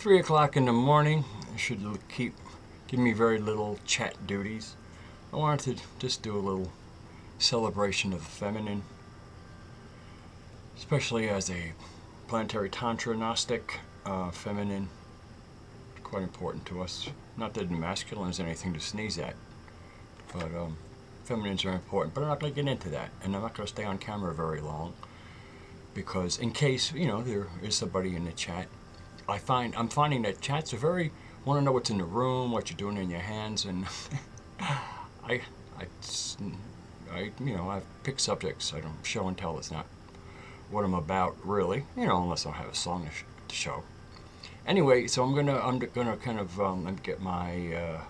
3 o'clock in the morning. I should give me very little chat duties. I wanted to just do a little celebration of the feminine, especially as a planetary tantra gnostic. Feminine, quite important to us. Not that masculine is anything to sneeze at, but feminines are important. But I'm not going to get into that, and I'm not going to stay on camera very long because, in case there is somebody in the chat, I'm finding that chats are very want to know what's in the room, what you're doing in your hands, and I pick subjects. I don't show and tell. It's not what I'm about, really. Unless I have a song to show. Anyway, so I'm gonna kind of get my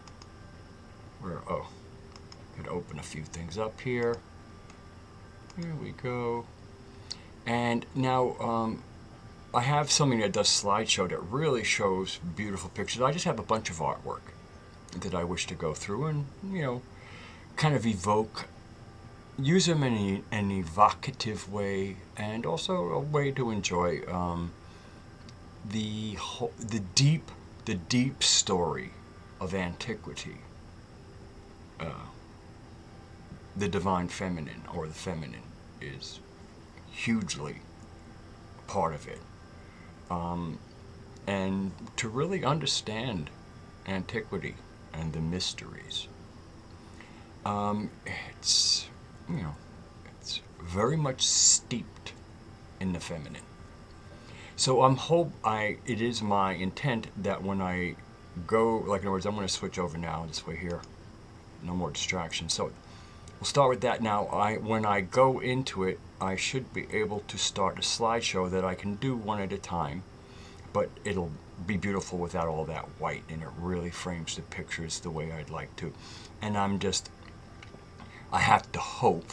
gonna open a few things up here. Here we go. And now I have something that does slideshow that really shows beautiful pictures. I just have a bunch of artwork that I wish to go through and kind of use them in an evocative way, and also a way to enjoy the deep story of antiquity, the divine feminine, or the feminine, is hugely part of it, and to really understand antiquity and the mysteries, it's very much steeped in the feminine. So it is my intent that when I go, like in other words, I'm going to switch over now this way here. No more distractions. So we'll start with that now. When I go into it, I should be able to start a slideshow that I can do one at a time, but it'll be beautiful without all that white, and it really frames the pictures the way I'd like to. And I have to hope.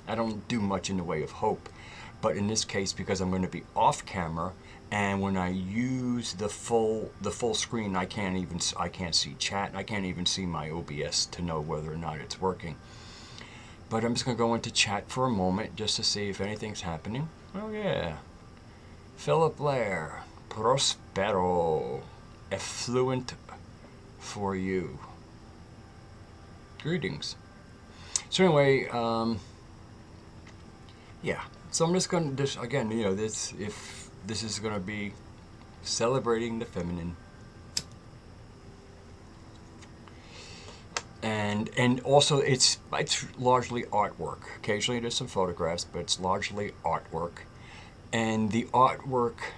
I don't do much in the way of hope. But in this case, because I'm going to be off camera, and when I use the full screen, I can't see chat. I can't even see my OBS to know whether or not it's working. But I'm just going to go into chat for a moment just to see if anything's happening. Oh yeah, Philip Blair, Prospero, effluent for you. Greetings. So anyway, yeah. So I'm just going to again, if this is going to be celebrating the feminine, and also it's largely artwork. Occasionally there's some photographs, but it's largely artwork, and the artwork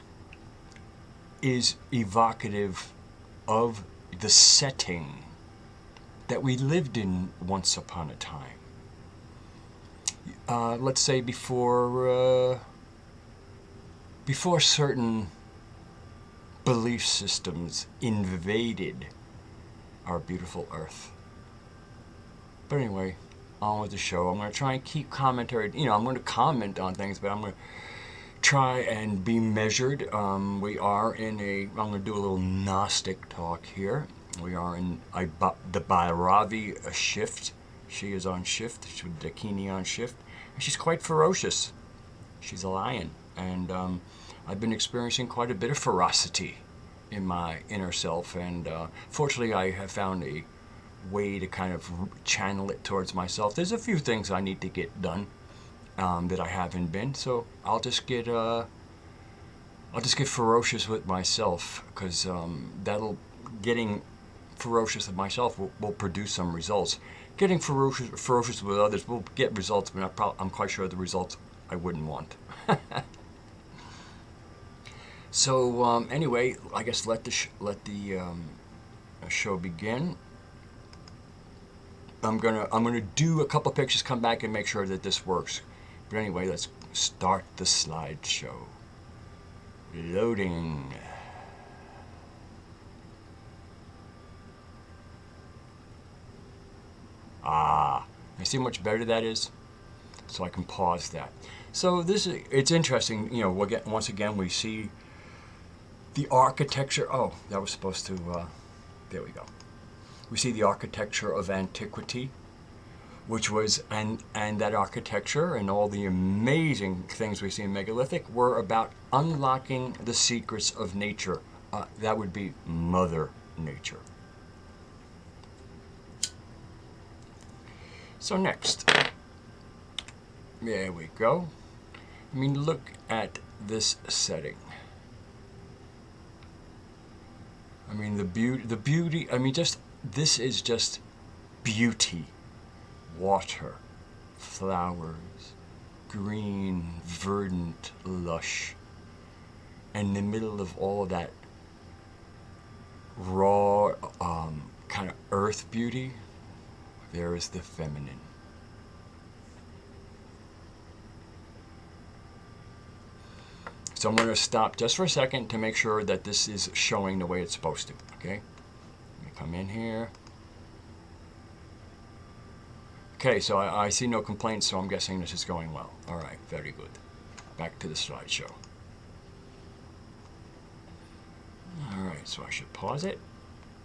is evocative of the setting that we lived in once upon a time. Let's say before certain belief systems invaded our beautiful Earth. But anyway, on with the show. I'm going to try and keep commentary. I'm going to comment on things, but I'm going to try and be measured. I'm going to do a little Gnostic talk here. We are in the Bhairavi shift. She is on shift. She's with Dakini on shift. And she's quite ferocious. She's a lion. And I've been experiencing quite a bit of ferocity in my inner self. And fortunately, I have found a way to kind of channel it towards myself. There's a few things I need to get done that I haven't been. So I'll just get ferocious with myself, because getting ferocious with myself will produce some results. Getting ferocious with others will get results, but I'm quite sure the results I wouldn't want. So anyway, I guess let the show begin. I'm gonna do a couple pictures, come back and make sure that this works. But anyway, let's start the slideshow. Loading. You see how much better that is? So I can pause that. So it's interesting, once again we see the architecture. Oh, that was supposed to, there we go. We see the architecture of antiquity, which was, and that architecture and all the amazing things we see in megalithic were about unlocking the secrets of nature, That would be Mother Nature. So next, there we go. I mean, look at this setting. I mean, the beauty, I mean, just, this is just beauty. Water, flowers, green, verdant, lush. And in the middle of all of that raw, kind of earth beauty, there is the feminine. So I'm going to stop just for a second to make sure that this is showing the way it's supposed to, okay? Let me come in here. Okay, so I see no complaints, so I'm guessing this is going well. All right, very good. Back to the slideshow. All right, so I should pause it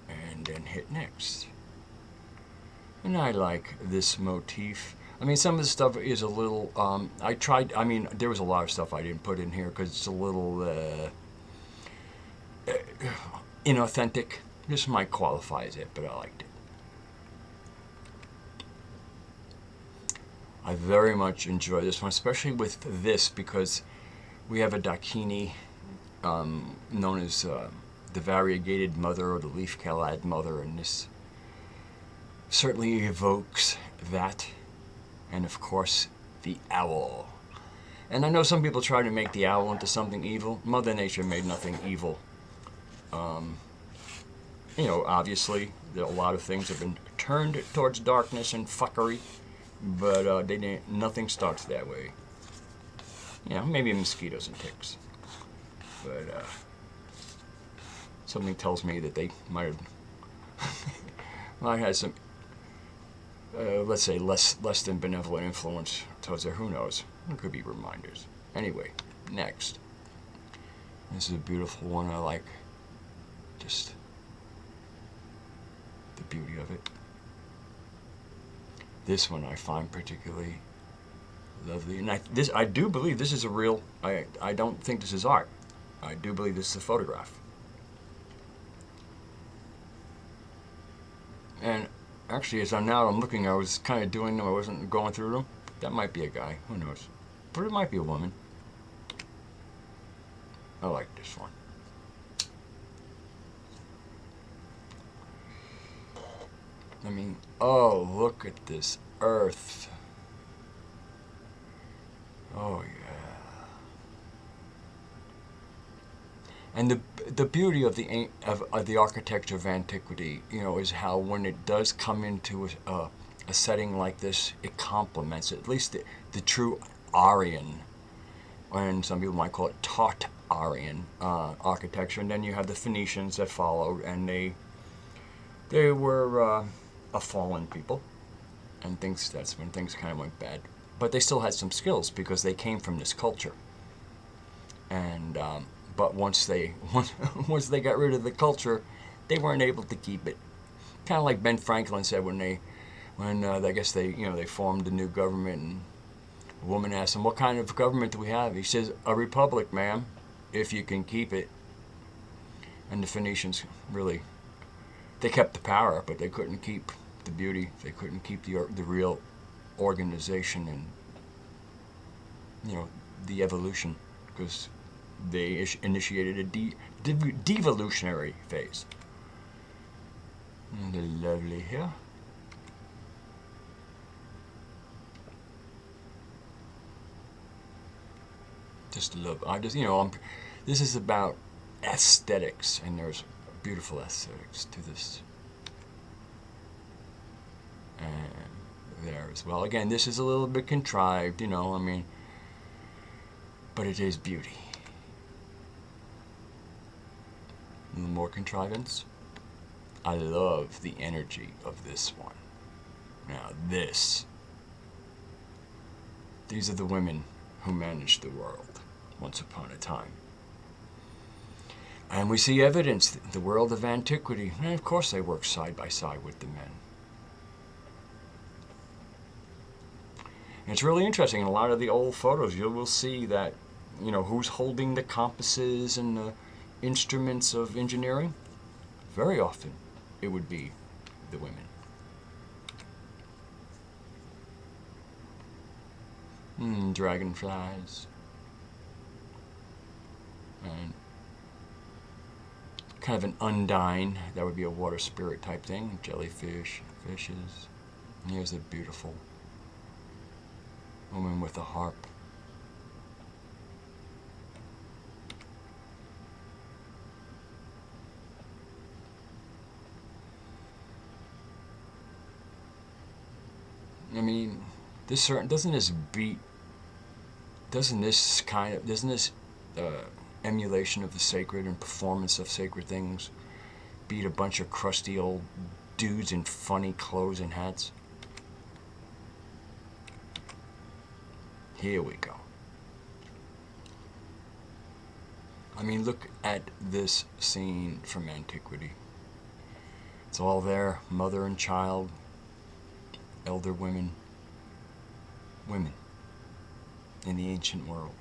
and then hit next. And I like this motif. I mean, some of the stuff is a little, I mean, there was a lot of stuff I didn't put in here because it's a little inauthentic. This might qualify as it, but I liked it. I very much enjoy this one, especially with this because we have a Dakini known as the variegated mother or the leaf-calad mother, and this certainly evokes that. And of course, the owl. And I know some people try to make the owl into something evil. Mother Nature made nothing evil. You know, obviously, a lot of things have been turned towards darkness and fuckery, but they didn't. Nothing starts that way. You know, maybe mosquitoes and ticks, but something tells me that they might have some. Let's say less than benevolent influence towards her. Who knows? It could be reminders. Anyway, next. This is a beautiful one. I like just the beauty of it. This one I find particularly lovely, and I do believe this is a real. I don't think this is art. I do believe this is a photograph. And actually, as I'm looking, I was kind of doing them. I wasn't going through them. That might be a guy. Who knows? But it might be a woman. I like this one. I mean, oh, look at this earth. Oh, yeah. And the beauty of the architecture of antiquity, you know, is how when it does come into a setting like this, it complements it. At least the true Aryan, and some people might call it taut Aryan architecture. And then you have the Phoenicians that followed, and they were a fallen people, and that's when things kind of went bad. But they still had some skills because they came from this culture. And but once they got rid of the culture, they weren't able to keep it. Kind of like Ben Franklin said when I guess they formed a new government, and a woman asked him, "What kind of government do we have?" He says, "A republic, ma'am, if you can keep it." And the Phoenicians really, they kept the power, but they couldn't keep the beauty. They couldn't keep the real organization and, you know, the evolution, because they initiated a devolutionary phase. And they're lovely here. Just love. This is about aesthetics, and there's beautiful aesthetics to this. And there as well. Again, this is a little bit contrived, you know, I mean, but it is beauty. A little more contrivance. I love the energy of this one. Now these are the women who managed the world once upon a time. And we see evidence in the world of antiquity, and of course they work side by side with the men. And it's really interesting. In a lot of the old photos, you will see that, you know, who's holding the compasses and instruments of engineering, very often it would be the women. Dragonflies. And kind of an undine, that would be a water spirit type thing. Jellyfish, fishes. And here's a beautiful woman with a harp. I mean, this certain doesn't this emulation of the sacred and performance of sacred things beat a bunch of crusty old dudes in funny clothes and hats? Here we go. I mean, look at this scene from antiquity. It's all there, mother and child, elder women in the ancient world.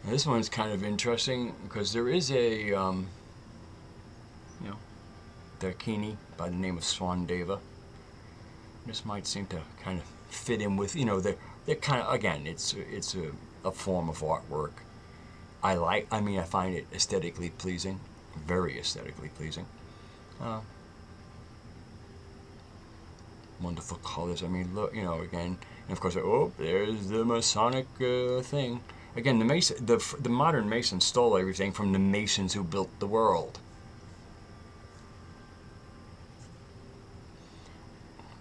Now, this one's kind of interesting because there is a Dakini by the name of Swandeva. This might seem to kind of fit in with, they're kind of, again, it's a form of artwork. I find it aesthetically pleasing, very aesthetically pleasing. Wonderful colors. I mean, look, again, and of course, there's the Masonic thing. Again, the modern Mason stole everything from the Masons who built the world.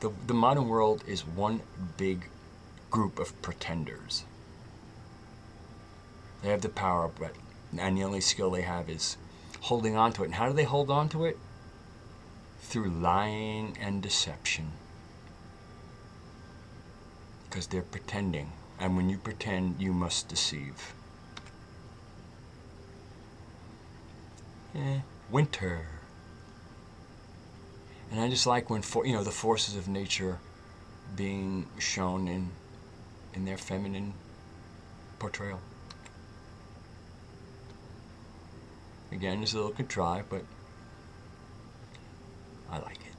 The modern world is one big group of pretenders. They have the power, and the only skill they have is holding on to it. And how do they hold on to it? Through lying and deception. Because they're pretending. And when you pretend, you must deceive. Winter. And I just like when the forces of nature being shown in their feminine portrayal. Again, it's a little contrived, but I like it.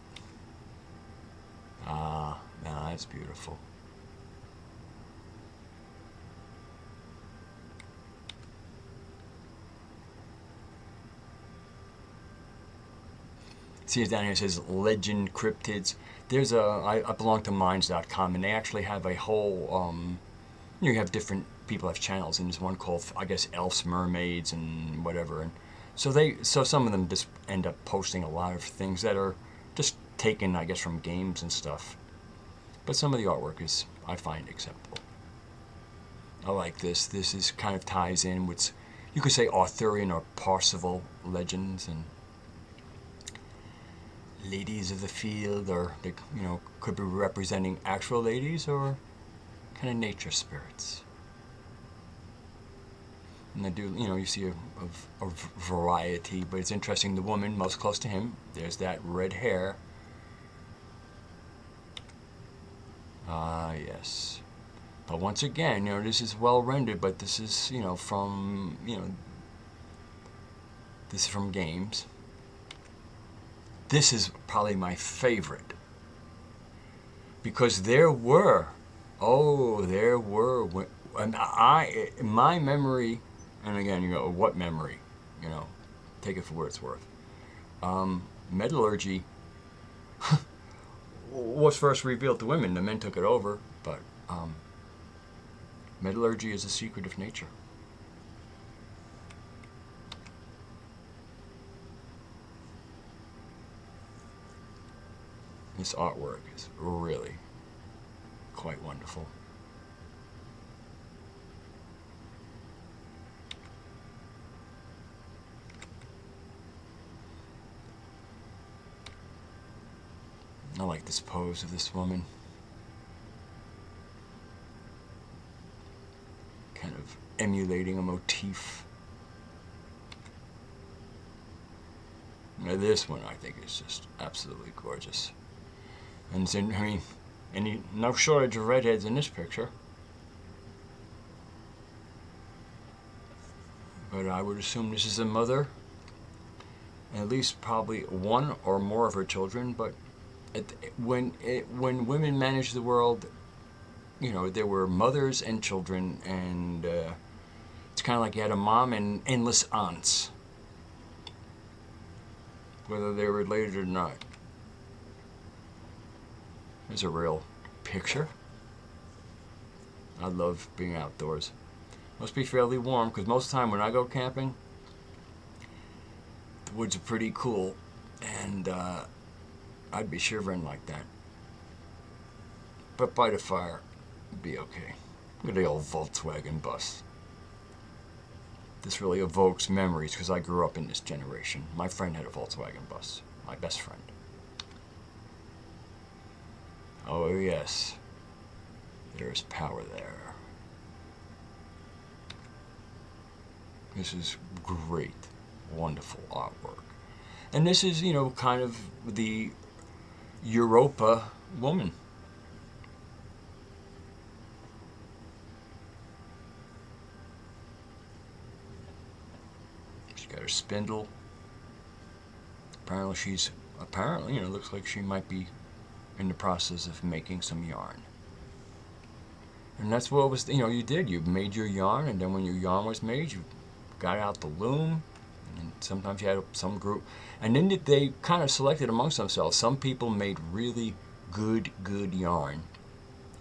That's beautiful. See, down here it says legend cryptids. There's I belong to minds.com, and they actually have a whole, you have different people have channels, and there's one called, I guess, Elves, Mermaids, and whatever. And so some of them just end up posting a lot of things that are just taken, I guess, from games and stuff. But some of the artwork is, I find, acceptable. I like this. This is kind of ties in with, you could say, Arthurian or Parzival legends and ladies of the field, or they, could be representing actual ladies or kind of nature spirits. And they do, you see a variety, but it's interesting. The woman most close to him, there's that red hair. Yes. But once again, this is well rendered, but this is, from, this is from games. This is probably my favorite, because there were, and my memory, and again, what memory, take it for what it's worth. Metallurgy was first revealed to women. The men took it over, but metallurgy is a secret of nature. This artwork is really quite wonderful. I like this pose of this woman. Kind of emulating a motif. Now this one I think is just absolutely gorgeous. And I mean, no shortage of redheads in this picture. But I would assume this is a mother, at least probably one or more of her children. But when women managed the world, you know, there were mothers and children, and it's kind of like you had a mom and endless aunts, whether they were related or not. There's a real picture. I love being outdoors. Must be fairly warm, because most of the time when I go camping, the woods are pretty cool, and I'd be shivering like that. But by the fire, it'd be okay. Look at the old Volkswagen bus. This really evokes memories, because I grew up in this generation. My friend had a Volkswagen bus, my best friend. Oh yes, there's power there. This is great, wonderful artwork. And this is, you know, kind of the Europa woman. She's got her spindle. Apparently, you know, looks like she might be in the process of making some yarn. And that's what was, you know, you did. You made your yarn, and then when your yarn was made, you got out the loom, and sometimes you had some group, and then they kind of selected amongst themselves. Some people made really good yarn,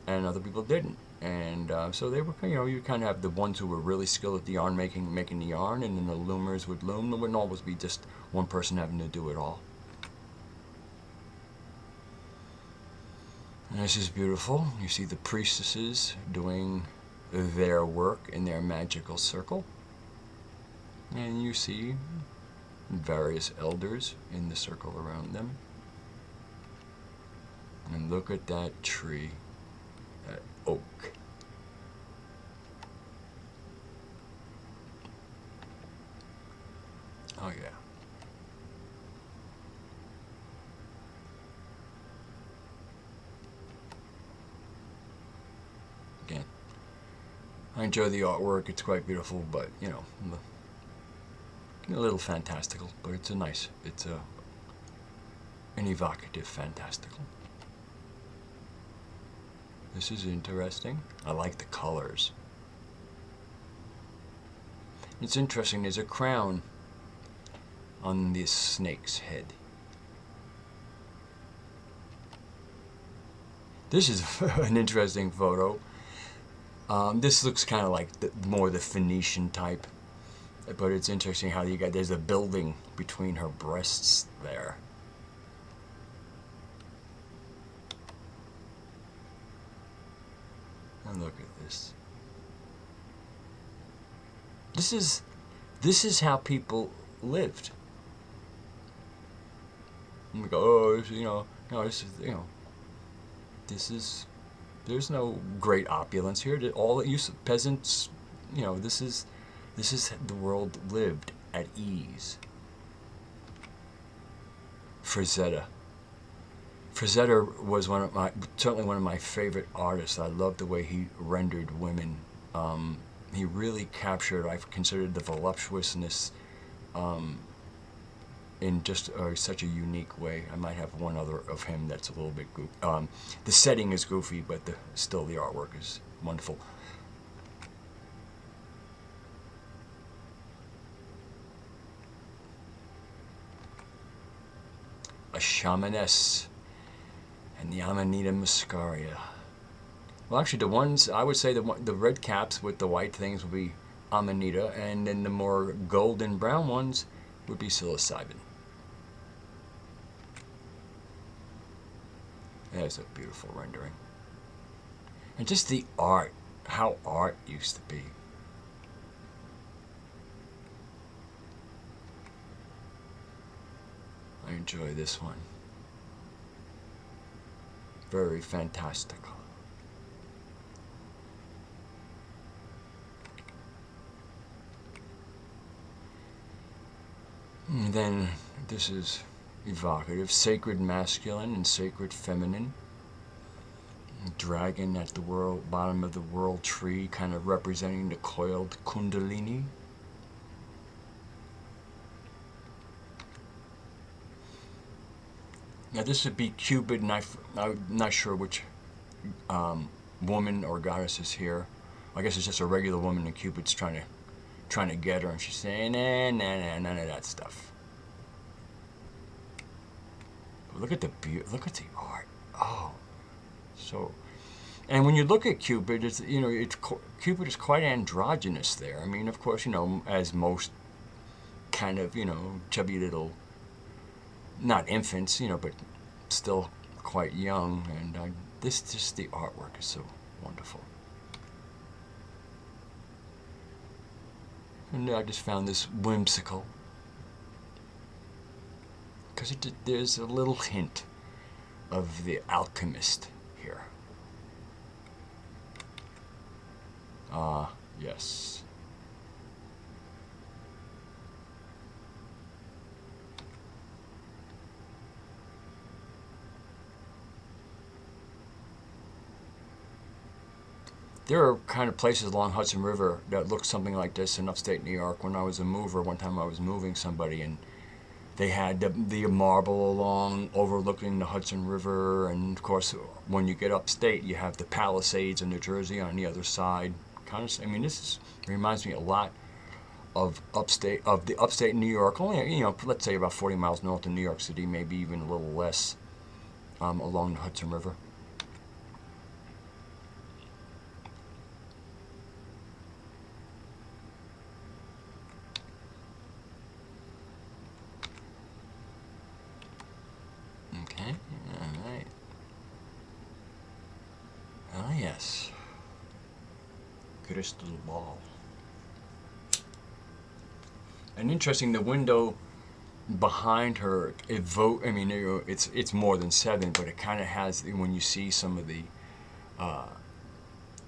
and other people didn't. And so they were, you know, you kind of have the ones who were really skilled at the yarn making the yarn, and then the loomers would loom. There wouldn't always be just one person having to do it all. And this is beautiful. You see the priestesses doing their work in their magical circle. And you see various elders in the circle around them. And look at that tree, that oak. Oh yeah. Again, I enjoy the artwork. It's quite beautiful, but you know, a little fantastical, but it's an evocative fantastical. This is interesting. I like the colors. It's interesting, there's a crown on this snake's head. This is an interesting photo. This looks kind of like more the Phoenician type. But it's interesting how there's a building between her breasts there. And look at this. This is how people lived. And we go, oh, you know, no, this is, you know, there's no great opulence here. All that you peasants, you know, this is the world lived at ease. Frazetta was certainly one of my favorite artists. I loved the way he rendered women. He really captured, I've considered, the voluptuousness in just such a unique way. I might have one other of him that's a little bit goofy. The setting is goofy, but still the artwork is wonderful. A shamaness and the Amanita muscaria. Well, actually, the ones I would say the red caps with the white things would be Amanita, and then the more golden brown ones would be psilocybin. There's a beautiful rendering, and just the art, how art used to be. I enjoy this one. Very fantastical. And then this is evocative, sacred masculine and sacred feminine. dragon at the bottom of the world tree, kind of representing the coiled kundalini. Now this would be Cupid, and I'm not sure which woman or goddess is here. I guess it's just a regular woman, and Cupid's trying to get her, and she's saying, nah, none of that stuff. But look at the beauty, look at the art. Oh, so. And when you look at Cupid, it's Cupid is quite androgynous there. I mean, of course, as most kind of chubby little, not infants, but still quite young. And just the artwork is so wonderful. And I just found this whimsical, because there's a little hint of the alchemist here. Yes. There are kind of places along Hudson River that look something like this in upstate New York. When I was a mover, one time I was moving somebody, and they had the marble along overlooking the Hudson River, and of course when you get upstate you have the Palisades in New Jersey on the other side. I mean, reminds me a lot of the upstate New York, only let's say about 40 miles north of New York City, maybe even a little less, along the Hudson River. Okay, all right. Ah, yes. Crystal ball. And interesting, the window behind her, it's more than 7, but it kind of has, when you see some of the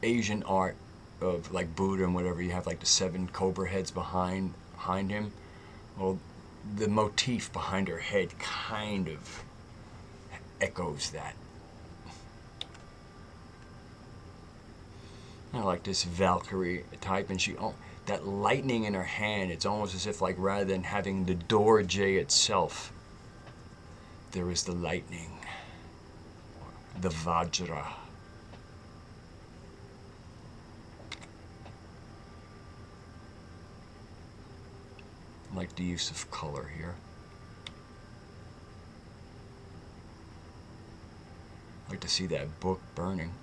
Asian art of like Buddha and whatever, you have like the 7 cobra heads behind him. Well, the motif behind her head kind of echoes that. I like this Valkyrie type, and that lightning in her hand, it's almost as if, like, rather than having the Dorje itself, there is the lightning, the Vajra. I like the use of color here. I like to see that book burning.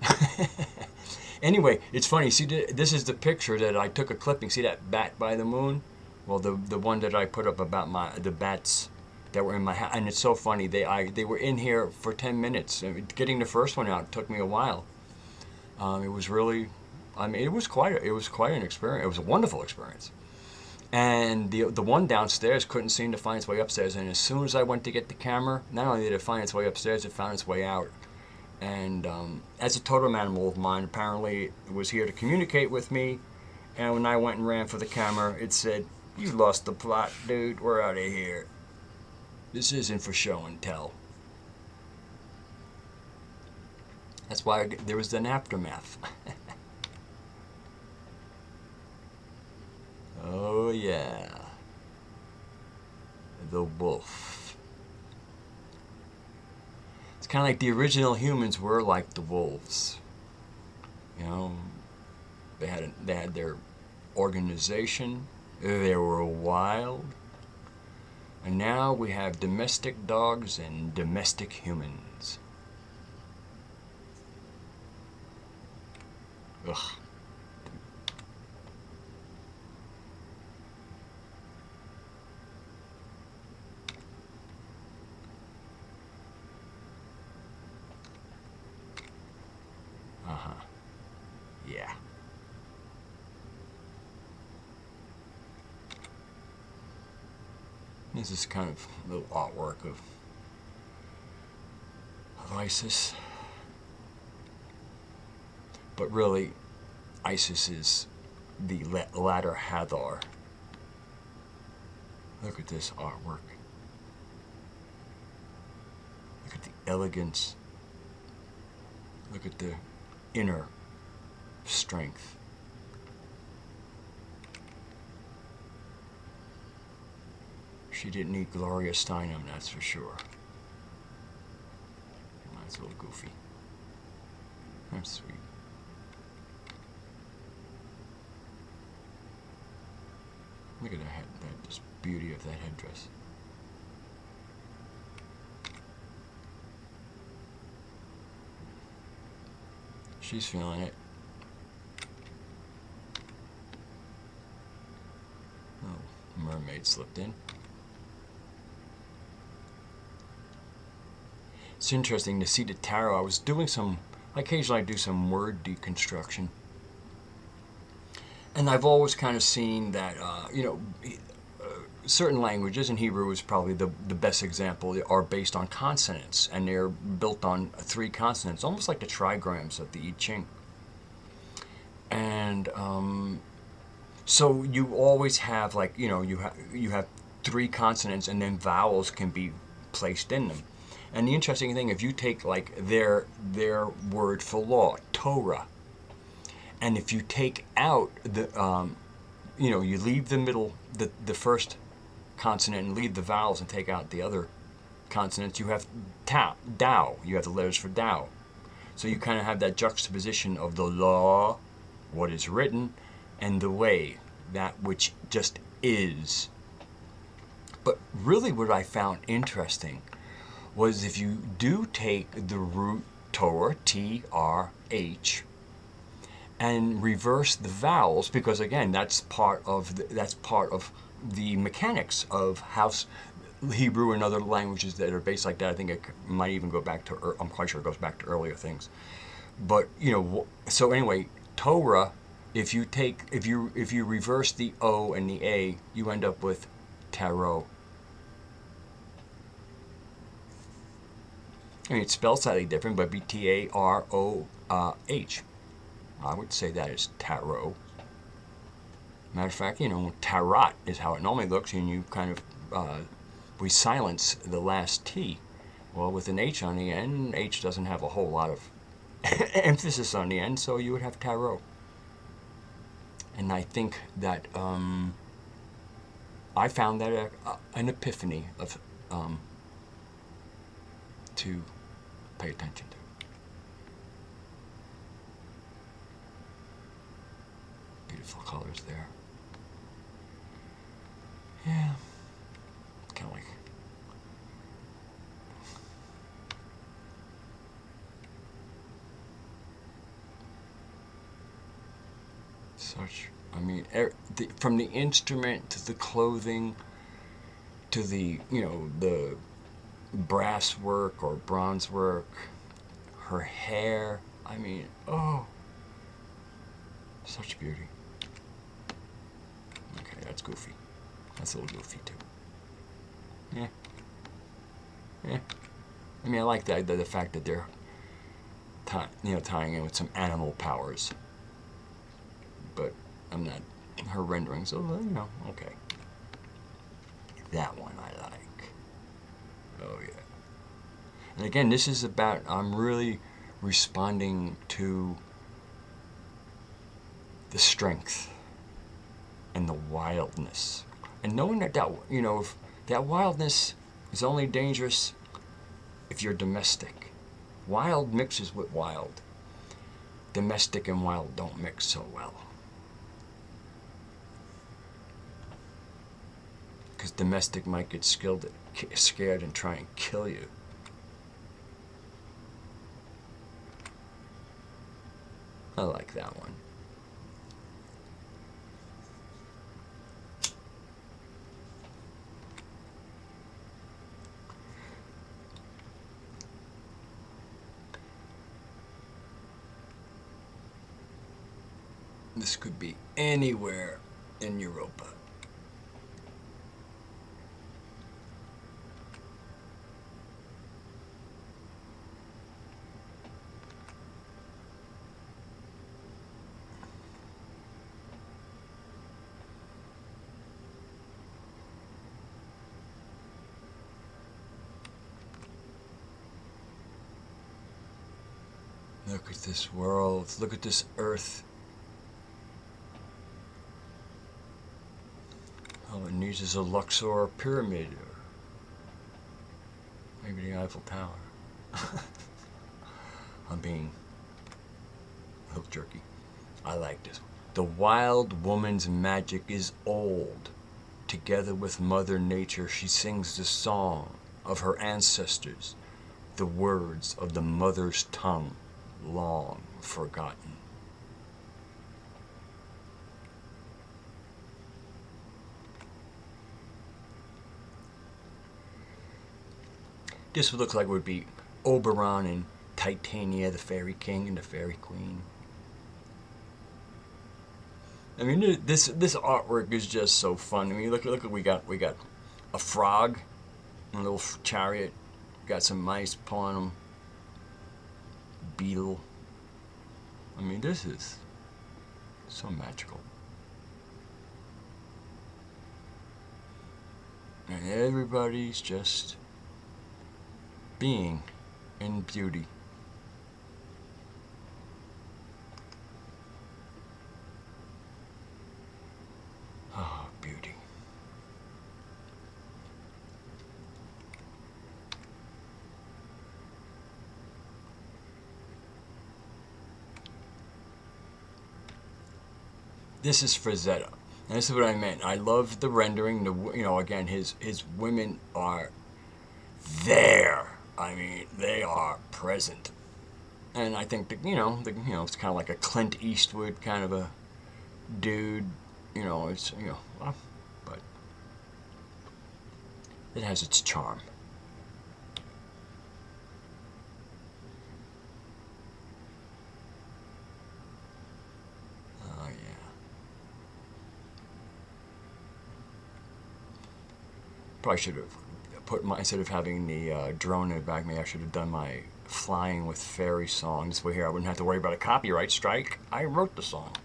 Anyway, it's funny. See, this is the picture that I took a clipping. See that bat by the moon? Well, the one that I put up about the bats that were in my house, and it's so funny. They were in here for 10 minutes. Getting the first one out took me a while. It was really, it was quite an experience. It was a wonderful experience. And the one downstairs couldn't seem to find its way upstairs. And as soon as I went to get the camera, not only did it find its way upstairs, it found its way out. And as a totem animal of mine, apparently it was here to communicate with me. And when I went and ran for the camera, it said, "You lost the plot, dude. We're out of here. This isn't for show and tell." That's why there was an aftermath. Oh yeah, the wolf. It's kind of like the original humans were like the wolves. They had their organization. They were wild. And now we have domestic dogs and domestic humans. Ugh. Uh-huh. Yeah. This is kind of a little artwork of Isis. But really, Isis is the latter Hathor. Look at this artwork. Look at the elegance. Look at the inner strength. She didn't need Gloria Steinem, that's for sure. That's a little goofy. That's sweet. Look at that head, that just beauty of that headdress. She's feeling it. Oh, mermaid slipped in. It's interesting to see the tarot. I was doing occasionally I do some word deconstruction. And I've always kind of seen that, certain languages, and Hebrew is probably the best example, are based on consonants, and they're built on 3 consonants, almost like the trigrams of the I Ching. And so you always have, like, you have 3 consonants, and then vowels can be placed in them. And the interesting thing, if you take like their word for law, Torah, and if you take out the, you leave the middle, the first consonant, and leave the vowels and take out the other consonants, you have Tao. You have the letters for Tao. So you kind of have that juxtaposition of the law, what is written, and the way, that which just is. But really what I found interesting was if you do take the root Torah, T-R-H, and reverse the vowels, because again, that's part of the mechanics of how Hebrew and other languages that are based like that. I think it might even go back to, I'm quite sure it goes back to earlier things. But so anyway, Torah, if you reverse the O and the A, you end up with tarot. I mean, it spells slightly different, but it'd be T-A-R-O-H. I would say that is tarot. Matter of fact, tarot is how it normally looks, and you kind of, we silence the last T. Well, with an H on the end, H doesn't have a whole lot of emphasis on the end, so you would have tarot. And I think that I found that an epiphany of to pay attention to. Beautiful colors there. Yeah, kind of like such. I mean, from the instrument to the clothing to the the brass work or bronze work, her hair. I mean, oh, such beauty. Okay, that's goofy. That's a little goofy too. Yeah. Yeah. I mean, I like the fact that they're tying in with some animal powers. But I'm not her rendering, so okay. That one I like. Oh yeah. And again, this is about, I'm really responding to the strength and the wildness, and knowing that if that wildness is only dangerous if you're domestic. Wild mixes with wild. Domestic and wild don't mix so well, because domestic might get scared and try and kill you. I like that one. This could be anywhere in Europa. Look at this world. Look at this earth. All it needs is a Luxor pyramid. Or maybe the Eiffel Tower. I'm being a little jerky. I like this. The wild woman's magic is old. Together with Mother Nature, she sings the song of her ancestors, the words of the mother's tongue, long forgotten. This would look like it would be Oberon and Titania, the Fairy King and the Fairy Queen. I mean, this artwork is just so fun. I mean, look we got a frog, a little chariot, got some mice pulling them, beetle. I mean, this is so magical. And everybody's just being in beauty. Oh, beauty. This is for Zeta. And this is what I meant. I love the rendering. Again, his women are there. I mean, they are present. And I think that, it's kind of like a Clint Eastwood kind of a dude. But it has its charm. Oh, yeah. Probably should have instead of having the drone in the back, maybe I should have done my Flying with Fairy song. This way here, I wouldn't have to worry about a copyright strike. I wrote the song.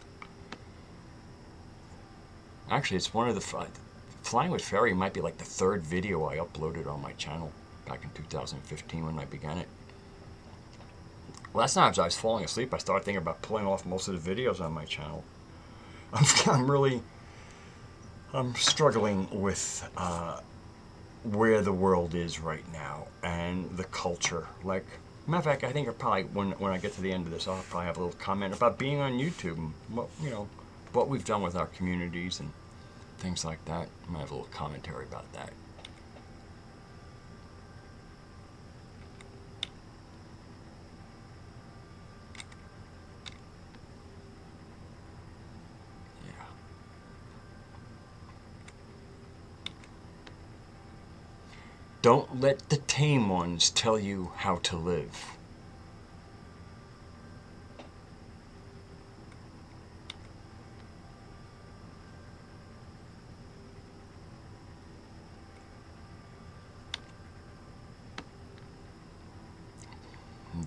Actually, it's one of the Flying with Fairy might be like the third video I uploaded on my channel back in 2015 when I began it. Last time as I was falling asleep, I started thinking about pulling off most of the videos on my channel. I'm struggling with where the world is right now and the culture. Like, matter of fact, I think when I get to the end of this, I'll probably have a little comment about being on YouTube and what we've done with our communities and things like that. I might have a little commentary about that. Yeah. Don't let the tame ones tell you how to live.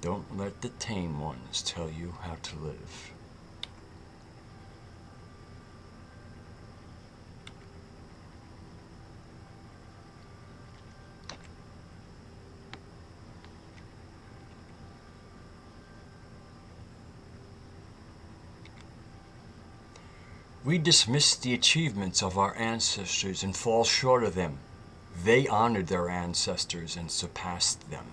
Don't let the tame ones tell you how to live. We dismiss the achievements of our ancestors and fall short of them. They honored their ancestors and surpassed them.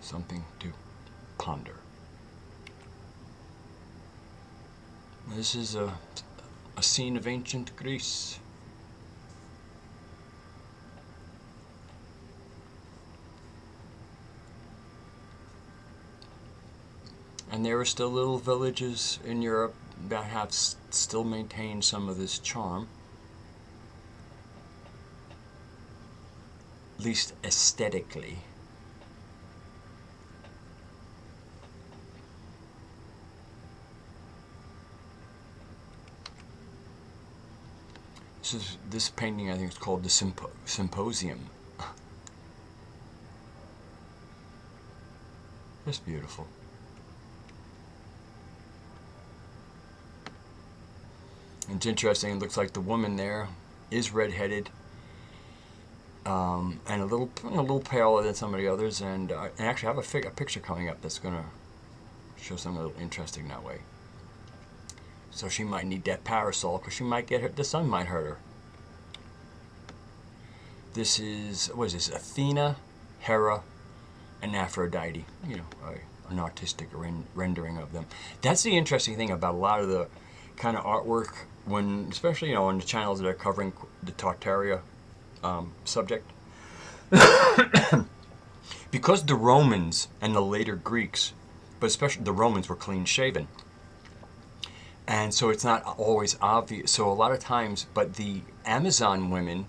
Something to ponder. This is a scene of ancient Greece. And there are still little villages in Europe that have still maintained some of this charm. At least aesthetically. This painting, I think, is called the Symposium. It's beautiful. And it's interesting, it looks like the woman there is redheaded. and a little paler than some of the others. And actually, I have a picture coming up that's gonna show something a little interesting that way. So she might need that parasol because she might get hurt. The sun might hurt her. This is, what is this? Athena, Hera, and Aphrodite. You know, an artistic rendering of them. That's the interesting thing about a lot of the kind of artwork when, especially, you know, on the channels that are covering the Tartaria subject. Because the Romans and the later Greeks, but especially the Romans, were clean shaven. And so it's not always obvious. So a lot of times, but the Amazon women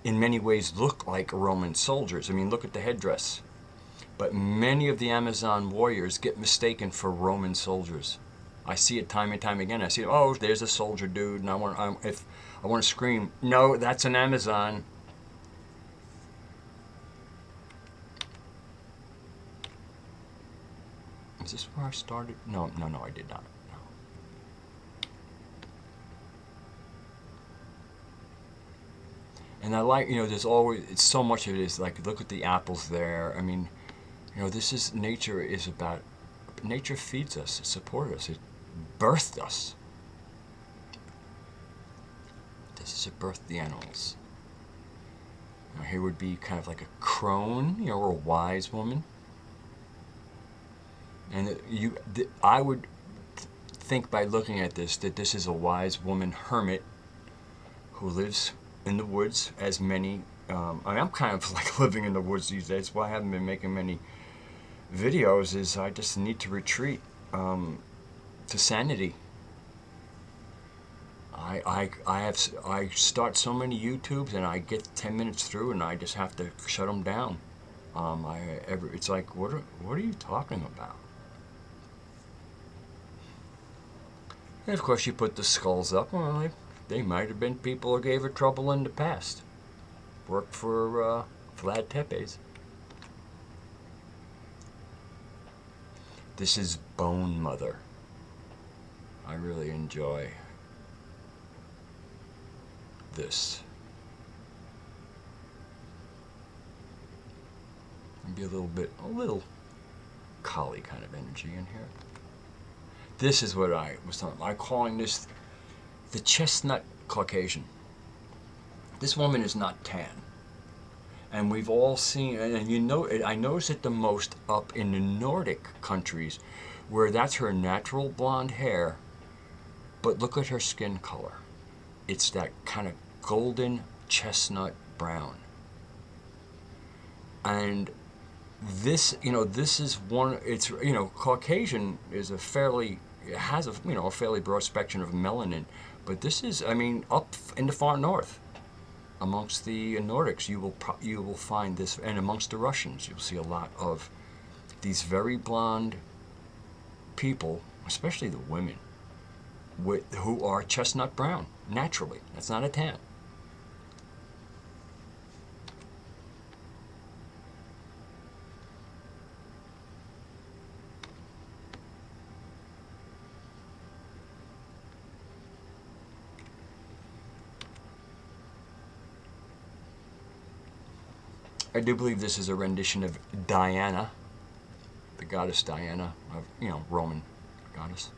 in many ways look like Roman soldiers. I mean, look at the headdress. But many of the Amazon warriors get mistaken for Roman soldiers. I see it time and time again. I see, oh, there's a soldier dude, and if I want to scream, no, that's an Amazon. Is this where I started? No, I did not. No. And I like, you know, there's always, it's so much of it is like, look at the apples there. I mean, you know, this is, nature is about, nature feeds us, it supported us, it birthed us. This is, it birthed the animals. Now here would be kind of like a crone, you know, or a wise woman. And I would think by looking at this that this is a wise woman hermit who lives in the woods, as many. I mean, I'm kind of like living in the woods these days. Why I haven't been making many videos is I just need to retreat to sanity. I start so many YouTubes and I get 10 minutes through and I just have to shut them down. It's like, what are you talking about? And of course, you put the skulls up. Well, they might have been people who gave her trouble in the past. Worked for Vlad Tepes. This is Bone Mother. I really enjoy this. Maybe a little collie kind of energy in here. This is what I was talking about. I'm calling this the chestnut Caucasian. This woman is not tan. And we've all seen, and you know, I notice it the most up in the Nordic countries, where that's her natural blonde hair, but look at her skin color. It's that kind of golden chestnut brown. And this, you know, this is one, it's, you know, Caucasian is it has a, you know, a fairly broad spectrum of melanin, but this is, I mean, up in the far north, amongst the Nordics, you will find this, and amongst the Russians, you'll see a lot of these very blonde people, especially the women, who are chestnut brown, naturally. That's not a tan. I do believe this is a rendition of Diana, the goddess Diana, of, you know, Roman goddess.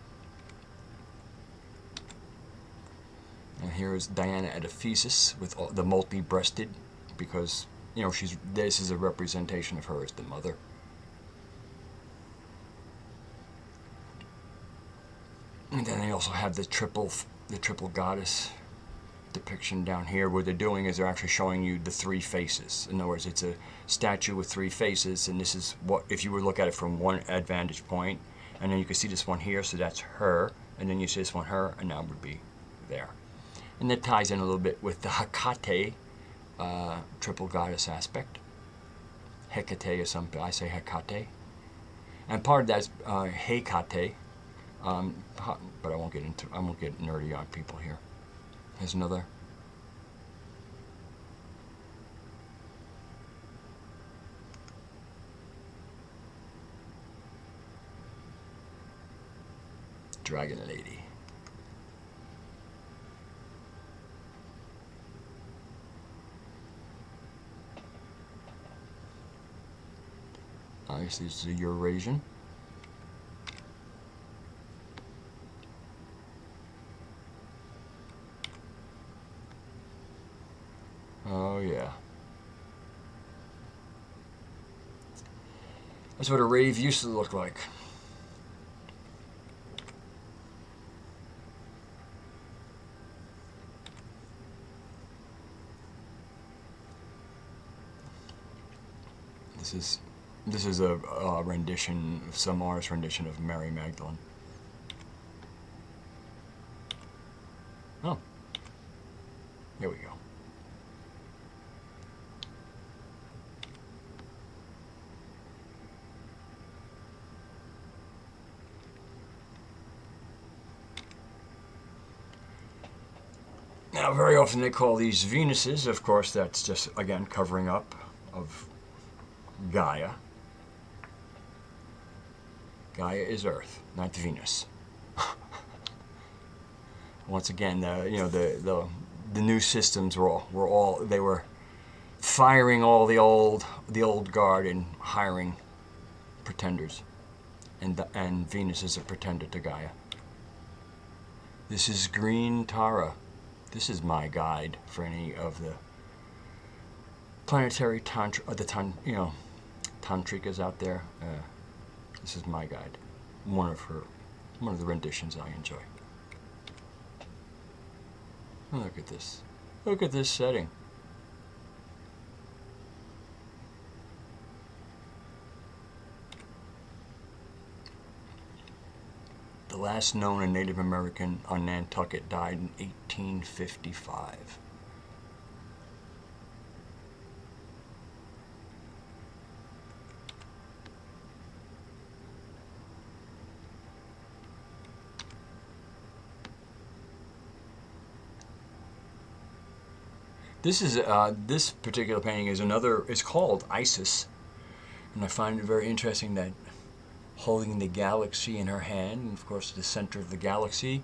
And here is Diana at Ephesus with the multi-breasted, because, you know, this is a representation of her as the mother. And then they also have the triple goddess depiction down here. What they're doing is they're actually showing you the three faces. In other words, it's a statue with three faces, and this is what, if you would look at it from one vantage point, and then you can see this one here, so that's her, and then you see this one, her, and that would be there. And that ties in a little bit with the Hecate, triple goddess aspect. Hecate is something, I say Hecate. And part of that is Hecate, but I won't get nerdy on people here. Here's another. Dragon Lady. Obviously, this is a Eurasian. Oh, yeah. That's what a rave used to look like. This is a rendition, some artist rendition of Mary Magdalene. Oh, here we go. Now, very often they call these Venuses. Of course, that's just, again, covering up of Gaia. Gaia is Earth, not Venus. Once again, the new systems were firing all the old guard and hiring pretenders, and Venus is a pretender to Gaia. This is Green Tara. This is my guide for any of the planetary tantrikas out there. This is my guide. One of the renditions I enjoy. Look at this. Look at this setting. The last known Native American on Nantucket died in 1855. This particular painting is called Isis, and I find it very interesting that holding the galaxy in her hand, and of course the center of the galaxy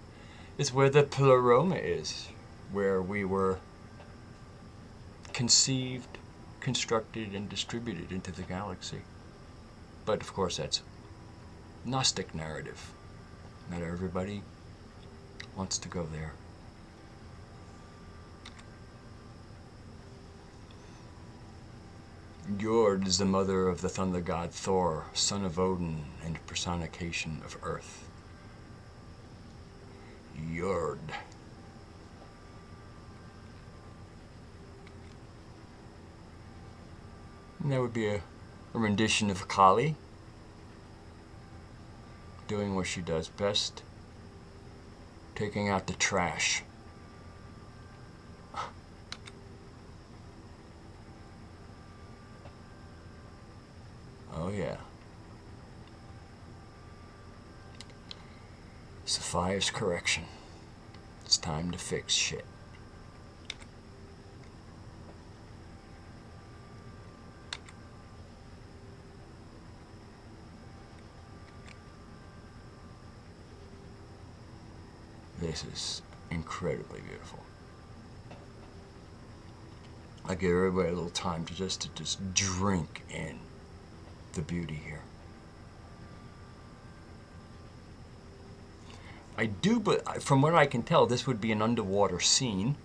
is where the pleroma is, where we were conceived, constructed, and distributed into the galaxy. But of course that's Gnostic narrative. Not everybody wants to go there. Jord is the mother of the thunder god Thor, son of Odin and personification of Earth. Jord. And that would be a rendition of Kali, doing what she does best, taking out the trash. Oh yeah. Sophia's correction. It's time to fix shit. This is incredibly beautiful. I give everybody a little time to just drink in the beauty here. But from what I can tell, this would be an underwater scene.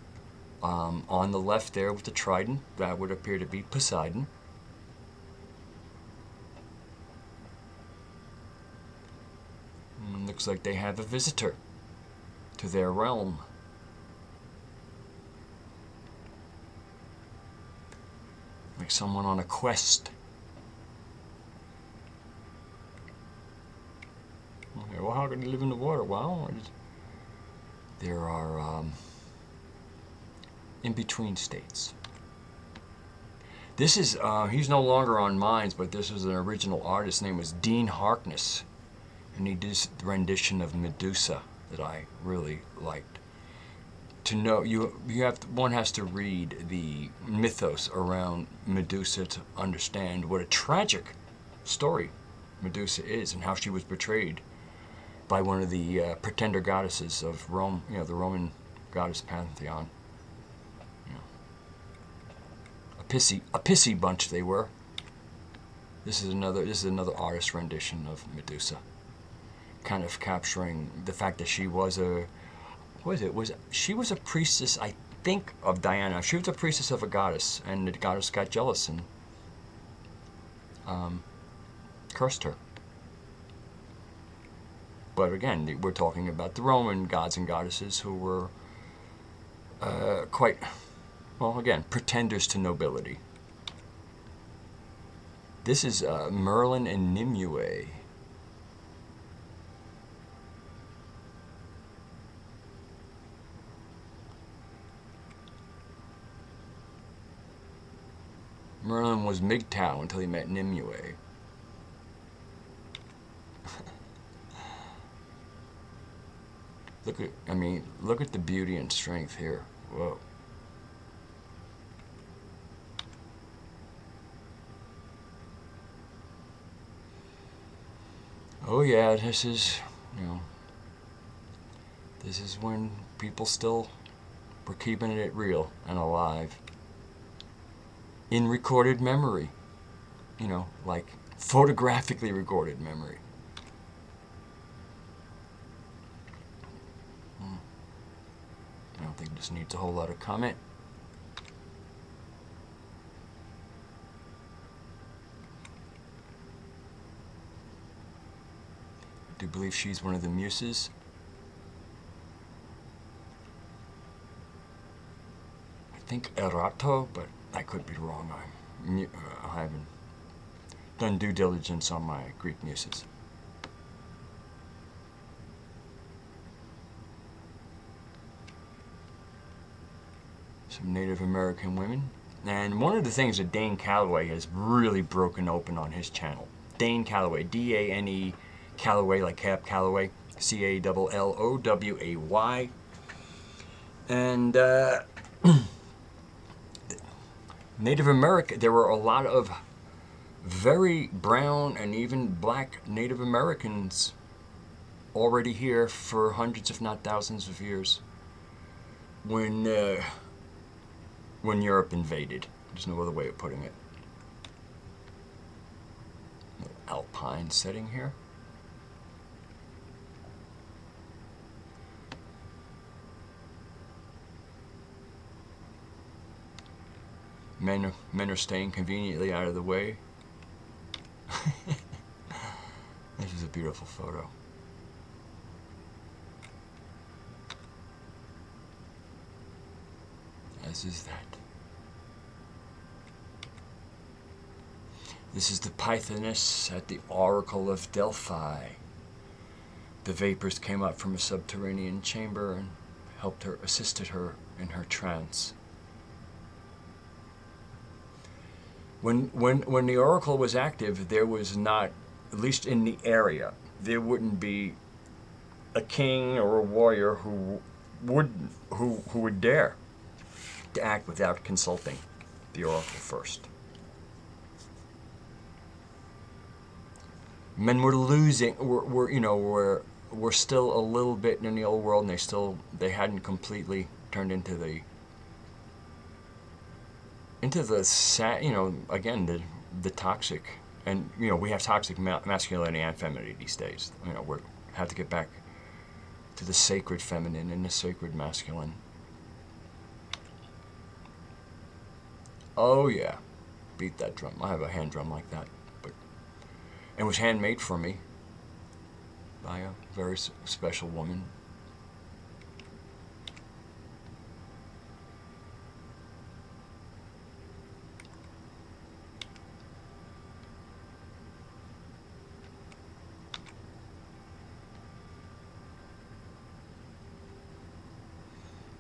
On the left there with the trident, that would appear to be Poseidon. Looks like they have a visitor to their realm. Like someone on a quest. Okay, well, how can they live in the water? Well, there are in-between states. This is, he's no longer on Minds, but this was an original artist. His name was Dean Harkness. And he did this rendition of Medusa that I really liked. To know, one has to read the mythos around Medusa to understand what a tragic story Medusa is and how she was portrayed by one of the pretender goddesses of Rome, the Roman goddess pantheon. A pissy bunch they were. This is another artist rendition of Medusa, kind of capturing the fact that she was a, she was a priestess, I think, of Diana. She was a priestess of a goddess, and the goddess got jealous and cursed her. But again, we're talking about the Roman gods and goddesses who were quite, well, again, pretenders to nobility. This is Merlin and Nimue. Merlin was MGTOW until he met Nimue. Look at the beauty and strength here. Whoa. Oh yeah, this is, this is when people still were keeping it real and alive. In recorded memory. Like photographically recorded memory. I don't think this needs a whole lot of comment. I do believe she's one of the muses. I think Erato, but I could be wrong. I haven't done due diligence on my Greek muses. Some Native American women. And one of the things that Dane Calloway has really broken open on his channel. Dane Calloway, D-A-N-E Calloway, like Cab Calloway, C-A-L-L-O-W-A-Y. And Native American, there were a lot of very brown and even black Native Americans already here for hundreds, if not thousands of years when Europe invaded. There's no other way of putting it. Alpine setting here. Men are staying conveniently out of the way. This is a beautiful photo. As is that. This is the Pythoness at the Oracle of Delphi. The vapors came up from a subterranean chamber and helped her, assisted her in her trance. When the Oracle was active, there was not, at least in the area, there wouldn't be a king or a warrior who would dare to act without consulting the Oracle first. Men were losing, were still a little bit in the old world, and they hadn't completely turned into the again, the toxic, and we have toxic masculinity and femininity these days. We have to get back to the sacred feminine and the sacred masculine. Oh yeah, beat that drum. I have a hand drum like that, but it was handmade for me by a very special woman.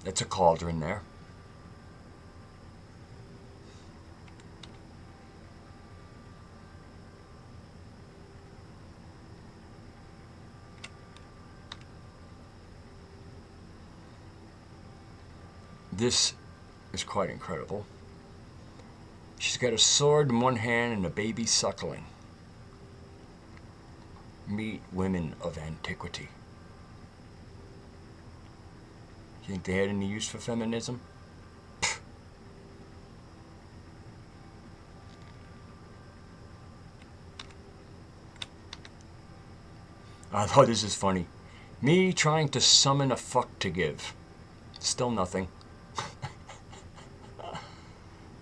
It's a cauldron there. This is quite incredible. She's got a sword in one hand and a baby suckling. Meet women of antiquity. You think they had any use for feminism? I thought this is funny. Me trying to summon a fuck to give. Still nothing.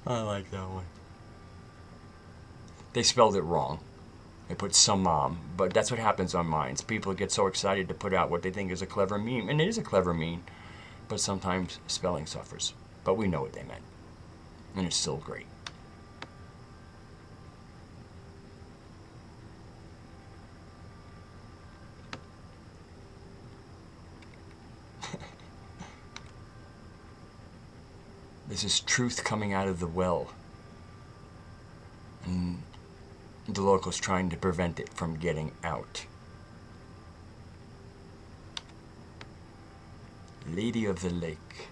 I like that one. They spelled it wrong. They put some mom, but that's what happens on Minds. People get so excited to put out what they think is a clever meme, and it is a clever meme, but sometimes spelling suffers. But we know what they meant, and it's still great. This is truth coming out of the well, and the locals trying to prevent it from getting out. Lady of the Lake.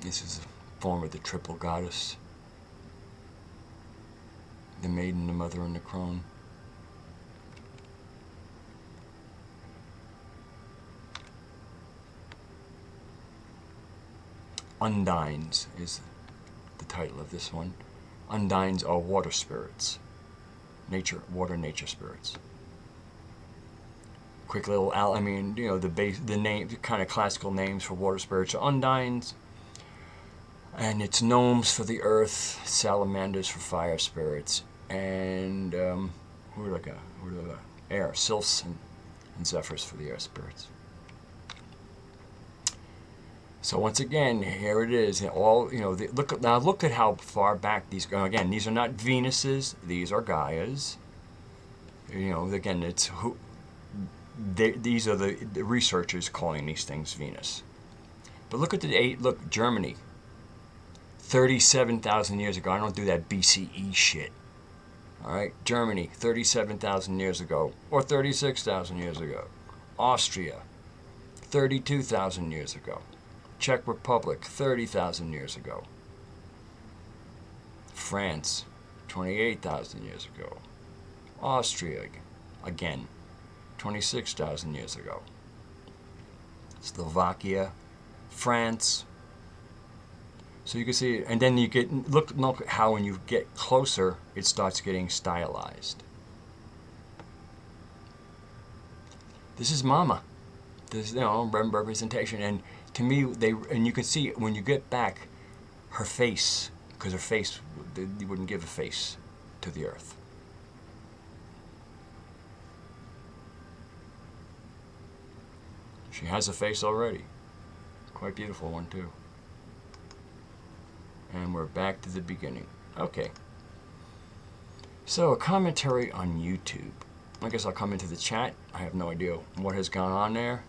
This is a form of the triple goddess. The maiden, the mother, and the crone. Undines is the title of this one. Undines are water spirits. Water nature spirits. Quick little, the name, the kind of classical names for water spirits are undines, and it's gnomes for the earth, salamanders for fire spirits, and air, sylphs and zephyrs for the air spirits. So once again, here it is. All look at how far back these go. Again, these are not Venuses; these are Gaias. Again, it's who. These are the researchers calling these things Venus. But look at Look, Germany. 37,000 years ago. I don't do that BCE shit. All right, Germany, 37,000 years ago, or 36,000 years ago. Austria, 32,000 years ago. Czech Republic, 30,000 years ago. France, 28,000 years ago. Austria, again, 26,000 years ago. Slovakia, France. So you can see, and then you get, look how when you get closer, it starts getting stylized. This is Mama. This is, representation. And to me, and you can see when you get back, her face, because her face, you wouldn't give a face to the earth. She has a face already. Quite beautiful one too. And we're back to the beginning. Okay. So a commentary on YouTube. I guess I'll come into the chat. I have no idea what has gone on there.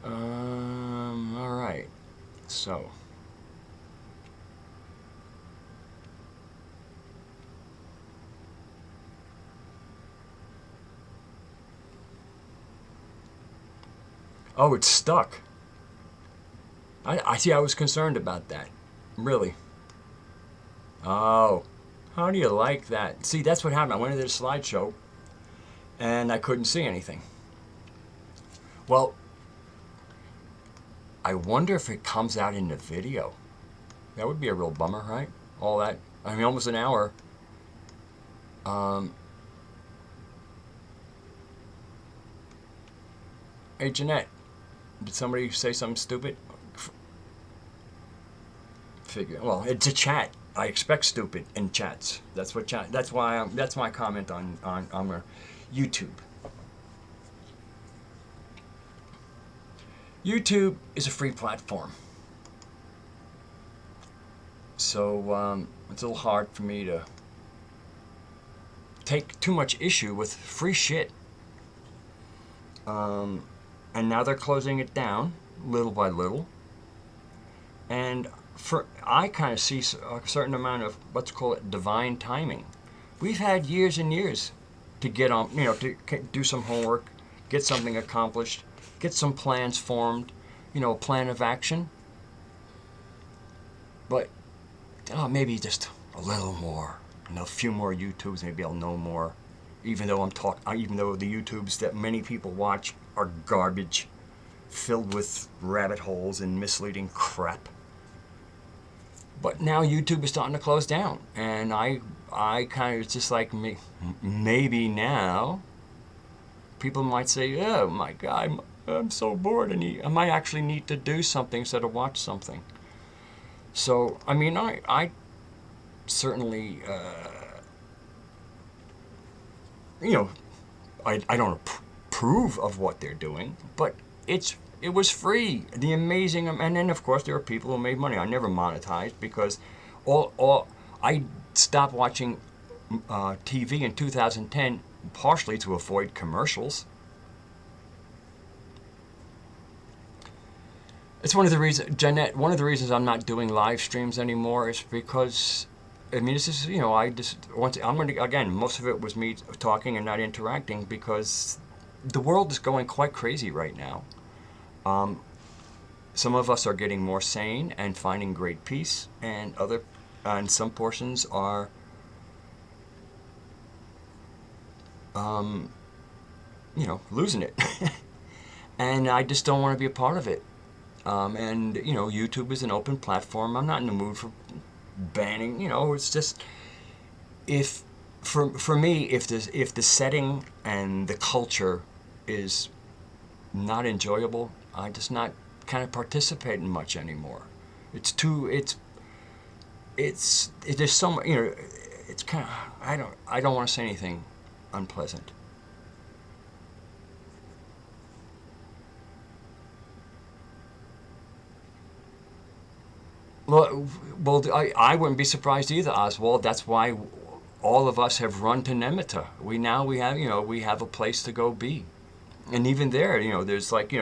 All right. So. Oh, it's stuck. I see. I was concerned about that. Really. Oh. How do you like that? See, that's what happened. I went into the slideshow and I couldn't see anything. Well, I wonder if it comes out in the video. That would be a real bummer, right? All that, I mean, almost an hour. Hey, Jeanette, did somebody say something stupid? Well, it's a chat. I expect stupid in chats. That's what chat. That's why. That's my comment on YouTube. YouTube is a free platform, so it's a little hard for me to take too much issue with free shit. And now they're closing it down little by little, and I kind of see a certain amount of, let's call it, divine timing. We've had years and years to get on, to do some homework, get something accomplished, get some plans formed, a plan of action. But maybe just a little more, a few more YouTubes, maybe I'll know more. Even though even though the YouTubes that many people watch are garbage, filled with rabbit holes and misleading crap. But now YouTube is starting to close down, and I kind of just like maybe now people might say, oh my God, I'm so bored, and I might actually need to do something instead of watch something. So, I mean, I certainly, you know, I don't approve of what they're doing, but it was free. The amazing, and then of course there are people who made money. I never monetized because all I stopped watching TV in 2010 partially to avoid commercials. It's one of the reasons, Jeanette, one of the reasons I'm not doing live streams anymore is because, I mean, this is, I just want to, I'm going to, again, most of it was me talking and not interacting because the world is going quite crazy right now. Some of us are getting more sane and finding great peace, and some portions are, losing it. And I just don't want to be a part of it. And YouTube is an open platform. I'm not in the mood for banning. It's just if for me, if the setting and the culture is not enjoyable, I just not kind of participate in much anymore. It's too. It is so much. It's kind of. I don't want to say anything unpleasant. Well, I wouldn't be surprised either, Oswald. That's why all of us have run to Nemeta. We have we have a place to go be, and even there, there's like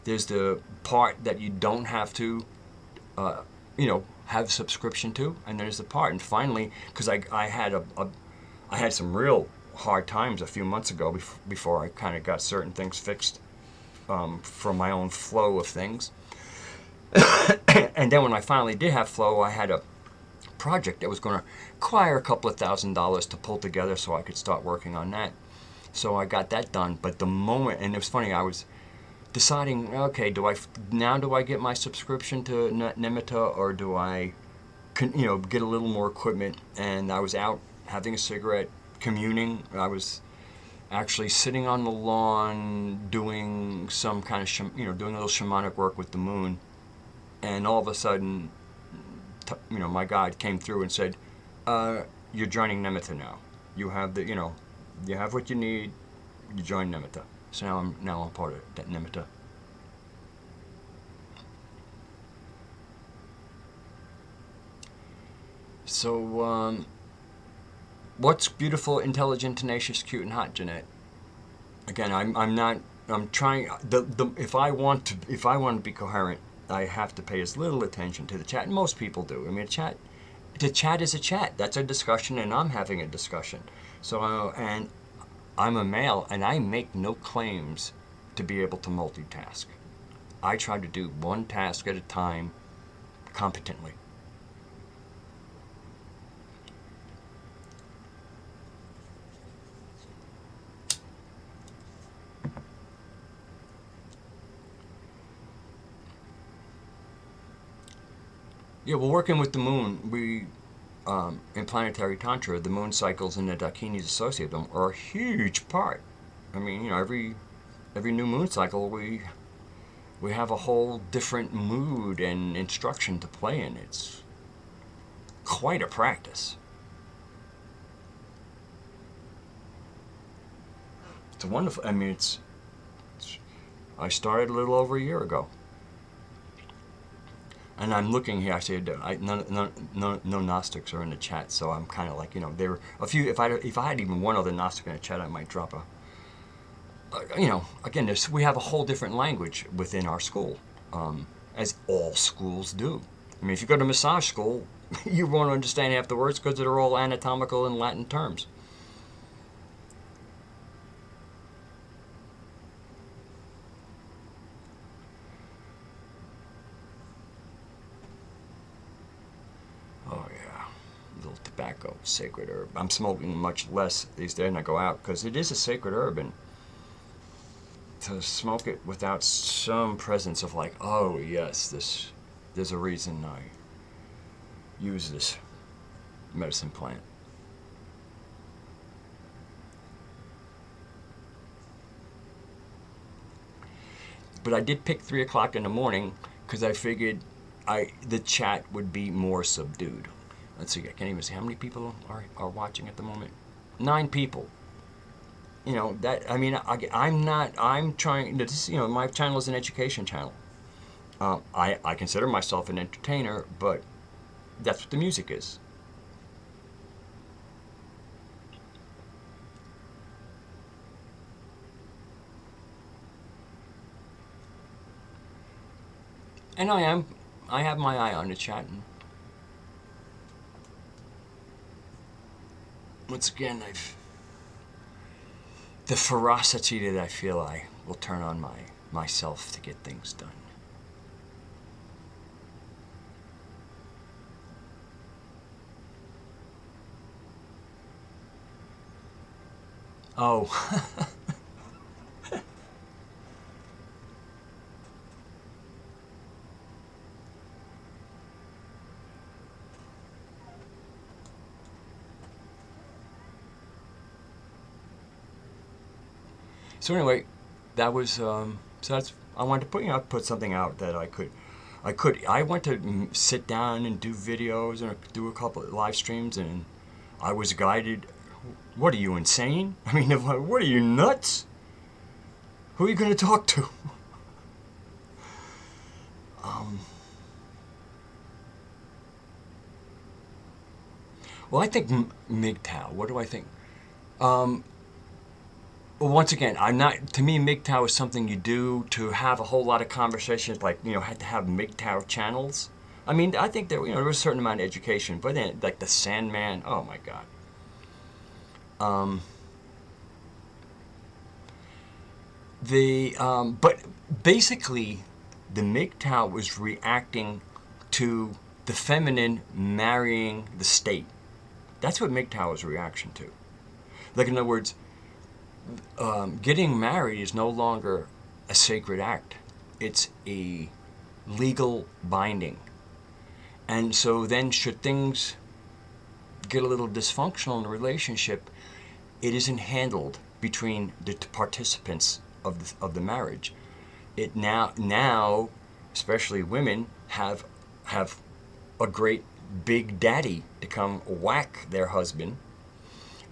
there's the part that you don't have to, have subscription to, and there's the part, and finally, because I had some real hard times a few months ago before I kind of got certain things fixed from my own flow of things. And then when I finally did have flow, I had a project that was going to require a couple of $1,000s to pull together so I could start working on that. So I got that done. But the moment, and it was funny, I was deciding, okay, do I get my subscription to Nemeta, or do I, get a little more equipment? And I was out having a cigarette, communing. I was actually sitting on the lawn doing some kind of, doing a little shamanic work with the moon. And all of a sudden, my guide came through and said, "You're joining Nemeta now. You have you have what you need. You join Nemeta." So now I'm part of that Nemeta. So, what's beautiful, intelligent, tenacious, cute, and hot, Jeanette? Again, I'm not. I'm trying. If I want to be coherent, I have to pay as little attention to the chat, and most people do. I mean, the chat is a chat. That's a discussion, and I'm having a discussion. So, and I'm a male, and I make no claims to be able to multitask. I try to do one task at a time competently. Yeah, well, working with the moon, in planetary tantra, the moon cycles and the dakinis associated with them are a huge part. I mean, every new moon cycle, we have a whole different mood and instruction to play in. It's quite a practice. It's wonderful. I mean, I started a little over a year ago. And I'm looking here. Actually, no Gnostics are in the chat, so I'm kind of like, there were a few. If I had even one other Gnostic in the chat, I might drop a. Again, we have a whole different language within our school, as all schools do. I mean, if you go to massage school, you won't understand half the words because they're all anatomical and Latin terms. Tobacco, sacred herb. I'm smoking much less these days, and I go out because it is a sacred herb, and to smoke it without some presence of like, oh yes, there's a reason use this medicine plant. But I did pick 3 o'clock in the morning because I figured the chat would be more subdued. Let's see, I can't even see how many people are watching at the moment. 9 people. You know, that, I mean, I'm trying, this, you know, my channel is an education channel. I consider myself an entertainer, but that's what the music is. And I have my eye on the chat. And once again, the ferocity that I feel I will turn on myself to get things done. Oh. So anyway, that was so that's I wanted to put something out that I went to sit down and do videos and do a couple of live streams, and I was guided. What are you, insane? I mean, what are you, nuts? Who are you going to talk to? Well, I think MGTOW. What do I think? Well, once again, to me, MGTOW is something you do to have a whole lot of conversations, like, you know, had to have MGTOW channels. I mean, I think there, you know, there was a certain amount of education, but then, like, the Sandman, oh my God. But basically, the MGTOW was reacting to the feminine marrying the state. That's what MGTOW is a reaction to. Like, in other words, getting married is no longer a sacred act. It's a legal binding. And so then should things get a little dysfunctional in the relationship, it isn't handled between the participants of the marriage. It now, especially women, have a great big daddy to come whack their husband.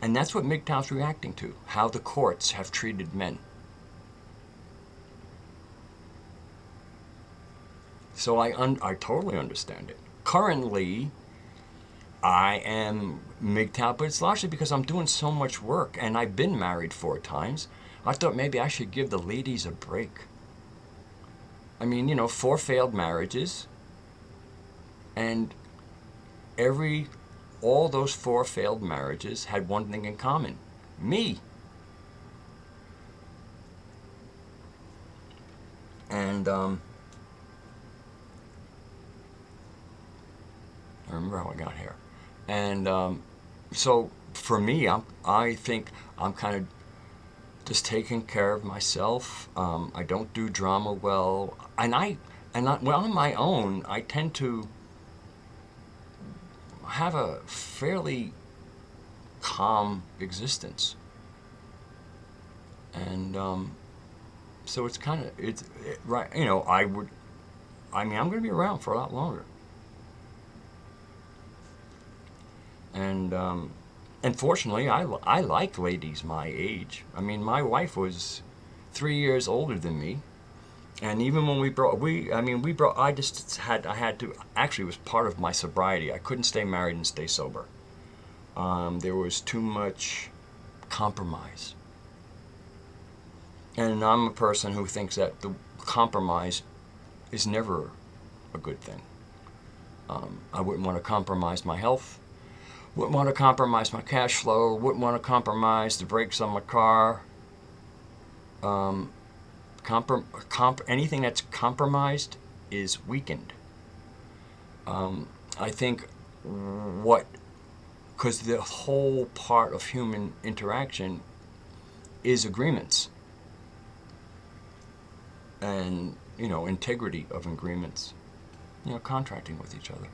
And that's what MGTOW's reacting to, how the courts have treated men. So I totally understand it. Currently, I am MGTOW, but it's largely because I'm doing so much work, and I've been married 4 times. I thought maybe I should give the ladies a break. I mean, you know, 4 failed marriages, and all those 4 failed marriages had one thing in common: me. And I remember how I got here. And so for me, I think I'm kind of just taking care of myself. I don't do drama well, and well, on my own, I tend to have a fairly calm existence, and so it's kind of right. You know, I mean, I'm going to be around for a lot longer, and fortunately, I like ladies my age. I mean, my wife was 3 years older than me. And even when I had to, actually it was part of my sobriety. I couldn't stay married and stay sober. There was too much compromise. And I'm a person who thinks that the compromise is never a good thing. I wouldn't want to compromise my health, wouldn't want to compromise my cash flow, wouldn't want to compromise the brakes on my car. Anything that's compromised is weakened. I think because the whole part of human interaction is agreements and, you know, integrity of agreements, you know, contracting with each other.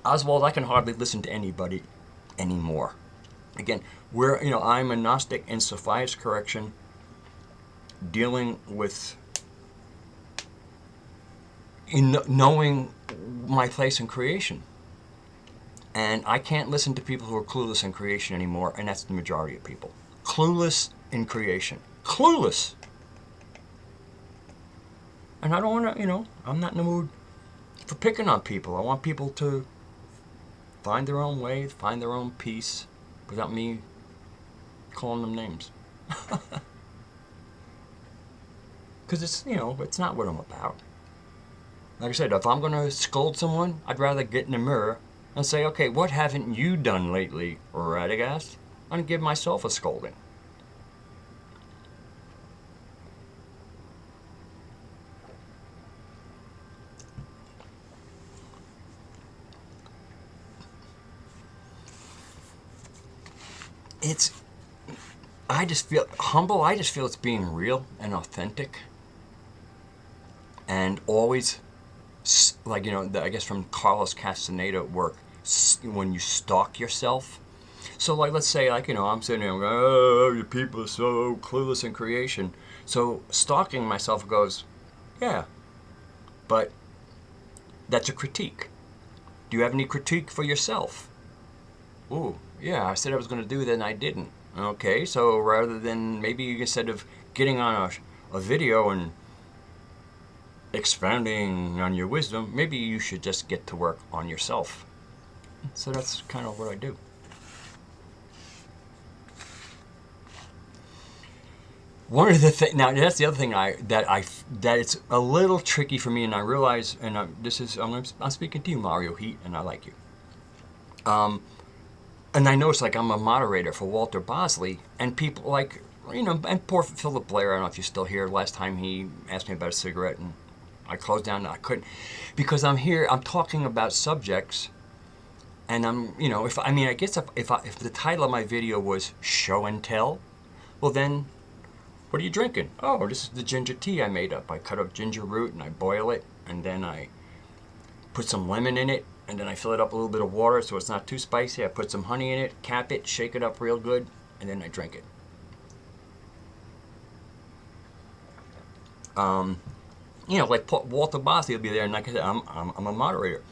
Oswald, I can hardly listen to anybody anymore. Again, I'm a Gnostic in Sophia's correction, dealing with knowing my place in creation. And I can't listen to people who are clueless in creation anymore, and that's the majority of people. Clueless in creation. Clueless! And I don't want to, I'm not in the mood for picking on people. I want people to find their own way, find their own peace, without me calling them names. Because it's not what I'm about. Like I said, if I'm going to scold someone, I'd rather get in the mirror and say, okay, what haven't you done lately, Radagast? I'm going to give myself a scolding. I just feel humble. I just feel it's being real and authentic. And always, like, I guess from Carlos Castaneda work, when you stalk yourself. So, like, let's say, like, I'm sitting there, oh, you people are so clueless in creation. So, stalking myself goes, yeah, but that's a critique. Do you have any critique for yourself? Ooh, yeah, I said I was going to do that and I didn't. Okay, so rather than maybe instead of getting on a video and expounding on your wisdom, maybe you should just get to work on yourself. So that's kind of what I do. One of the things now, that's the other thing that it's a little tricky for me, and I realize, and I'm speaking to you, Mario Heat, and I like you. And I notice, like, I'm a moderator for Walter Bosley, and people like, and poor Philip Blair. I don't know if you're still here. Last time he asked me about a cigarette, and I closed down, and I couldn't, because I'm here. I'm talking about subjects, and I guess if the title of my video was show and tell, well then, what are you drinking? Oh, this is the ginger tea I made up. I cut up ginger root and I boil it, and then I put some lemon in it, and then I fill it up with a little bit of water so it's not too spicy. I put some honey in it, cap it, shake it up real good, and then I drink it. Like Walter Bosley will be there, and like I said, I'm a moderator.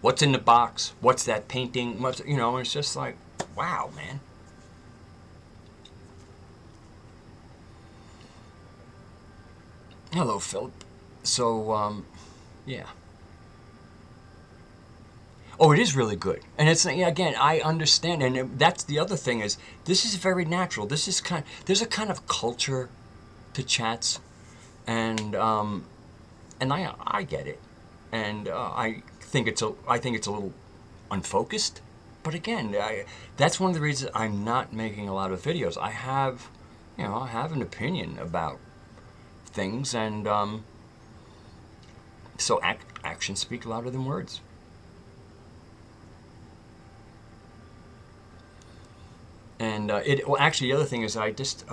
What's in the box? What's that painting? It's just like, wow, man. Hello, Philip. So, yeah. Oh, it is really good, and it's again. I understand, and that's the other thing is this is very natural. This is there's a kind of culture to chats, and I get it, and I think it's a little unfocused, but again, that's one of the reasons I'm not making a lot of videos. I have an opinion about things, and so actions speak louder than words. And actually, the other thing is, I just,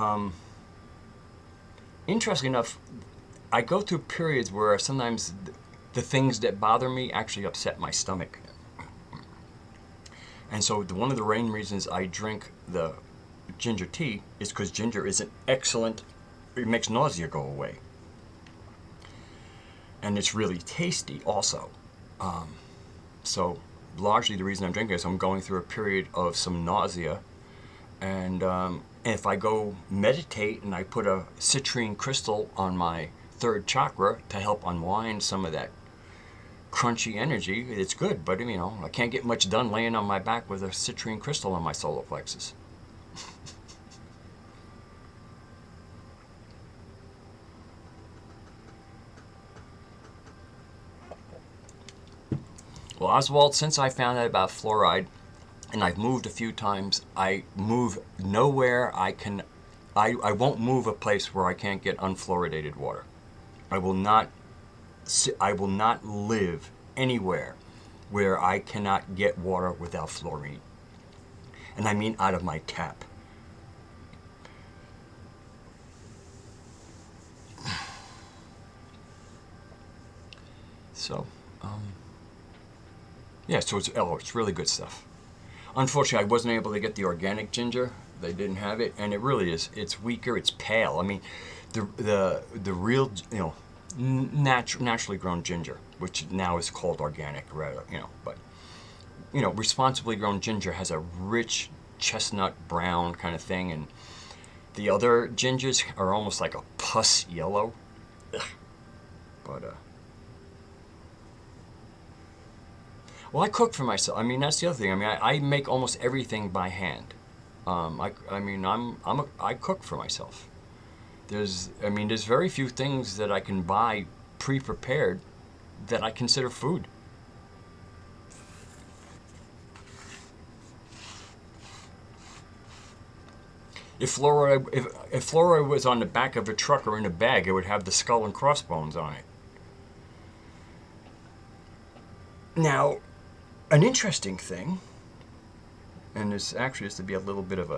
interesting enough, I go through periods where sometimes the things that bother me actually upset my stomach. And so one of the main reasons I drink the ginger tea is because ginger is an excellent, it makes nausea go away. And it's really tasty also. So largely the reason I'm drinking is I'm going through a period of some nausea. And if I go meditate and I put a citrine crystal on my third chakra to help unwind some of that crunchy energy, it's good. But I can't get much done laying on my back with a citrine crystal on my solar plexus. Well, Oswald, since I found out about fluoride, and I've moved a few times, I move nowhere I won't move a place where I can't get unfluoridated water. I will not live anywhere where I cannot get water without fluorine. And I mean out of my tap. So, Yeah, so it's really good stuff. Unfortunately, I wasn't able to get the organic ginger. They didn't have it, and it really is. It's weaker. It's pale. I mean, the real, naturally grown ginger, which now is called organic, rather, but responsibly grown ginger has a rich chestnut brown kind of thing, and the other gingers are almost like a pus yellow. Ugh. But well, I cook for myself. I mean, that's the other thing. I mean, I make almost everything by hand. I mean, I cook for myself. There's very few things that I can buy pre-prepared that I consider food. If fluoride was on the back of a truck or in a bag, it would have the skull and crossbones on it. Now, an interesting thing, and this actually is to be a little bit of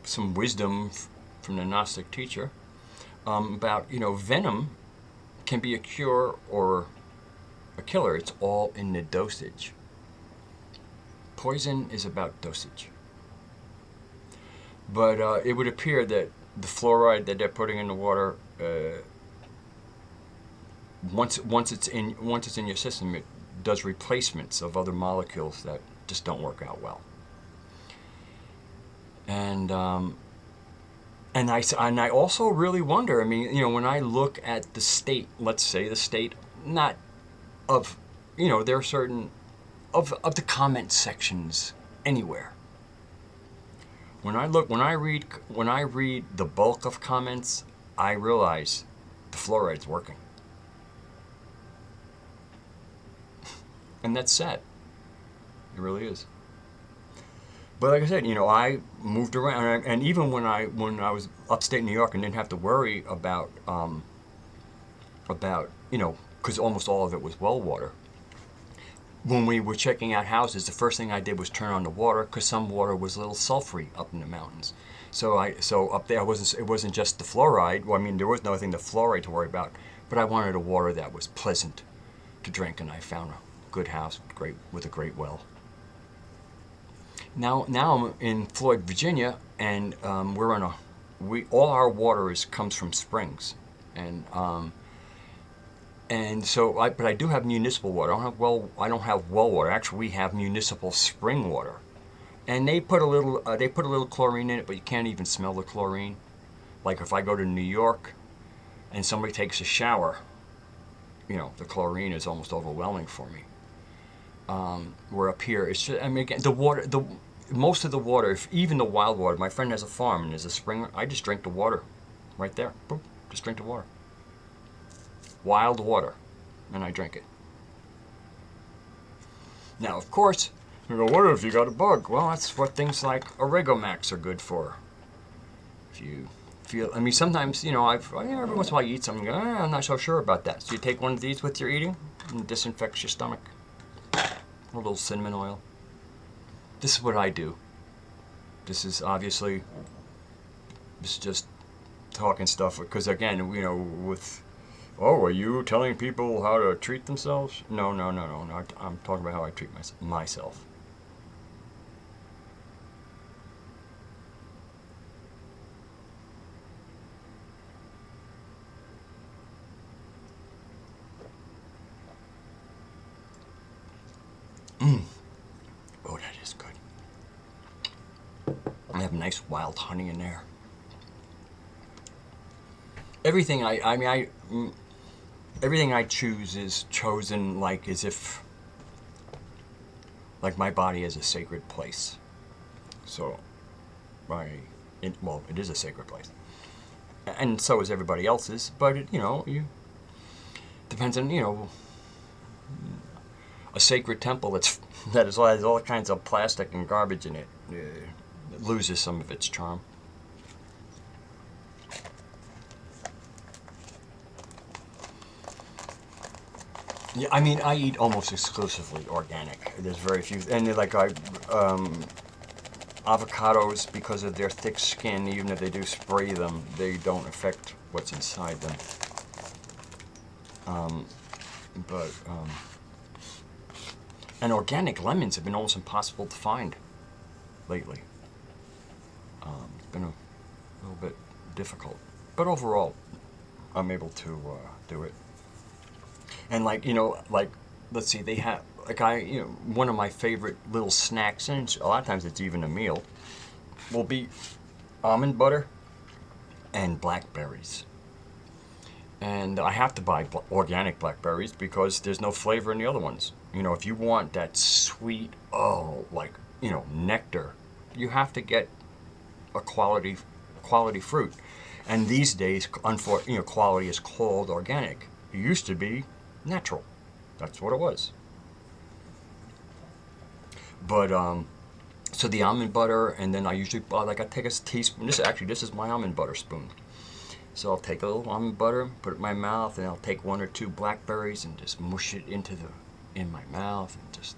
some wisdom from the Gnostic teacher, about venom can be a cure or a killer. It's all in the dosage. Poison is about dosage. But it would appear that the fluoride that they're putting in the water, once it's in your system, it does replacements of other molecules that just don't work out well. And I also really wonder. I mean, when I look at the state, let's say the state, not of, there are certain of the comment sections anywhere. When I read the bulk of comments, I realize the fluoride's working. And that's sad. It really is. But like I said, I moved around, and even when I was upstate New York and didn't have to worry about because almost all of it was well water. When we were checking out houses, the first thing I did was turn on the water, because some water was a little sulfury up in the mountains. So up there, it wasn't just the fluoride. Well, I mean, there was nothing the fluoride to worry about, but I wanted a water that was pleasant to drink, and I found a good house with a great well. Now I'm in Floyd, Virginia, and all our water comes from springs, and so but I do have municipal water. I don't have well water. Actually, we have municipal spring water, and they put a little chlorine in it, but you can't even smell the chlorine. Like if I go to New York, and somebody takes a shower, the chlorine is almost overwhelming for me. Where up here, it's just, I mean, again, most of the water, even the wild water. My friend has a farm and there's a spring. I just drink the water, right there. Boom, just drink the water. Wild water, and I drink it. Now, of course, you go, what if you got a bug? Well, that's what things like Oregomax are good for. If you feel, I mean, sometimes, every once in a while you eat something, you go, I'm not so sure about that. So you take one of these with your eating, and it disinfects your stomach. A little cinnamon oil. This is what I do. This is just talking stuff, because again, are you telling people how to treat themselves? No. I'm talking about how I treat myself. Oh, that is good. I have nice wild honey in there. Everything everything I choose is chosen as if my body is a sacred place. So, it is a sacred place, and so is everybody else's. But it depends on a sacred temple that has all kinds of plastic and garbage in it. It loses some of its charm. Yeah, I mean, I eat almost exclusively organic. There's very few, and avocados, because of their thick skin, even if they do spray them, they don't affect what's inside them. And organic lemons have been almost impossible to find lately. It's been a little bit difficult. But overall, I'm able to do it. And like, like, let's see, they have, like one of my favorite little snacks, and a lot of times it's even a meal, will be almond butter and blackberries. And I have to buy organic blackberries because there's no flavor in the other ones. If you want that sweet, like, nectar, you have to get a quality fruit. And these days, quality is called organic. It used to be natural. That's what it was. But so the almond butter, and then I usually I take a teaspoon. This is my almond butter spoon. So I'll take a little almond butter, put it in my mouth, and I'll take 1 or 2 blackberries and just mush it in my mouth and just.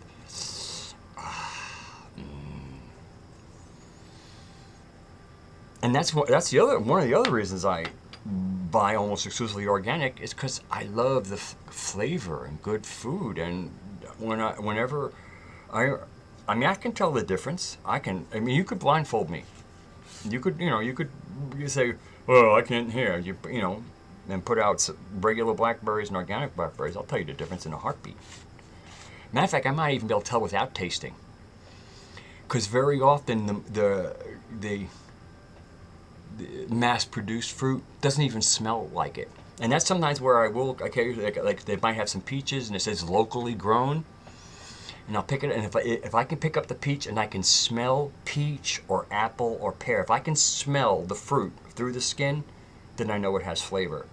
And that's one of the other reasons I buy almost exclusively organic is because I love the flavor and good food. And whenever I mean, I can tell the difference. I mean, you could blindfold me. You say, "Oh, I can't hear." And put out regular blackberries and organic blackberries. I'll tell you the difference in a heartbeat. Matter of fact, I might even be able to tell without tasting. Because very often the mass-produced fruit doesn't even smell like it. And that's sometimes where I will occasionally, like they might have some peaches and it says locally grown. And I'll pick it, and if I can pick up the peach and I can smell peach or apple or pear, if I can smell the fruit through the skin, then I know it has flavor.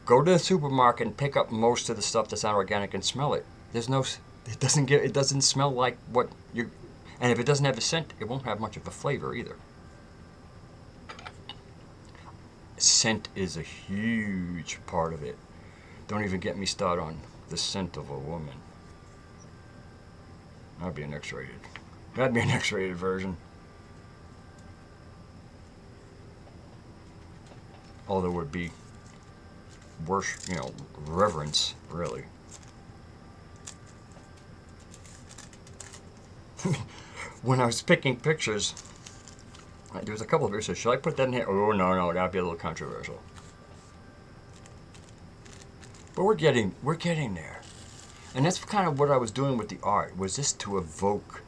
Go to the supermarket and pick up most of the stuff that's not organic and smell it. It doesn't smell like what you, and if it doesn't have a scent, it won't have much of a flavor either. Scent is a huge part of it. Don't even get me started on the scent of a woman. That'd be an X-rated version. Although it would be worse, reverence, really. When I was picking pictures, there was a couple of pictures. Should I put that in here? Oh, no, that'd be a little controversial. But we're getting there. And that's kind of what I was doing with the art, was just to evoke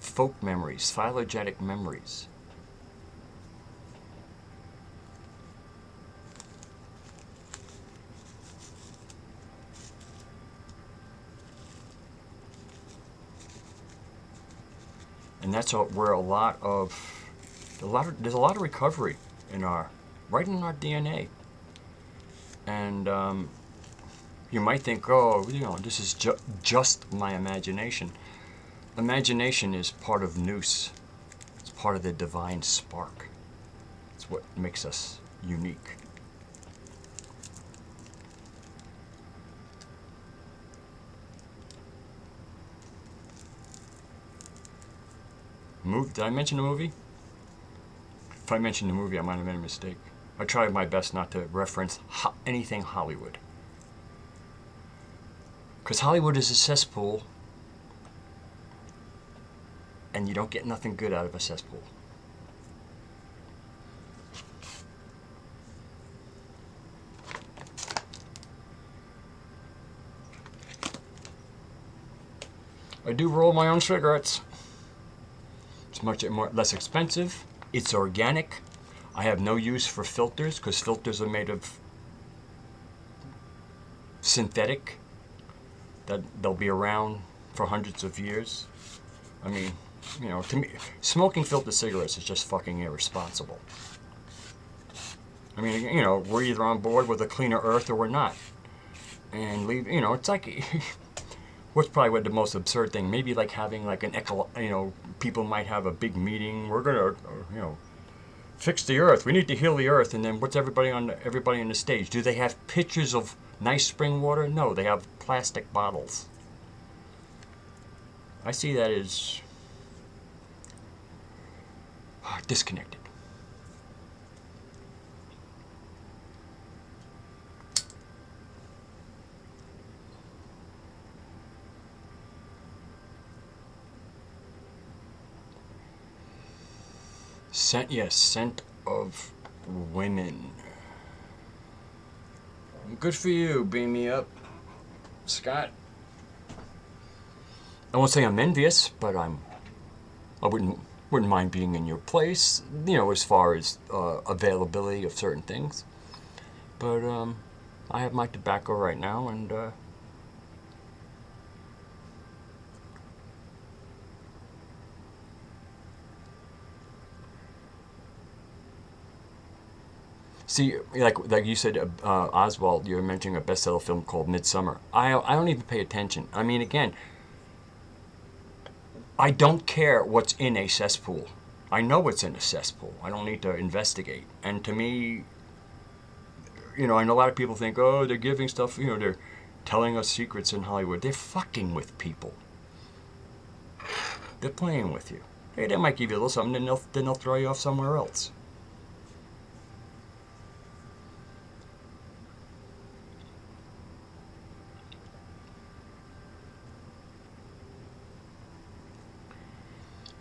folk memories, phylogenetic memories. And that's where there's a lot of recovery right in our DNA. And you might think, oh, this is just my imagination. Imagination is part of nous. It's part of the divine spark. It's what makes us unique. Did I mention the movie? If I mentioned the movie, I might have made a mistake. I tried my best not to reference anything Hollywood. Because Hollywood is a cesspool, and you don't get nothing good out of a cesspool. I do roll my own cigarettes. It's much less expensive. It's organic. I have no use for filters because filters are made of synthetic. That they'll be around for hundreds of years. I mean, to me, smoking filtered cigarettes is just fucking irresponsible. I mean, we're either on board with a cleaner earth or we're not. And it's like, what's probably the most absurd thing? Maybe like having like people might have a big meeting. We're gonna, fix the earth. We need to heal the earth. And then what's everybody on the stage? Do they have pitchers of nice spring water? No, they have plastic bottles. I see that as disconnected. Scent, yes, scent of women. Good for you, beam me up, Scott. I won't say I'm envious, but I wouldn't mind being in your place, you know, as far as availability of certain things. But I have my tobacco right now, and see, like you said, Oswald, you were mentioning a bestseller film called Midsummer. I don't even pay attention. I mean, again, I don't care what's in a cesspool. I know what's in a cesspool. I don't need to investigate. And to me, you know, I know a lot of people think, oh, they're giving stuff, you know, they're telling us secrets in Hollywood. They're fucking with people. They're playing with you. Hey, they might give you a little something, then they'll throw you off somewhere else.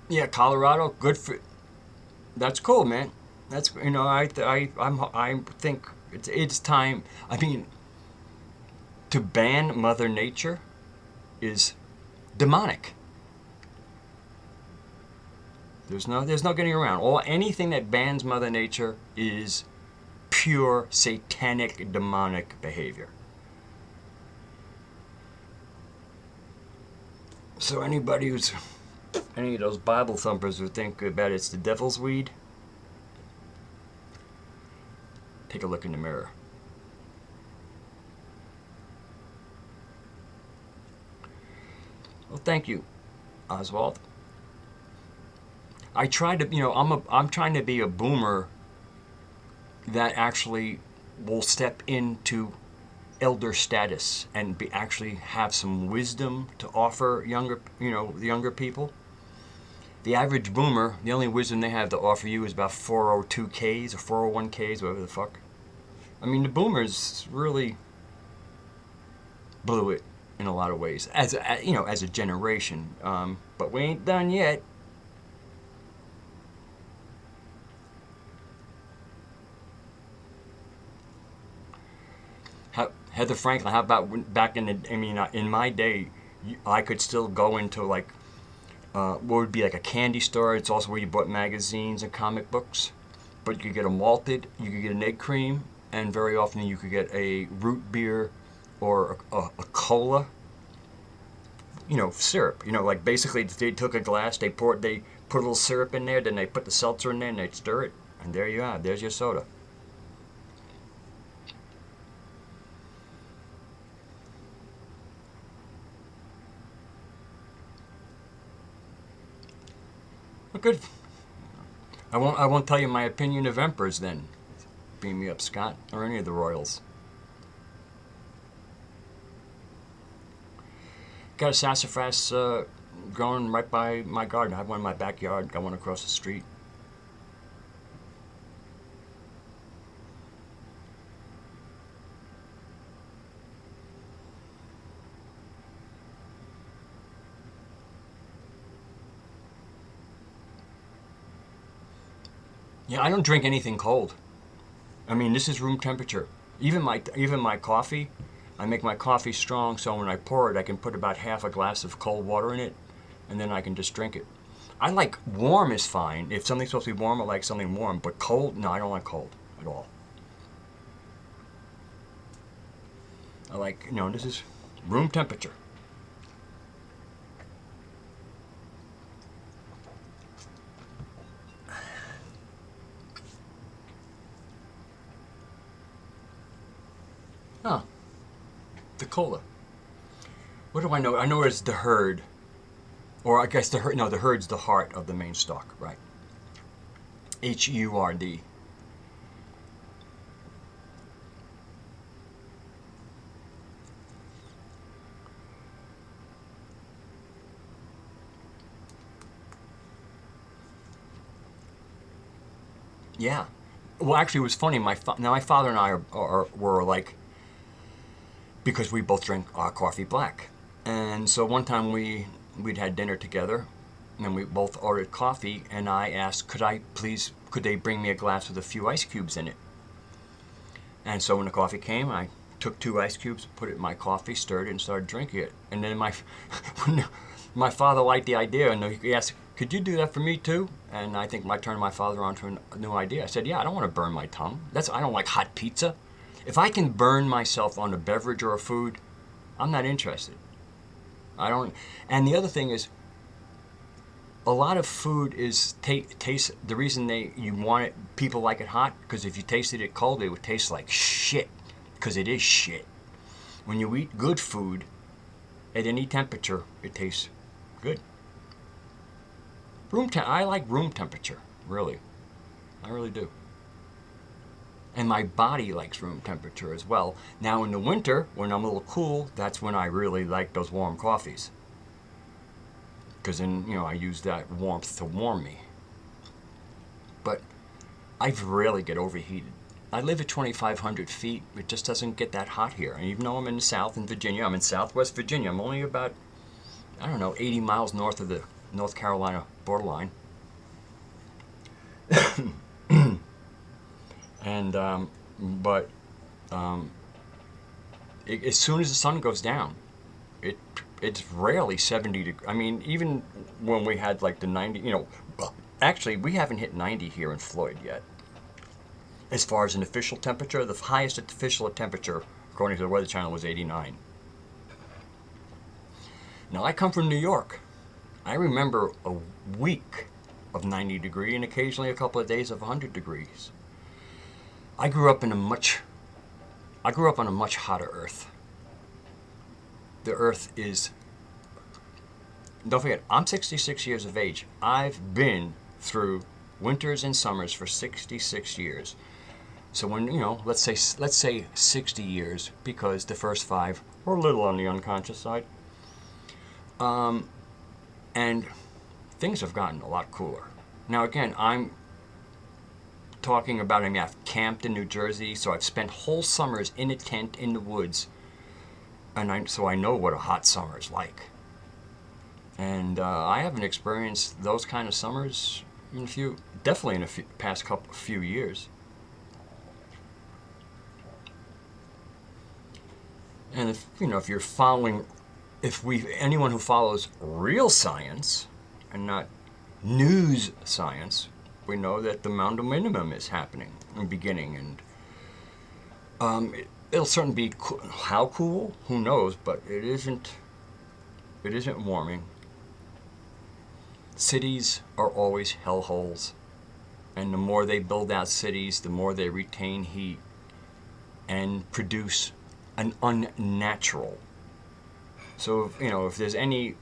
Yeah, Colorado, good for. That's cool, man. That's, you know, I think it's time. I mean, to ban Mother Nature is demonic. There's no getting around. Anything that bans Mother Nature is pure satanic demonic behavior. So anybody who's any of those Bible thumpers who think that it's the devil's weed, take a look in the mirror. Well, thank you, Oswald. I try to, you know, I'm trying to be a boomer that actually will step into elder status and actually have some wisdom to offer younger, you know, the younger people. The average boomer, the only wisdom they have to offer you is about 402ks or 401ks, whatever the fuck. I mean, the boomers really blew it in a lot of ways, as a, you know, as a generation. But we ain't done yet. Heather Franklin, how about back in the, I mean, in my day, I could still go into like, what would be like a candy store. It's also where you bought magazines and comic books. But you could get a malted, you could get an egg cream, and very often you could get a root beer or a cola, you know, syrup. You know, like basically they took a glass, they put a little syrup in there, then they put the seltzer in there and they'd stir it, and there you are, there's your soda. Well, good. I won't tell you my opinion of emperors then. Beam me up, Scott, or any of the royals. Got a sassafras growing right by my garden. I have one in my backyard. Got one across the street. Yeah, I don't drink anything cold. I mean, this is room temperature. Even my coffee, I make my coffee strong, so when I pour it, I can put about half a glass of cold water in it, and then I can just drink it. I like warm is fine. If something's supposed to be warm, I like something warm. But cold, no, I don't like cold at all. I like, you know, this is room temperature. Huh. The cola. What do I know? I know it's the herd. Or I guess the herd, no, the herd's the heart of the main stalk, right? HURD. Yeah. Well, actually, it was funny. Now my father and I were like, because we both drink coffee black, and so one time we'd had dinner together, and we both ordered coffee, and I asked, could they bring me a glass with a few ice cubes in it? And so when the coffee came, I took 2 ice cubes, put it in my coffee, stirred it, and started drinking it. And then my father liked the idea, and he asked, could you do that for me too? And I think I turned my father on to a new idea. I said, yeah, I don't want to burn my tongue. I don't like hot pizza. If I can burn myself on a beverage or a food, I'm not interested. I don't. And the other thing is, a lot of food is taste. The reason you want it, people like it hot, because if you tasted it cold, it would taste like shit. Because it is shit. When you eat good food, at any temperature, it tastes good. I like room temperature, really. I really do. And my body likes room temperature as well. Now in the winter, when I'm a little cool, that's when I really like those warm coffees. Because then, I use that warmth to warm me. But I rarely get overheated. I live at 2,500 feet. It just doesn't get that hot here. And even though I'm in the South in Virginia, I'm in Southwest Virginia. I'm only about, 80 miles north of the North Carolina borderline. And, as soon as the sun goes down, it's rarely 70 degrees. I mean, even when we had like the 90, actually, we haven't hit 90 here in Floyd yet. As far as an official temperature, the highest official temperature, according to the Weather Channel, was 89. Now, I come from New York. I remember a week of 90 degree and occasionally a couple of days of 100 degrees. I grew up on a much hotter earth. The earth is, don't forget, I'm 66 years of age. I've been through winters and summers for 66 years. So when, let's say 60 years, because the first 5 were a little on the unconscious side. And things have gotten a lot cooler. Now again, I'm talking about, I've camped in New Jersey, so I've spent whole summers in a tent in the woods. And so I know what a hot summer is like. And I haven't experienced those kind of summers definitely in the past few years. And if you're following, anyone who follows real science and not news science, we know that the mountain minimum is happening and beginning, and it'll certainly be how cool, who knows, but it isn't warming. Cities are always hellholes, and the more they build out cities, the more they retain heat and produce an unnatural. So if there's any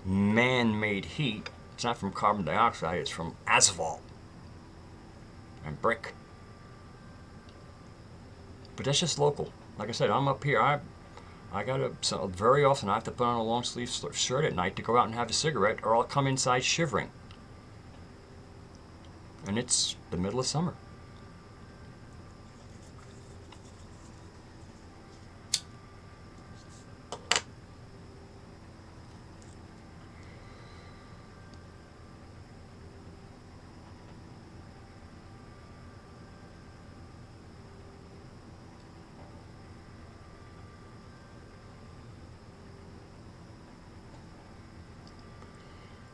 man-made heat, it's not from carbon dioxide, it's from asphalt and brick. But that's just local. Like I said, I'm up here. Very often I have to put on a long sleeve shirt at night to go out and have a cigarette, or I'll come inside shivering. And it's the middle of summer.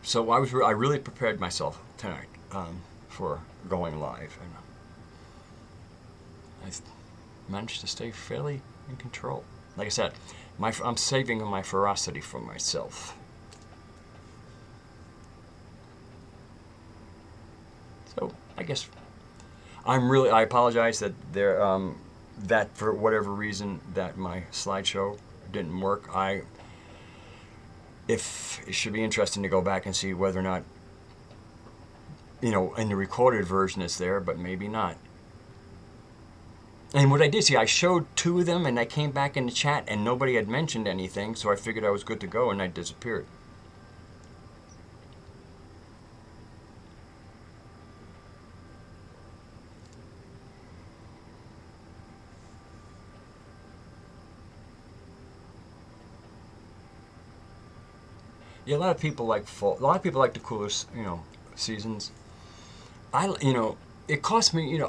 So I really prepared myself tonight for going live, and I managed to stay fairly in control. Like I said, I'm saving my ferocity for myself. So I guess I apologize that that for whatever reason that my slideshow didn't work. If it should be interesting to go back and see whether or not, in the recorded version it's there, but maybe not. And what I did, I showed 2 of them, and I came back in the chat, and nobody had mentioned anything, so I figured I was good to go, and I disappeared. Yeah, a lot of people like fall. A lot of people like the cooler, seasons. It costs me,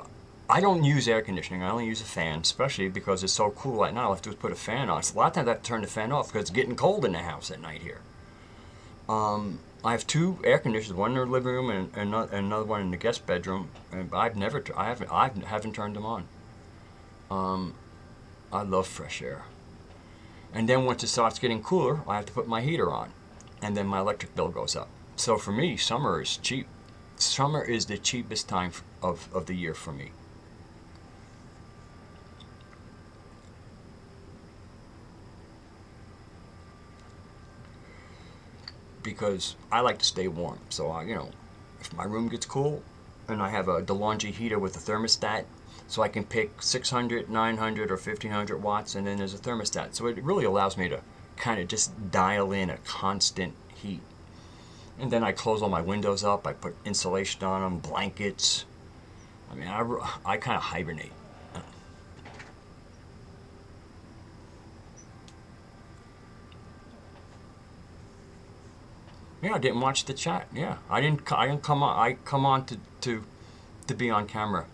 I don't use air conditioning. I only use a fan, especially because it's so cool at night. All I have to do is put a fan on. So a lot of times I have to turn the fan off because it's getting cold in the house at night here. I have two air conditioners, one in the living room and another one in the guest bedroom. And I haven't turned them on. I love fresh air. And then once it starts getting cooler, I have to put my heater on, and then my electric bill goes up. So for me, summer is cheap. Summer is the cheapest time of the year for me. Because I like to stay warm. So if my room gets cool, and I have a DeLonghi heater with a thermostat, so I can pick 600, 900, or 1500 watts, and then there's a thermostat. So it really allows me to kind of just dial in a constant heat. And then I close all my windows up. I put insulation on them, blankets. I mean, I kind of hibernate. Yeah, I didn't watch the chat. Yeah, I didn't. I didn't come on. I come on to be on camera.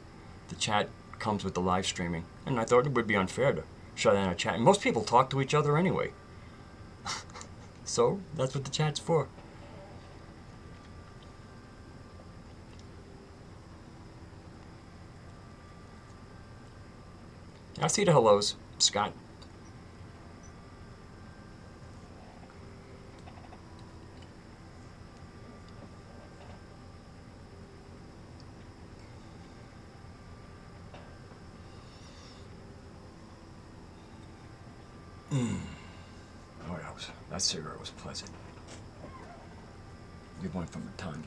The chat comes with the live streaming, and I thought it would be unfair to shut down a chat. And most people talk to each other anyway, so that's what the chat's for. I see the hellos, Scott. Oh, that cigarette was pleasant. We went from a Tangi.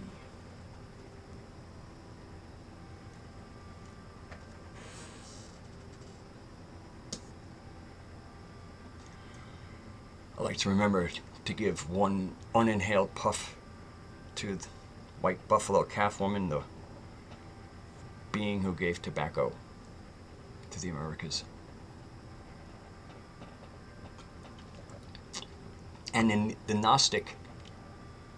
I like to remember to give one uninhaled puff to the white buffalo calf woman, the being who gave tobacco to the Americas. And in the Gnostic,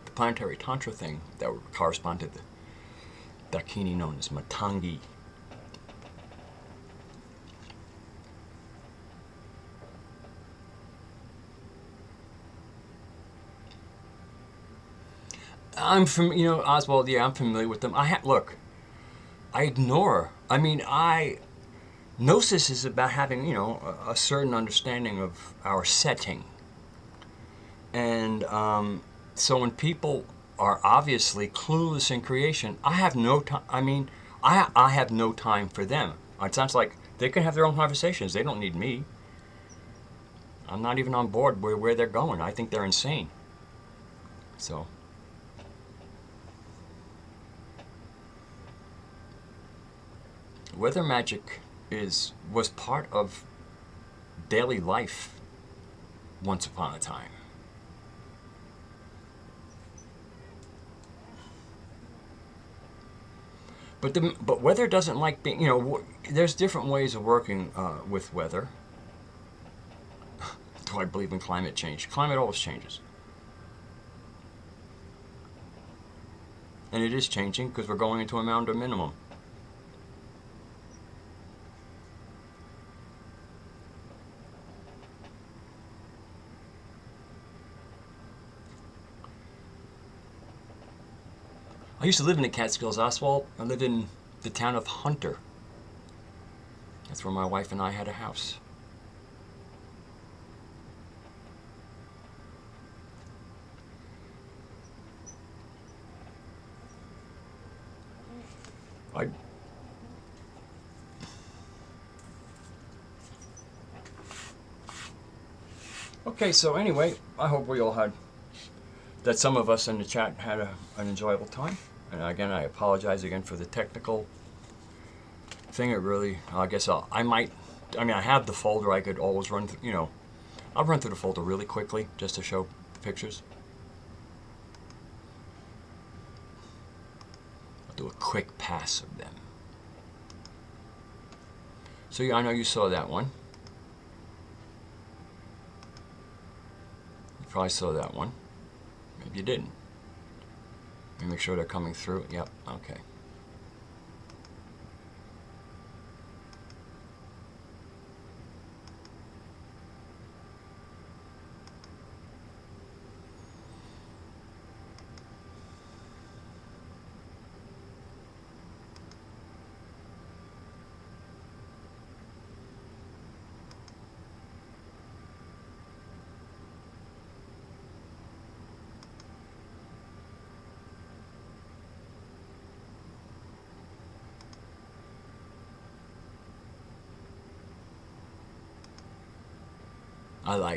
the planetary Tantra thing, that would correspond to the Dakini known as Matangi. I'm from, Oswald, yeah, I'm familiar with them. Look, I ignore. I mean, Gnosis is about having, a certain understanding of our setting. And so when people are obviously clueless in creation, I have no time. I mean, I have no time for them. It sounds like they can have their own conversations. They don't need me. I'm not even on board where they're going. I think they're insane. So. Weather magic was part of daily life once upon a time. But weather doesn't like being, there's different ways of working with weather. Do I believe in climate change? Climate always changes. And it is changing because we're going into a Maunder minimum. I used to live in the Catskills, Oswald. I lived in the town of Hunter. That's where my wife and I had a house. Okay, so anyway, I hope we all that some of us in the chat had an enjoyable time. And again, I apologize again for the technical thing. It really, I guess I have the folder. I could always run through, I'll run through the folder really quickly just to show the pictures. I'll do a quick pass of them. So yeah, I know you saw that one. You probably saw that one. If you didn't. Let me make sure they're coming through. Yep, okay.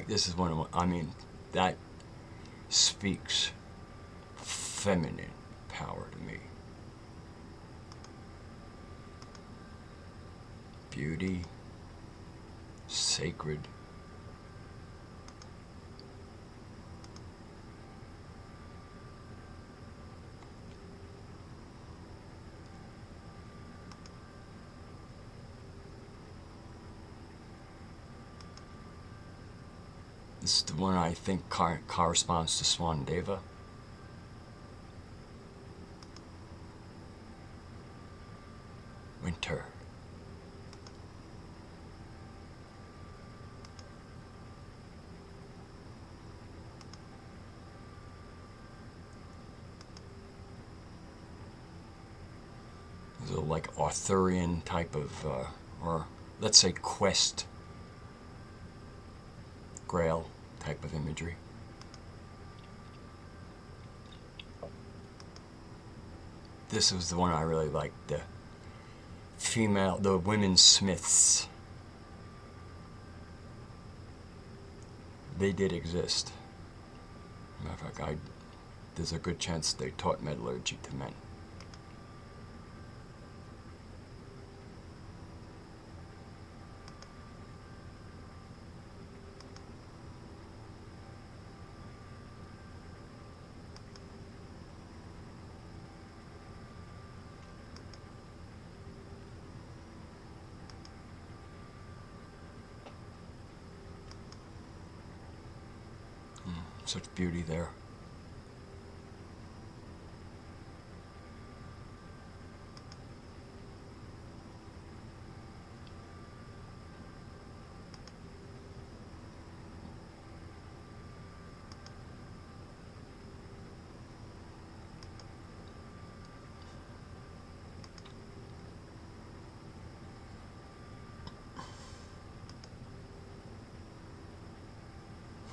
This is one of, I mean, that speaks feminine power to me. Beauty, sacred. This is the one I think corresponds to Swan Deva. Winter. There's a like Arthurian type of, or let's say quest, grail type of imagery. This was the one I really liked, the women smiths. They did exist. Matter of fact, there's a good chance they taught metallurgy to men. Such beauty there.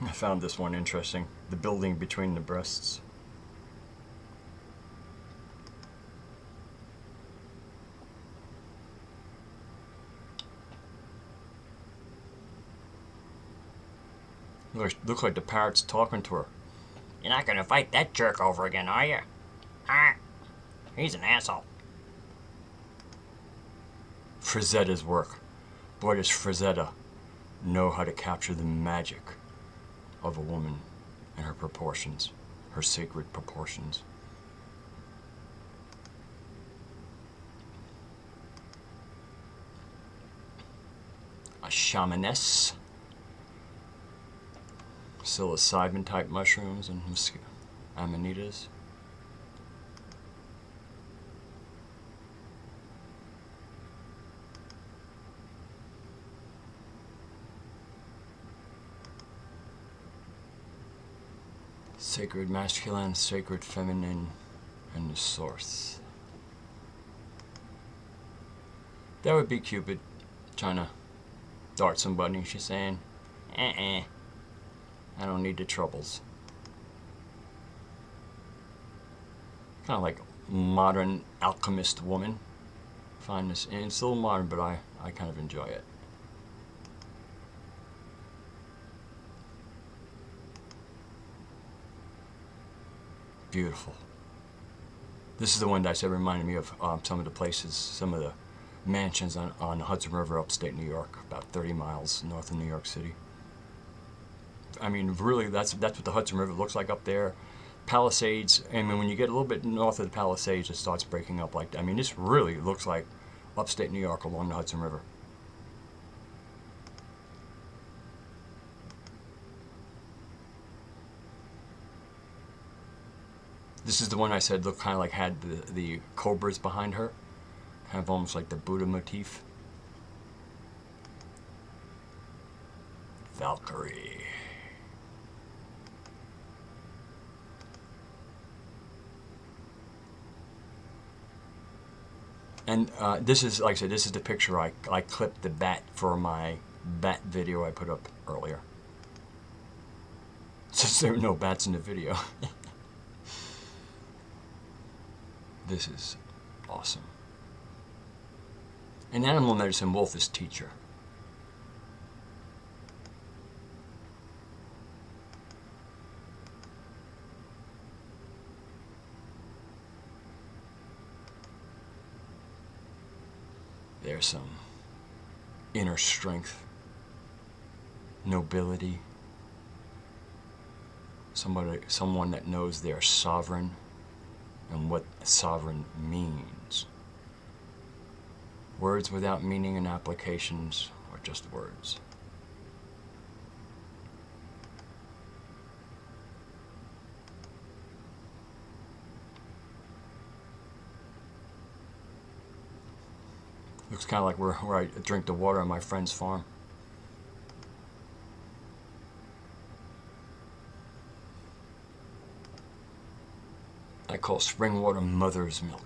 I found this one interesting. The building between the breasts. Looks like the parrot's talking to her. You're not gonna fight that jerk over again, are you? Ah, he's an asshole. Frazetta's work. Boy, does Frazetta know how to capture the magic of a woman and her proportions, her sacred proportions. A shamaness, psilocybin type mushrooms and amanitas. Sacred masculine, sacred feminine, and the source. That would be Cupid trying to dart somebody. She's saying, I don't need the troubles. Kind of like modern alchemist woman. Find this, and it's a little modern, but I kind of enjoy it. Beautiful. This is the one that I said reminded me of some of the places, some of the mansions on the Hudson River, upstate New York, about 30 miles north of New York City. I mean, really, that's what the Hudson River looks like up there. Palisades, and when you get a little bit north of the Palisades, it starts breaking up like that. I mean, this really looks like upstate New York along the Hudson River. This is the one I said looked kind of like had the cobras behind her, kind of almost like the Buddha motif. Valkyrie. And this is, like I said, this is the picture I clipped the bat for my bat video I put up earlier. Since there were no bats in the video. This is awesome. In animal medicine, wolf is teacher. There's some inner strength, nobility, someone that knows they're sovereign and what sovereign means. Words without meaning and applications are just words. Looks kind of like where I drink the water on my friend's farm. I call spring water mother's milk.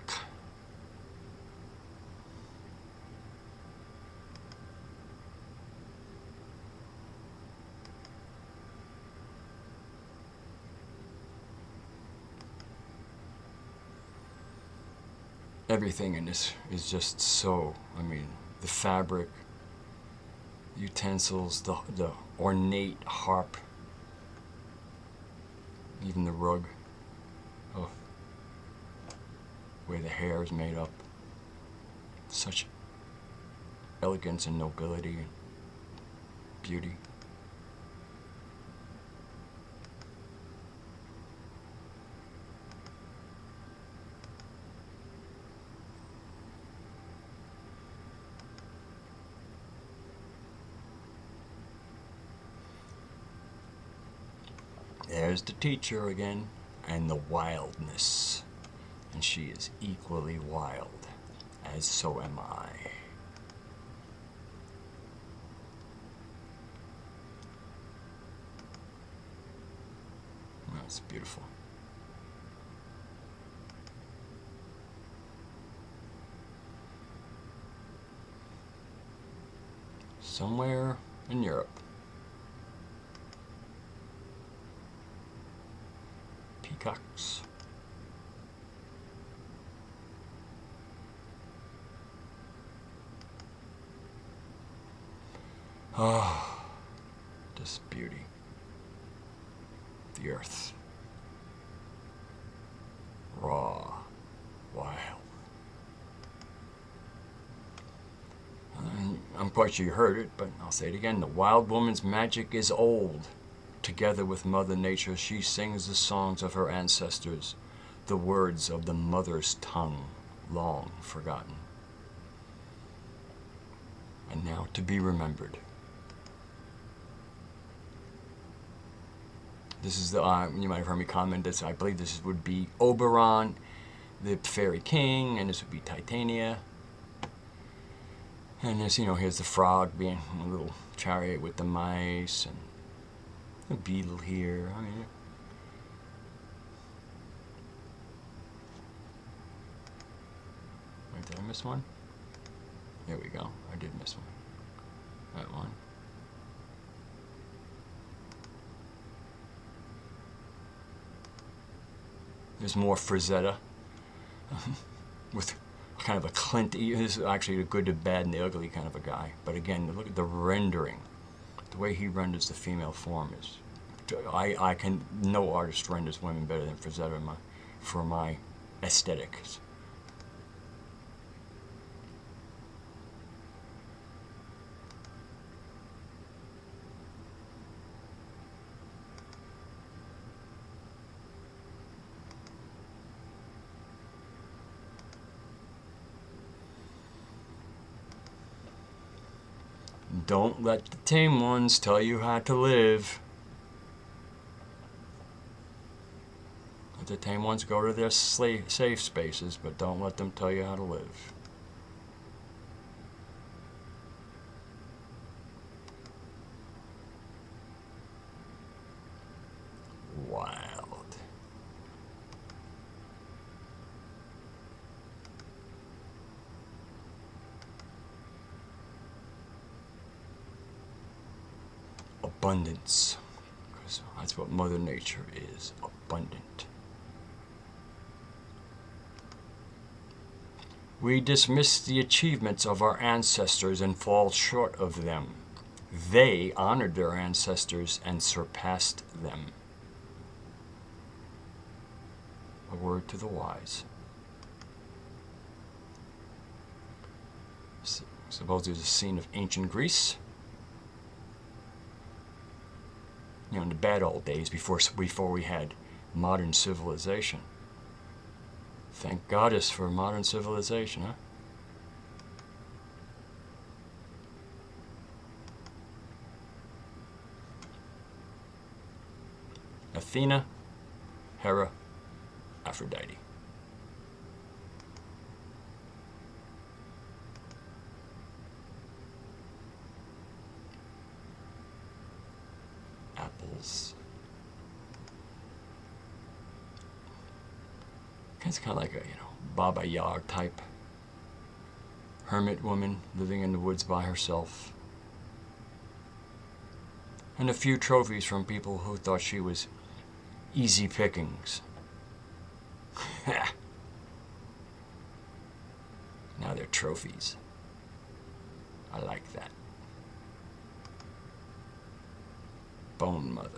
Everything in this is just so, I mean, the fabric, utensils, the ornate harp, even the rug. Oh, the way the hair is made up. Such elegance and nobility and beauty. There's the teacher again, and the wildness. And she is equally wild, as so am I. That's beautiful. Somewhere in Europe. Peacocks. Oh, just beauty. The earth. Raw. Wild. I'm quite sure you heard it, but I'll say it again. The wild woman's magic is old. Together with Mother Nature, she sings the songs of her ancestors, the words of the mother's tongue, long forgotten. And now to be remembered. This is the, you might have heard me comment this, I believe this would be Oberon, the fairy king, and this would be Titania. And this, you know, here's the frog being a little chariot with the mice, and the beetle here. I mean, wait, did I miss one? There we go. I did miss one. That one. There's more Frazetta with kind of a Clint. This is actually the good, the bad, and the ugly kind of a guy. But again, look at the rendering. The way he renders the female form is, no artist renders women better than Frazetta for my aesthetics. Don't let the tame ones tell you how to live. the tame ones go to their safe spaces, but don't let them tell you how to live. Wild. Abundance. Because that's what Mother Nature is, abundant. We dismiss the achievements of our ancestors and fall short of them. They honored their ancestors and surpassed them. A word to the wise. Suppose there's a scene of ancient Greece. You know, in the bad old days before we had modern civilization. Thank Goddess for modern civilization, huh? Athena, Hera, Aphrodite. Apples. It's kind of like a, Baba Yaga type hermit woman living in the woods by herself. And a few trophies from people who thought she was easy pickings. Now they're trophies. I like that. Bone Mother.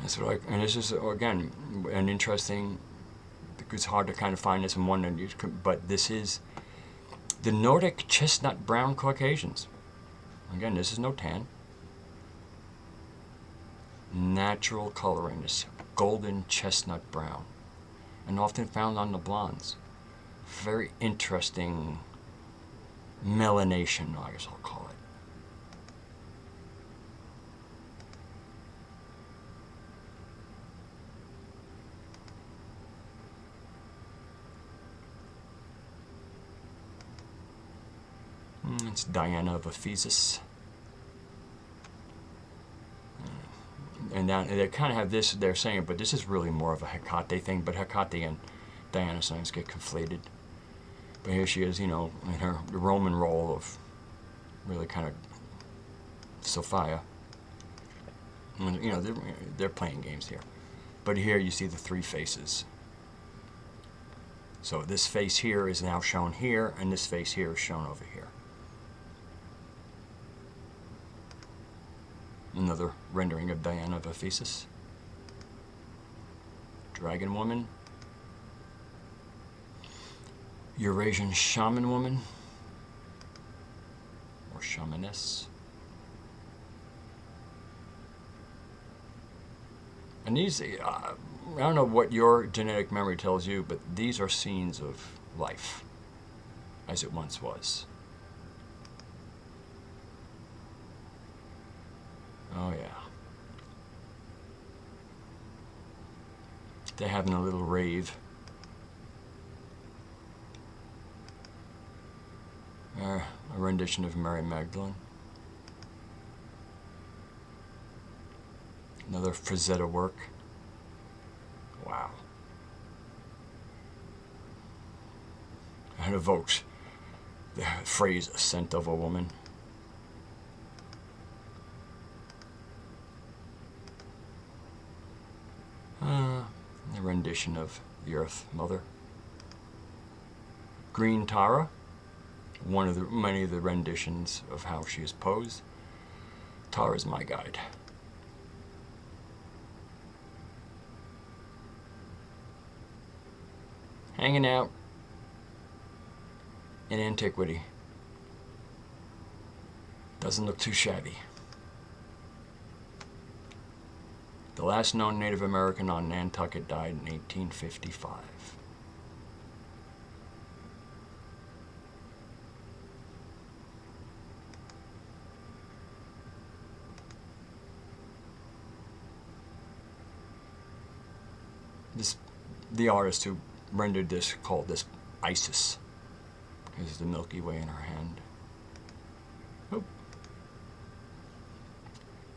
That's what and this is, again, an interesting, it's hard to kind of find this in one, but this is the Nordic chestnut brown Caucasians. Again, this is no tan. Natural coloring, this golden chestnut brown, and often found on the blondes. Very interesting melanation, I guess I'll call it. It's Diana of Ephesus. And now they kind of have this, they're saying, but this is really more of a Hecate thing, but Hecate and Diana sometimes get conflated. But here she is, in her Roman role of really kind of Sophia. And, they're playing games here. But here you see the three faces. So this face here is now shown here, and this face here is shown over here. Another rendering of Diana of Ephesus. Dragon woman. Eurasian shaman woman. Or shamaness. And these, I don't know what your genetic memory tells you, but these are scenes of life as it once was. Oh yeah. They're having a little rave. A rendition of Mary Magdalene. Another Frazetta work. Wow. It evokes the phrase "scent of a woman." A rendition of the Earth Mother. Green Tara, one of the many of the renditions of how she is posed. Tara's my guide. Hanging out in antiquity. Doesn't look too shabby. The last known Native American on Nantucket died in 1855. the artist who rendered this called this Isis. This is the Milky Way in her hand. Oh.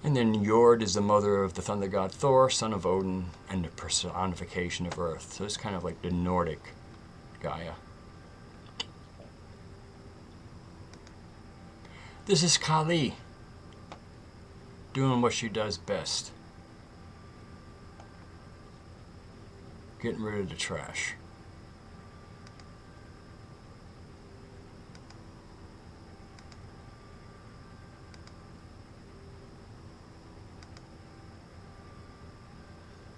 And then Jord is the mother of the thunder god Thor, son of Odin, and the personification of Earth. So it's kind of like the Nordic Gaia. This is Kali, doing what she does best. Getting rid of the trash.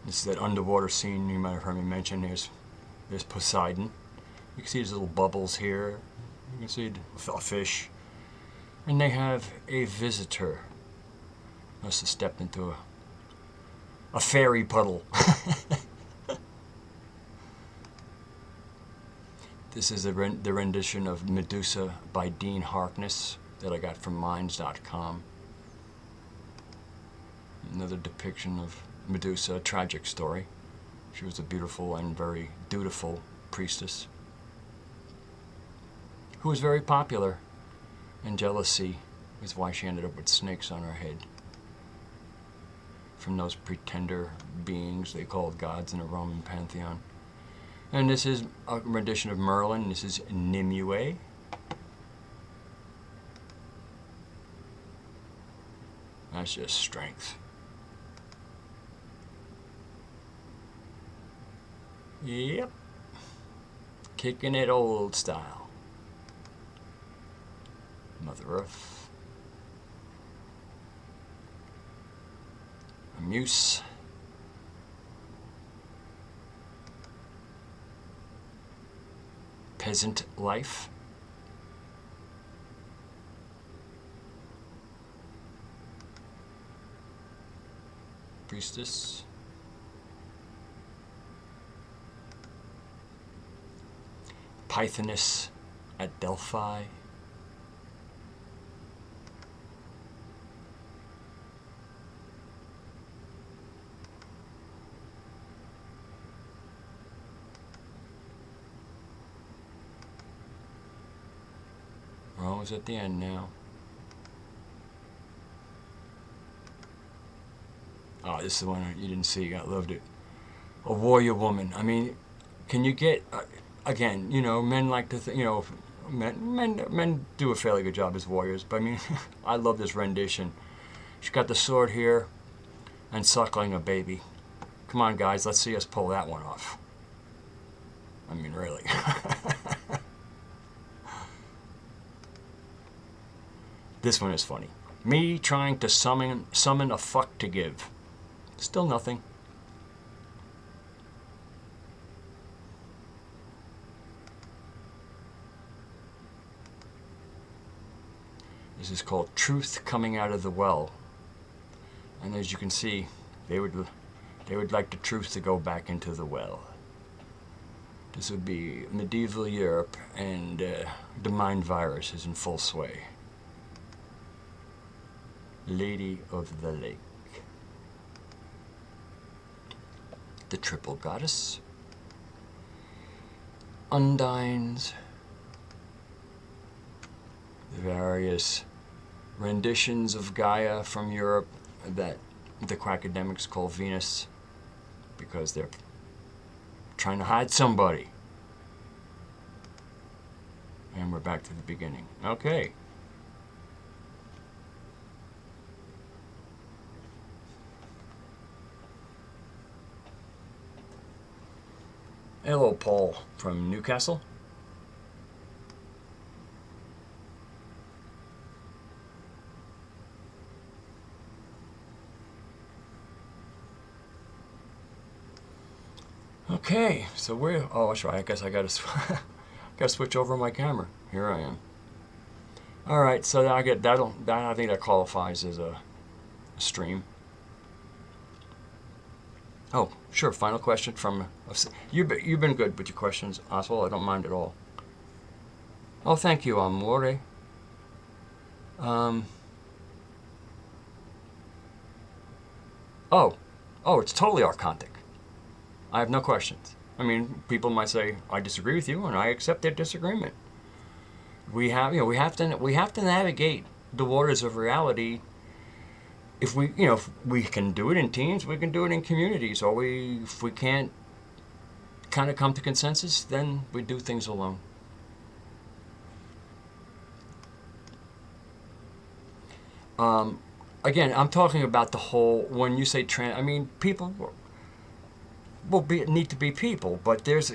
This is that underwater scene you might have heard me mention. There's Poseidon. You can see these little bubbles here. You can see a fish. And they have a visitor. Must have stepped into a fairy puddle. This is the rendition of Medusa by Dean Harkness that I got from Minds.com. Another depiction of Medusa, a tragic story. She was a beautiful and very dutiful priestess who was very popular, and jealousy is why she ended up with snakes on her head from those pretender beings they called gods in the Roman pantheon. And this is a rendition of Merlin. This is Nimue. That's just strength. Yep. Kicking it old style. Mother Earth. A muse. Peasant life. Priestess. Pythoness at Delphi. We're almost at the end now. Oh, this is the one you didn't see. I loved it. A warrior woman. I mean, can you get... again, you know, men like to, men do a fairly good job as warriors. But I mean, I love this rendition. She's got the sword here and suckling a baby. Come on, guys, let's see us pull that one off. I mean, really. This one is funny. Me trying to summon a fuck to give. Still nothing. This is called Truth Coming Out of the Well. And as you can see, they would like the truth to go back into the well. This would be medieval Europe, and the mind virus is in full sway. Lady of the Lake. The Triple Goddess. Undines. The various renditions of Gaia from Europe that the quackademics call Venus because they're trying to hide somebody. And we're back to the beginning. Okay. Hello, Paul from Newcastle. Okay, so we're... Oh, that's right. I guess I gotta switch over my camera. Here I am. All right, so I get that. I think that qualifies as a stream. Oh, sure. Final question from... You've been good with your questions, Oswald. I don't mind at all. Oh, thank you, Amore. Oh, it's totally archontic. I have no questions. I mean, people might say, I disagree with you, and I accept their disagreement. We have to navigate the waters of reality. If we can do it in teams, we can do it in communities. Or if we can't kind of come to consensus, then we do things alone. Again, I'm talking about the whole. When you say I mean, people need to be people, but there's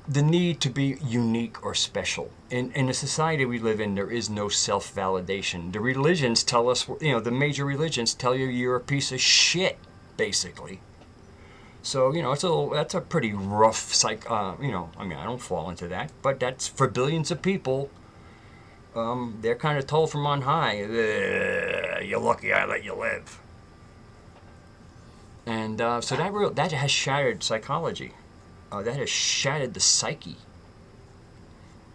the need to be unique or special. In the society we live in, there is no self-validation. The religions tell us, the major religions tell you you're a piece of shit, basically. So, that's a pretty rough I mean, I don't fall into that, but that's for billions of people. They're kind of told from on high, you're lucky I let you live. And so that has shattered psychology. That has shattered the psyche.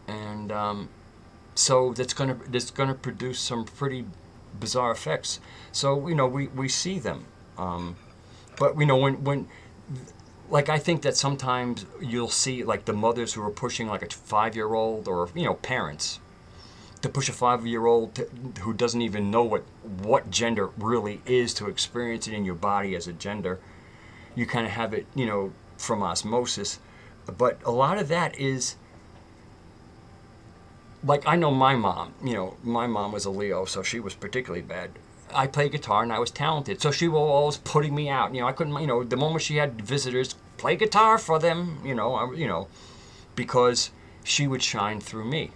And so that's gonna produce some pretty bizarre effects. So we see them, but when like I think that sometimes you'll see like the mothers who are pushing like a 5-year-old, or parents to push a 5-year-old who doesn't even know what gender really is, to experience it in your body as a gender. You kind of have it, from osmosis. But a lot of that is, like, I know my mom, my mom was a Leo, so she was particularly bad. I played guitar and I was talented, so she was always putting me out. I couldn't, the moment she had visitors, play guitar for them, because she would shine through me.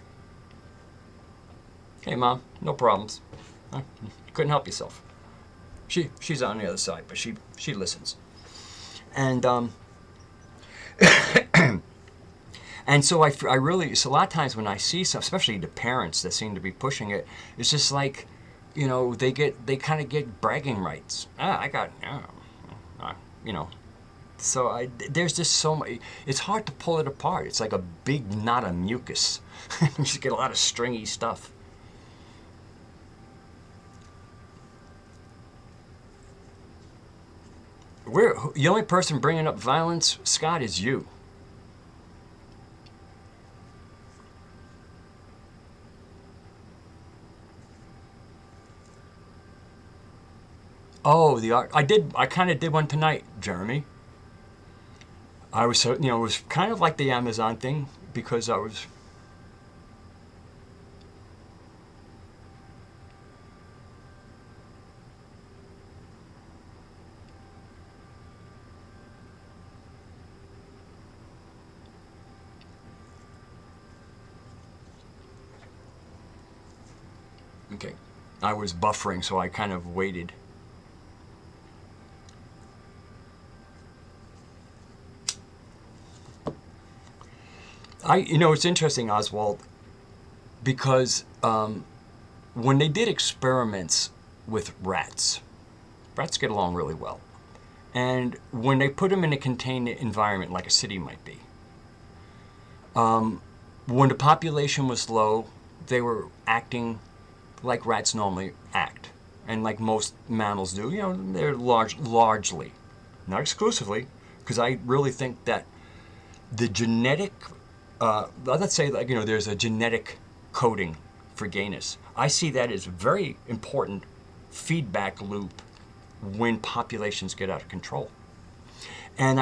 Hey, Mom, no problems. You couldn't help yourself. She's on the other side, but she listens. And and so I really, so a lot of times when I see some, especially the parents that seem to be pushing it, it's just like, they kind of get bragging rights. I got, you know. So there's just so much. It's hard to pull it apart. It's like a big knot of mucus. You just get a lot of stringy stuff. The only person bringing up violence, Scott, is you. Oh, the art. I kind of did one tonight, Jeremy. I was so, it was kind of like the Amazon thing, because I was. Okay. I was buffering, so I kind of waited. It's interesting, Oswald, because when they did experiments with rats get along really well. And when they put them in a contained environment, like a city might be, when the population was low, they were acting like rats normally act, and like most mammals do. They're largely, not exclusively, because I really think that the genetic, let's say, like, there's a genetic coding for gayness. I see that as a very important feedback loop when populations get out of control. And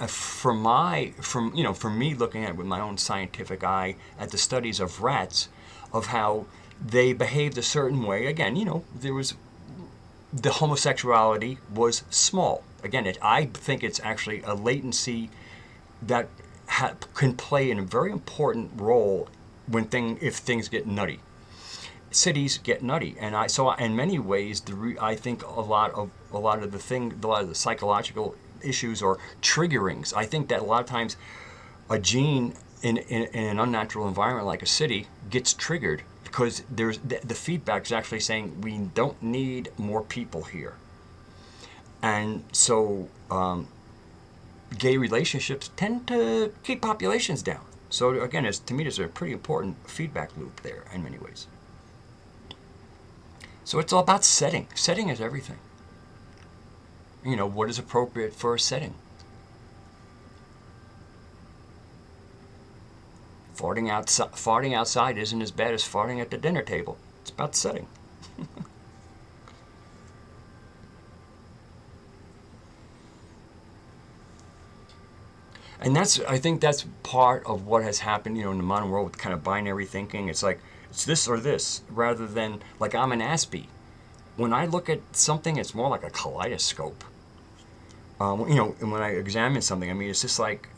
from me looking at it with my own scientific eye at the studies of rats, of how they behaved a certain way. Again, there was the homosexuality was small. Again, I think it's actually a latency that can play in a very important role if things get nutty. Cities get nutty, and in many ways, I think a lot of the psychological issues or triggerings. I think that a lot of times a gene in an unnatural environment like a city gets triggered because there's the feedback is actually saying we don't need more people here, and so gay relationships tend to keep populations down. So again, to me, there's a pretty important feedback loop there in many ways. So it's all about setting. Setting is everything. what is appropriate for a setting. Farting outside isn't as bad as farting at the dinner table. It's about the setting. And I think that's part of what has happened, in the modern world with kind of binary thinking. It's like, it's this or this, rather than, like, I'm an Aspie. When I look at something, it's more like a kaleidoscope. And when I examine something, I mean, it's just like,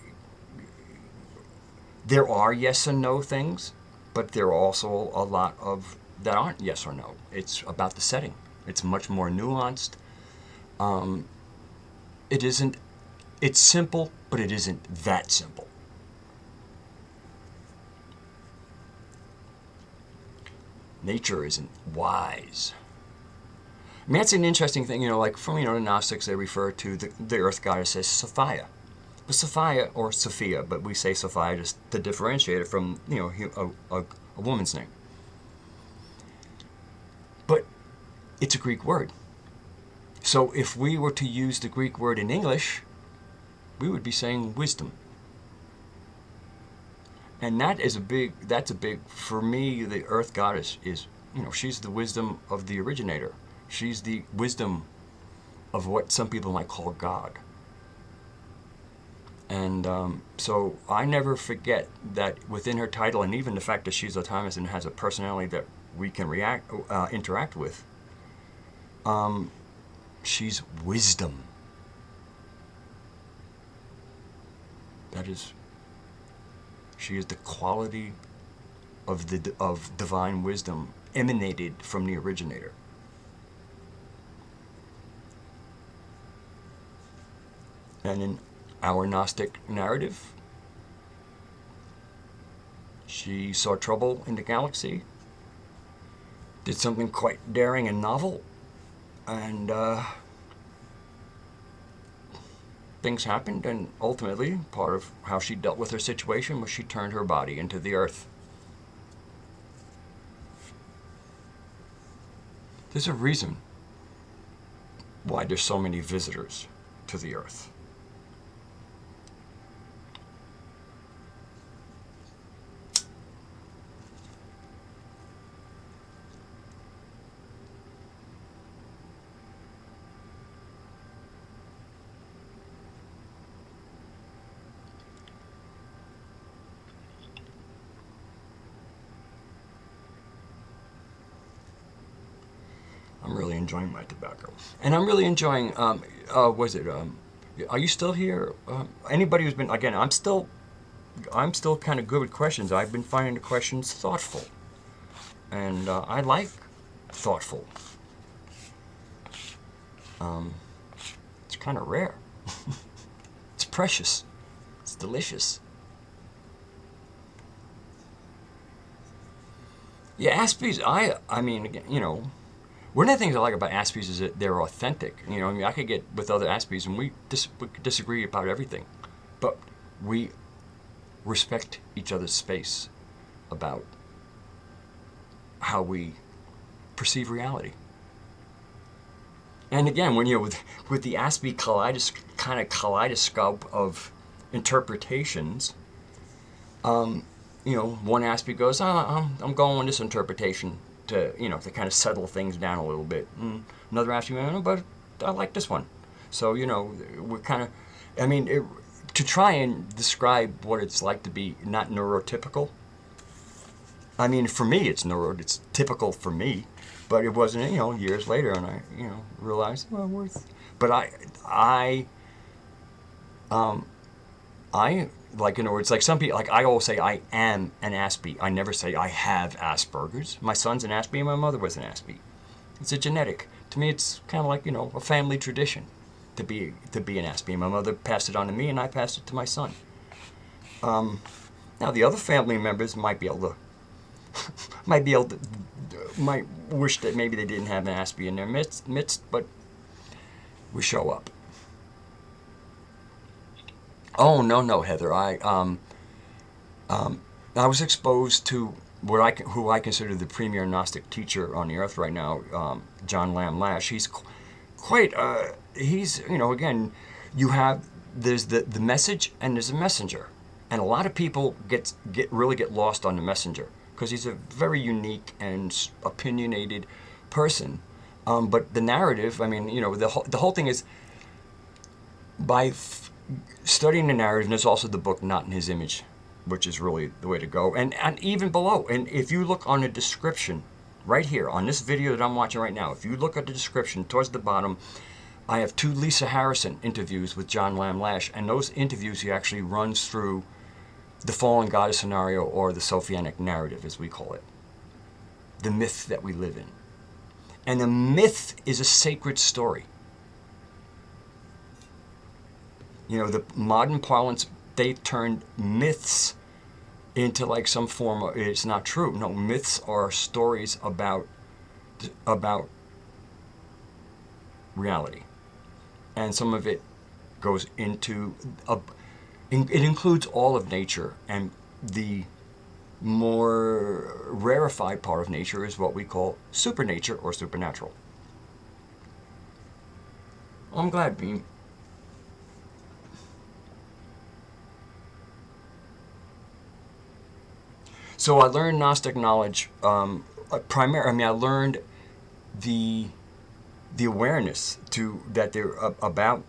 there are yes and no things, but there are also a lot of that aren't yes or no. It's about the setting. It's much more nuanced. It isn't, it's simple, but it isn't that simple. Nature isn't wise. I mean, that's an interesting thing, like from, the Gnostics, they refer to the earth goddess as Sophia. But Sophia, or Sophia, but we say Sophia just to differentiate it from, a woman's name. But it's a Greek word. So if we were to use the Greek word in English, we would be saying wisdom. And that's a big, for me, the earth goddess is, she's the wisdom of the originator. She's the wisdom of what some people might call God. And so I never forget that within her title, and even the fact that she's autonomous and has a personality that we can interact with, she's wisdom. She is the quality of divine wisdom emanated from the originator. And in our Gnostic narrative, she saw trouble in the galaxy, did something quite daring and novel, and things happened, and ultimately, part of how she dealt with her situation was she turned her body into the earth. There's a reason why there's so many visitors to the earth. I'm really enjoying my tobacco. And I'm really enjoying, are you still here? Anybody who's been, again, I'm still kind of good with questions. I've been finding the questions thoughtful. And I like thoughtful. It's kind of rare. It's precious. It's delicious. Yeah, Aspies, I mean, again, one of the things I like about Aspies is that they're authentic. I could get with other Aspies and we could disagree about everything, but we respect each other's space about how we perceive reality. And again, when with the Aspie kaleidoscope of interpretations, one Aspie goes, I'm going with this interpretation to kind of settle things down a little bit. And another Aspie, but I like this one. So, we're kind of, to try and describe what it's like to be not neurotypical. I mean, for me, it's typical for me, but it wasn't, years later, and I, realized, but I like, in other words, like some people, like I always say I am an Aspie. I never say I have Asperger's. My son's an Aspie and my mother was an Aspie. It's a genetic. To me, it's kind of like, a family tradition to be an Aspie. My mother passed it on to me and I passed it to my son. Now the other family members might wish that maybe they didn't have an Aspie in their midst, but we show up. Oh no, Heather. I was exposed to who I consider the premier Gnostic teacher on the earth right now, John Lamb Lash. He's quite he's, again, you have, there's the message and there's a messenger. And a lot of people really get lost on the messenger because he's a very unique and opinionated person. But the narrative, I mean, the whole thing is by studying the narrative, and there's also the book Not in His Image, which is really the way to go. And even below, and if you look on the description right here on this video that I'm watching right now, if you look at the description towards the bottom, I have 2 Lisa Harrison interviews with John Lamb Lash, and those interviews he actually runs through the fallen goddess scenario, or the Sophianic narrative as we call it, the myth that we live in. And the myth is a sacred story. The modern parlance, they've turned myths into like some form of, it's not true. No, myths are stories about reality. And some of it goes into, it includes all of nature, and the more rarefied part of nature is what we call supernature or supernatural. I'm glad, Beam. So I learned Gnostic knowledge. I learned the awareness that they're about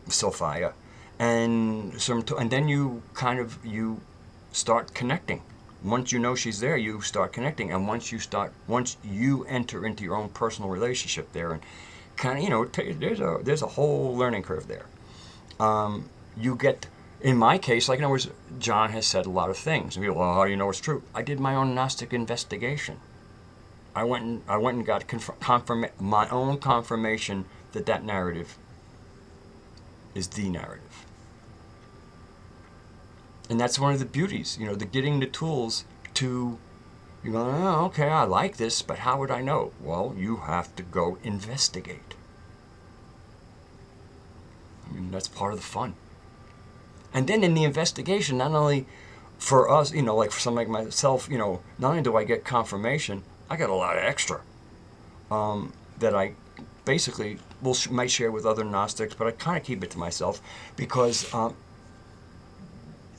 Sophia, and then you start connecting. Once you know she's there, you start connecting, and once you enter into your own personal relationship there, and there's a whole learning curve there. You get. In my case, like in other words, John has said a lot of things. And people, well, how do you know it's true? I did my own Gnostic investigation. I went and got my own confirmation that narrative is the narrative. And that's one of the beauties, the getting the tools to, oh, okay, I like this, but how would I know? Well, you have to go investigate. I mean, that's part of the fun. And then in the investigation, not only for us, like for someone like myself, not only do I get confirmation, I get a lot of extra that I basically might share with other Gnostics, but I kind of keep it to myself because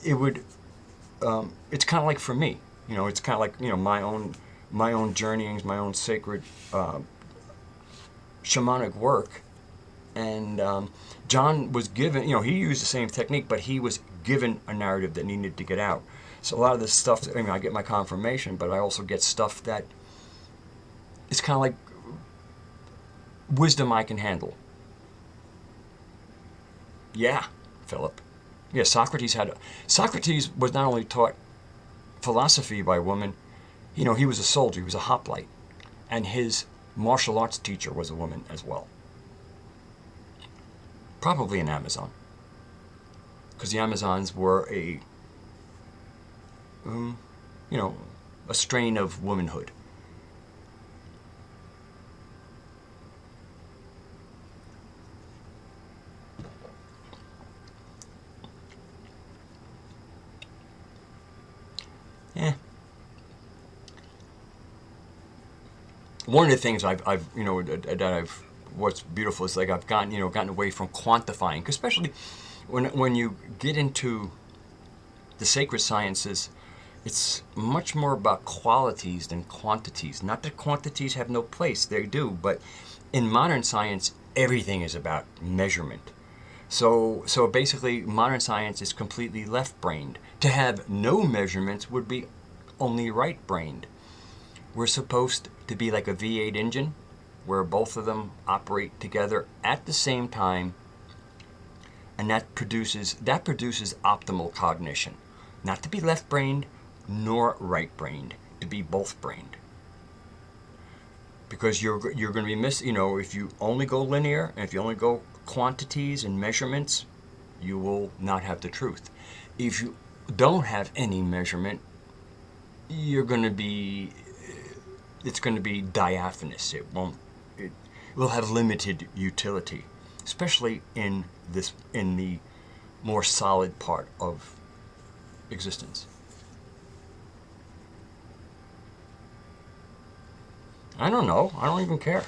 it's kind of like for me, it's kind of like, my own journeyings, my own sacred shamanic work. And John was given, he used the same technique, but he was given a narrative that needed to get out. So a lot of this stuff, I get my confirmation, but I also get stuff that it's kind of like wisdom I can handle. Yeah, Philip. Yeah, Socrates was not only taught philosophy by a woman, he was a soldier, he was a hoplite, and his martial arts teacher was a woman as well. Probably an Amazon, because the Amazons were a strain of womanhood. Yeah. One of the things what's beautiful is like I've gotten away from quantifying, especially when you get into the sacred sciences, it's much more about qualities than quantities. Not that quantities have no place, they do, but in modern science, everything is about measurement. So basically, modern science is completely left-brained. To have no measurements would be only right-brained. We're supposed to be like a V8 engine, where both of them operate together at the same time, and that produces optimal cognition. Not to be left-brained nor right-brained, to be both-brained. Because you're going to be if you only go linear, and if you only go quantities and measurements, you will not have the truth. If you don't have any measurement, it's going to be diaphanous. It will have limited utility, especially in the more solid part of existence. I don't know. I don't even care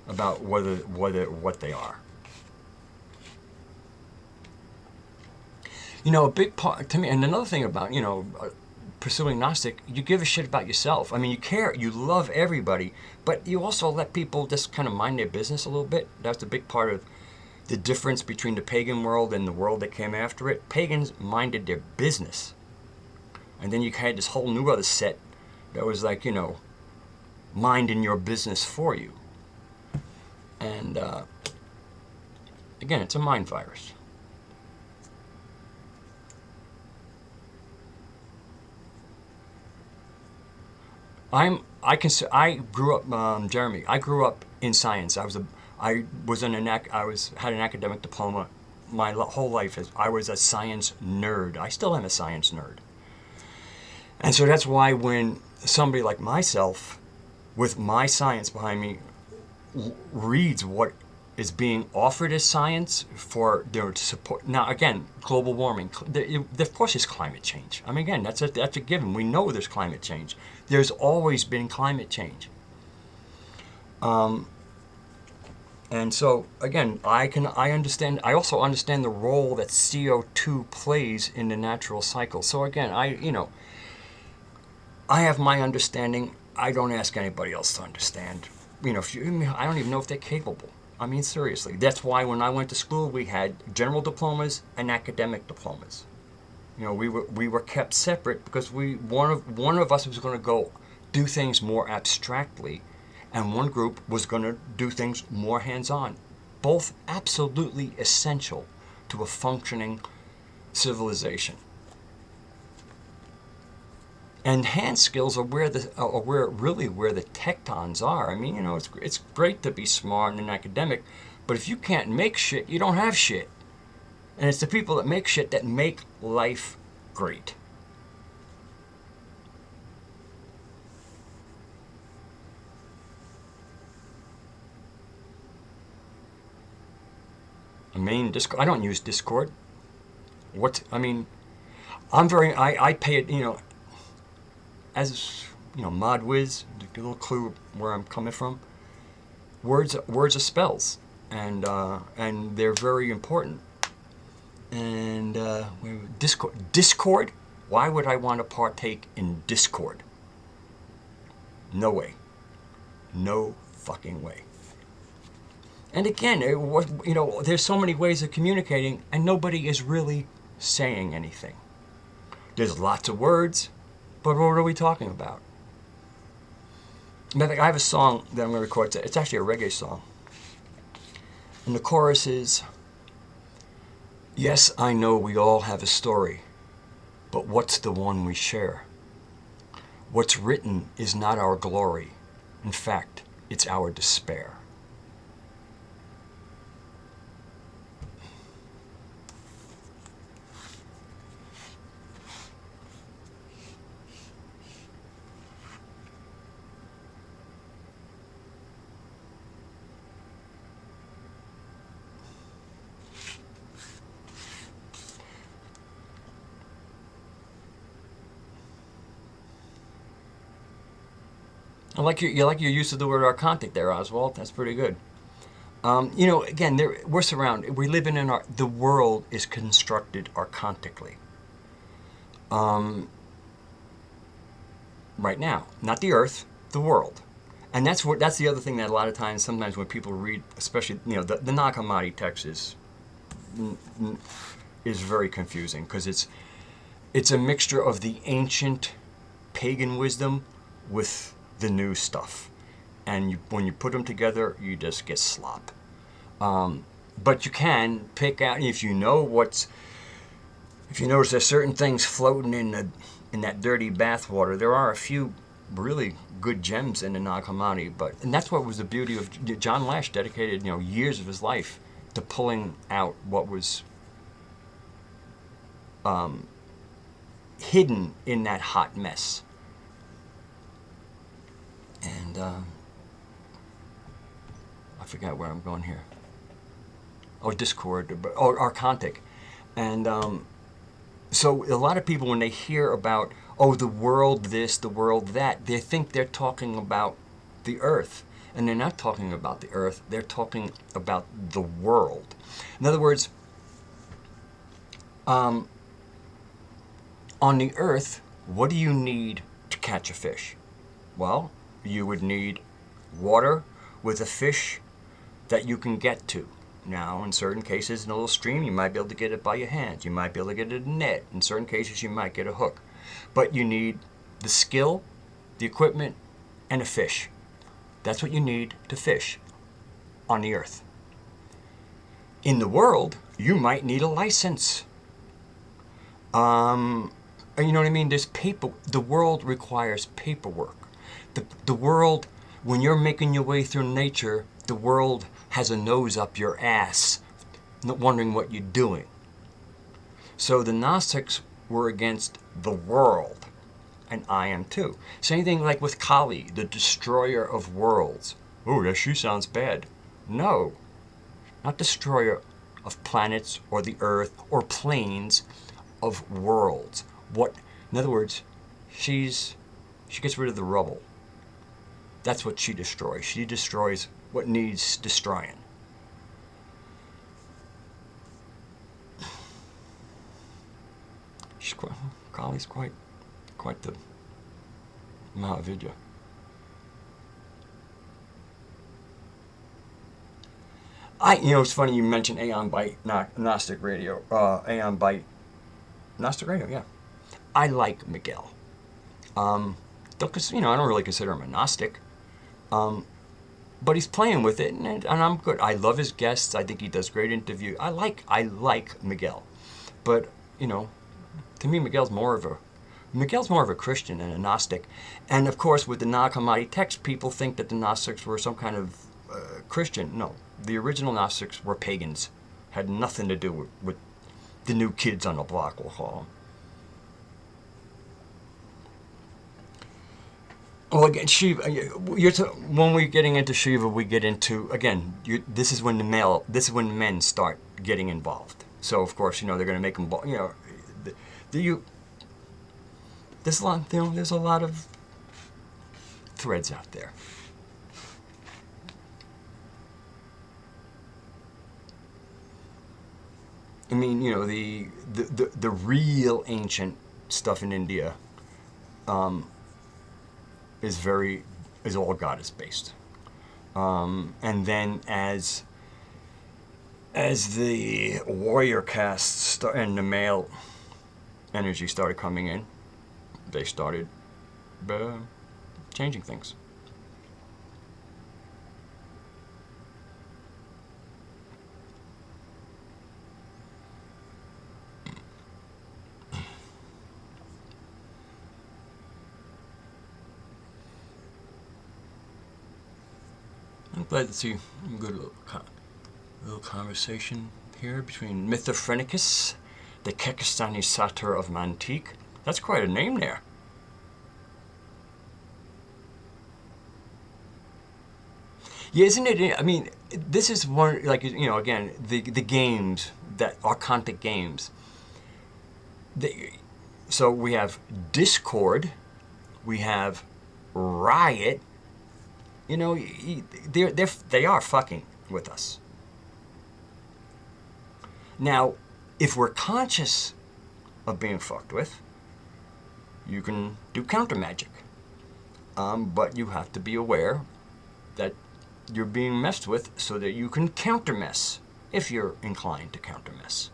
about what they are. You know, a big part to me, and another thing about, pursuing Gnostic, you give a shit about yourself. I mean, you care, you love everybody, but you also let people just kind of mind their business a little bit. That's a big part of the difference between the pagan world and the world that came after it. Pagans minded their business. And then you had this whole new other set that was like, minding your business for you. And again, it's a mind virus. I grew up, Jeremy. I grew up in science. I was had an academic diploma. My whole life I was a science nerd. I still am a science nerd. And so that's why when somebody like myself, with my science behind me, reads what is being offered as science for their support. Now, again, global warming. Of course, there's climate change. I mean, again, that's a given. We know there's climate change. There's always been climate change. And so, again, I understand. I also understand the role that CO2 plays in the natural cycle. So again, I have my understanding. I don't ask anybody else to understand. I don't even know if they're capable. I mean, seriously. That's why when I went to school, we had general diplomas and academic diplomas. We were kept separate because one of us was going to go do things more abstractly, and one group was going to do things more hands-on. Both absolutely essential to a functioning civilization. And hand skills are where where the tectons are. I mean, it's great to be smart and academic, but if you can't make shit, you don't have shit. And it's the people that make shit that make life great. I don't use Discord. I pay it, as, mod whiz, to get a little clue where I'm coming from. Words are spells, and they're very important. And Discord. Why would I want to partake in Discord? No way. No fucking way. And again, there's so many ways of communicating, and nobody is really saying anything. There's lots of words, but what are we talking about? I have a song that I'm going to record. It's actually a reggae song. And the chorus is, yes, I know we all have a story, but what's the one we share? What's written is not our glory. In fact, it's our despair. I like your use of the word archontic there, Oswald. That's pretty good. Again, we're surrounded. We live the world is constructed archontically. Right now, not the Earth, the world, and that's the other thing that a lot of times, sometimes when people read, especially the Nag Hammadi text is very confusing because it's a mixture of the ancient pagan wisdom with the new stuff, and when you put them together, you just get slop. But you can pick out if you notice there's certain things floating in that dirty bathwater. There are a few really good gems in the Nag Hammadi, and that's what was the beauty of John Lash. Dedicated years of his life to pulling out what was hidden in that hot mess. And I forgot where I'm going here. Oh, Discord, Archontic. And so a lot of people, when they hear about, the world this, the world that, they think they're talking about the Earth. And they're not talking about the Earth, they're talking about the world. In other words, On the earth, what do you need to catch a fish? Well, you would need water with a fish that you can get to. Now, in certain cases, in a little stream, you might be able to get it by your hands. You might be able to get it in a net. In certain cases, you might get a hook. But you need the skill, the equipment, and a fish. That's what you need to fish on the earth. In the world, you might need a license. You know what I mean? There's paper. The world requires paperwork. The world, when you're making your way through nature, the world has a nose up your ass, wondering what you're doing. So the Gnostics were against the world, and I am too. Same thing like with Kali, the destroyer of worlds. Oh, yeah, she sounds bad. No, not destroyer of planets or the earth or planes, of worlds. What, in other words, she gets rid of the rubble. That's what she destroys. She destroys what needs destroying. Kali's quite the Mahavidya. It's funny you mentioned Aeon Byte, Gnostic Radio. Aeon Byte, Gnostic Radio, yeah. I like Miguel. I don't really consider him a Gnostic. But he's playing with it, and I'm good. I love his guests. I think he does great interviews. I like Miguel. But, to me, Miguel's more of a Christian than a Gnostic. And of course, with the Nag Hammadi text, people think that the Gnostics were some kind of Christian. No, the original Gnostics were pagans. Had nothing to do with the new kids on the block, we'll call them. Well, again, Shiva. When we're getting into Shiva, we get into again. This is when men start getting involved. So of course, they're going to make them. There's a lot of threads out there. I mean, the real ancient stuff in India. Is all goddess based, and then as the warrior castes and the male energy started coming in, they started changing things. I'm glad to see a good little conversation here between Mithophrenikus, the Kekistani satyr of Mantique. That's quite a name there. Yeah, isn't it? I mean, this is one, again, the games, that Archontic games. So we have Discord, we have Riot. They are fucking with us. Now, if we're conscious of being fucked with, you can do counter magic. But you have to be aware that you're being messed with so that you can counter mess if you're inclined to counter mess.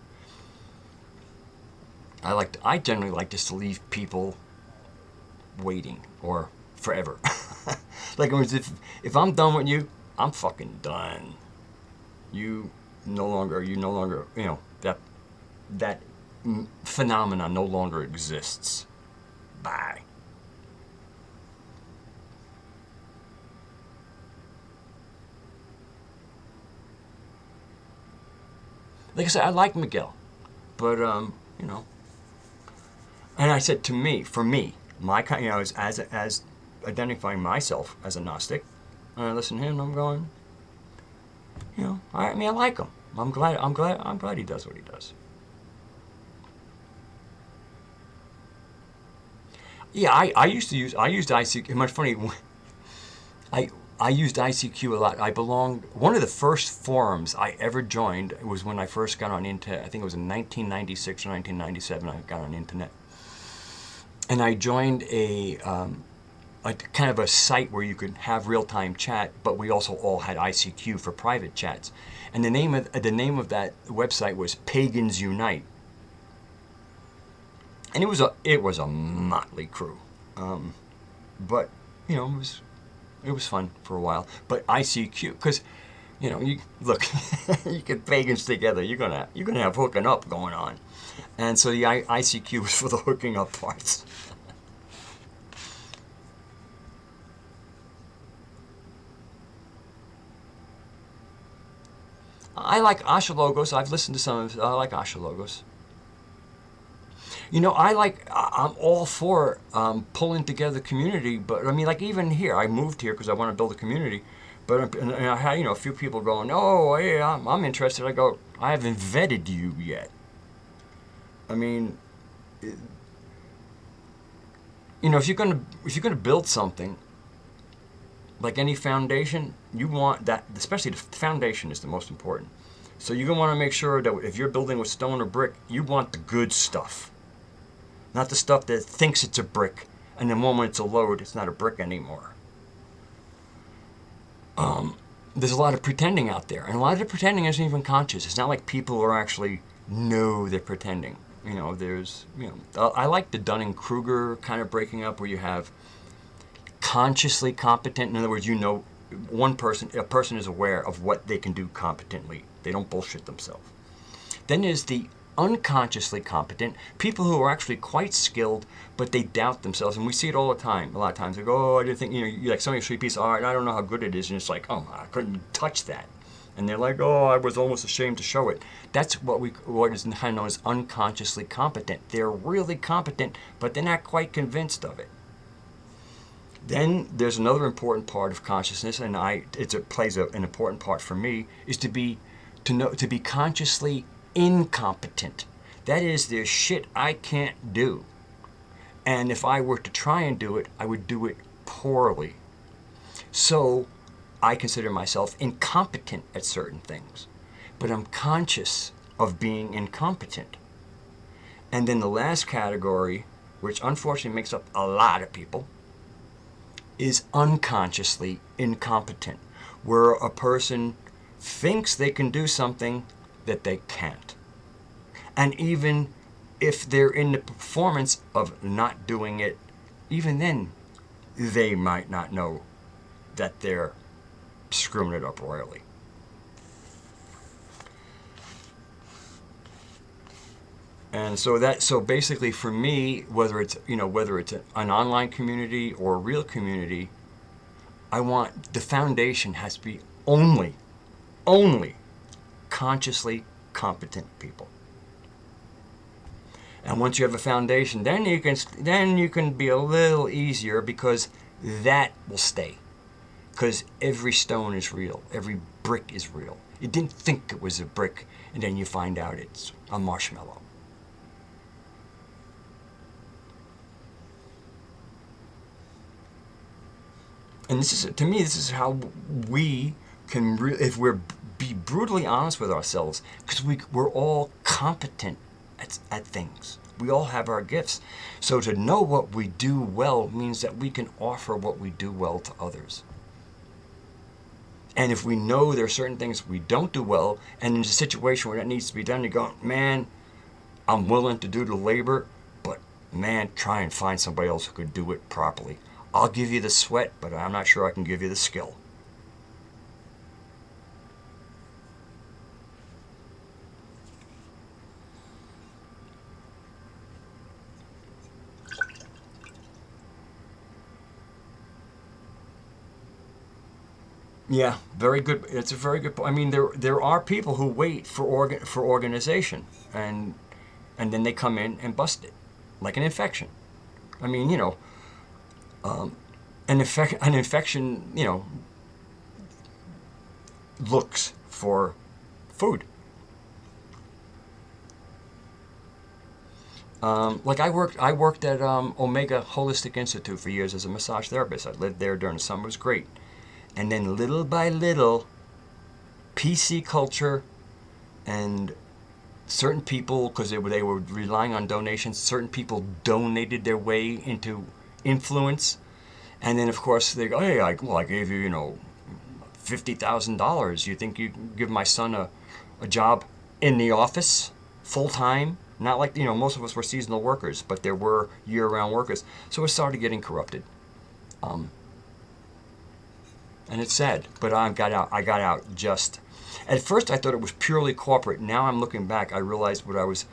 I generally like just to leave people waiting or forever. Like, if I'm done with you, I'm fucking done. You no longer, that phenomena no longer exists. Bye. Like I said, I like Miguel, but and I said for me, my kind, as identifying myself as a Gnostic, and I listen to him, and I'm going, I like him. I'm glad he does what he does. Yeah, I used ICQ. Much funny. I used ICQ a lot. One of the first forums I ever joined was when I first got on internet. I think it was in 1996 or 1997 I got on the internet. and I joined a kind of a site where you could have real-time chat, but we also all had ICQ for private chats. And the name of that website was Pagans Unite, and it was a motley crew, but it was fun for a while. But ICQ, because you look, you get pagans together, you're gonna have hooking up going on, and so the ICQ was for the hooking up parts. I like Asha Logos. I've listened to some of. I like Asha Logos. I'm all for pulling together community, but I mean, like even here, I moved here because I want to build a community. But and I had a few people going, "Oh, hey, I'm interested." I go, "I haven't vetted you yet." I mean, if you're gonna build something like any foundation, you want that, especially the foundation is the most important. So you're gonna want to make sure that if you're building with stone or brick, you want the good stuff. Not the stuff that thinks it's a brick, and the moment it's a load, it's not a brick anymore. There's a lot of pretending out there, and a lot of the pretending isn't even conscious. It's not like people are actually know they're pretending. I like the Dunning-Kruger kind of breaking up where you have consciously competent. In other words, a person is aware of what they can do competently. They don't bullshit themselves. Then there's the unconsciously competent, people who are actually quite skilled, but they doubt themselves. And we see it all the time. A lot of times they go, "Oh, I didn't think," you like somebody street piece of art, and I don't know how good it is. And it's like, "Oh, I couldn't touch that." And they're like, "Oh, I was almost ashamed to show it." That's what is kind of known as unconsciously competent. They're really competent, but they're not quite convinced of it. Then there's another important part of consciousness, and it plays an important part for me, is to be consciously incompetent. That is, there's shit I can't do, and if I were to try and do it, I would do it poorly. So I consider myself incompetent at certain things, but I'm conscious of being incompetent. And then the last category, which unfortunately makes up a lot of people, is unconsciously incompetent, where a person thinks they can do something that they can't. And even if they're in the performance of not doing it, even then, they might not know that they're screwing it up royally. And so basically for me, whether it's an online community or a real community, I want the foundation has to be only consciously competent people. And once you have a foundation, then you can be a little easier, because that will stay. Because every stone is real, every brick is real. You didn't think it was a brick, and then you find out it's a marshmallow. And to me, this is how we can if we're be brutally honest with ourselves, because we're all competent at things. We all have our gifts. So to know what we do well means that we can offer what we do well to others. And if we know there are certain things we don't do well, and there's a situation where that needs to be done, you go, "Man, I'm willing to do the labor, but man, try and find somebody else who could do it properly. I'll give you the sweat, but I'm not sure I can give you the skill." Yeah, very good. It's a very good point. I mean, there are people who wait for organization, and then they come in and bust it, like an infection. I mean, an infection, looks for food. Like I worked at Omega Holistic Institute for years as a massage therapist. I lived there during the summer. It was great. And then little by little, PC culture and certain people, because they were relying on donations, certain people donated their way into influence. And then, of course, they go, hey, I gave you, $50,000. You think you can give my son a job in the office full time? Not like, most of us were seasonal workers, but there were year round workers. So it started getting corrupted. And it's sad, but I got out just. At first, I thought it was purely corporate. Now I'm looking back, I realized what I was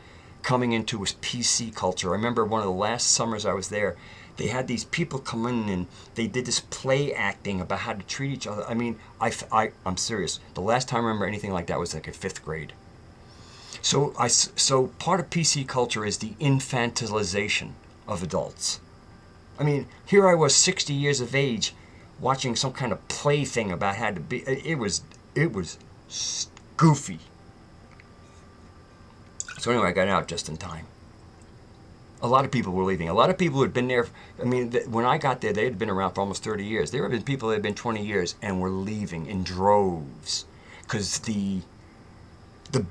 coming into was PC culture. I remember one of the last summers I was there, they had these people come in and they did this play acting about how to treat each other. I mean, I'm serious. The last time I remember anything like that was like in fifth grade. So part of PC culture is the infantilization of adults. I mean, here I was 60 years of age watching some kind of play thing about how to be. It was goofy. So anyway, I got out just in time. A lot of people were leaving. A lot of people who had been there. I mean, when I got there, they had been around for almost 30 years. There have been people that had been 20 years and were leaving in droves because the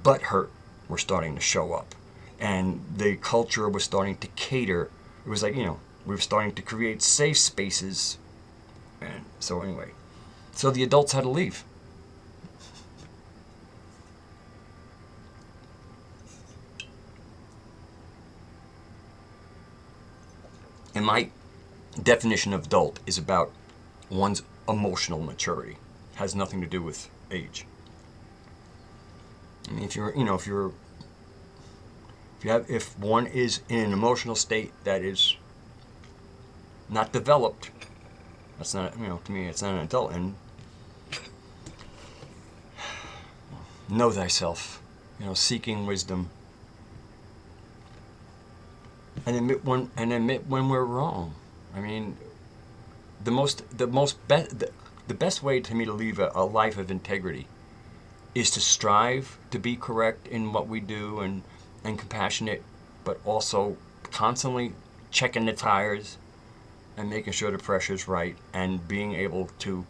butt hurt were starting to show up, and the culture was starting to cater. It was like, we were starting to create safe spaces. And so anyway, so the adults had to leave. And my definition of adult is about one's emotional maturity. It has nothing to do with age. I mean, if one is in an emotional state that is not developed, that's not, to me, it's not an adult. And know thyself, seeking wisdom, and admit when we're wrong. I mean, the best way to me to live a life of integrity is to strive to be correct in what we do and compassionate, but also constantly checking the tires and making sure the pressure's right, and being able to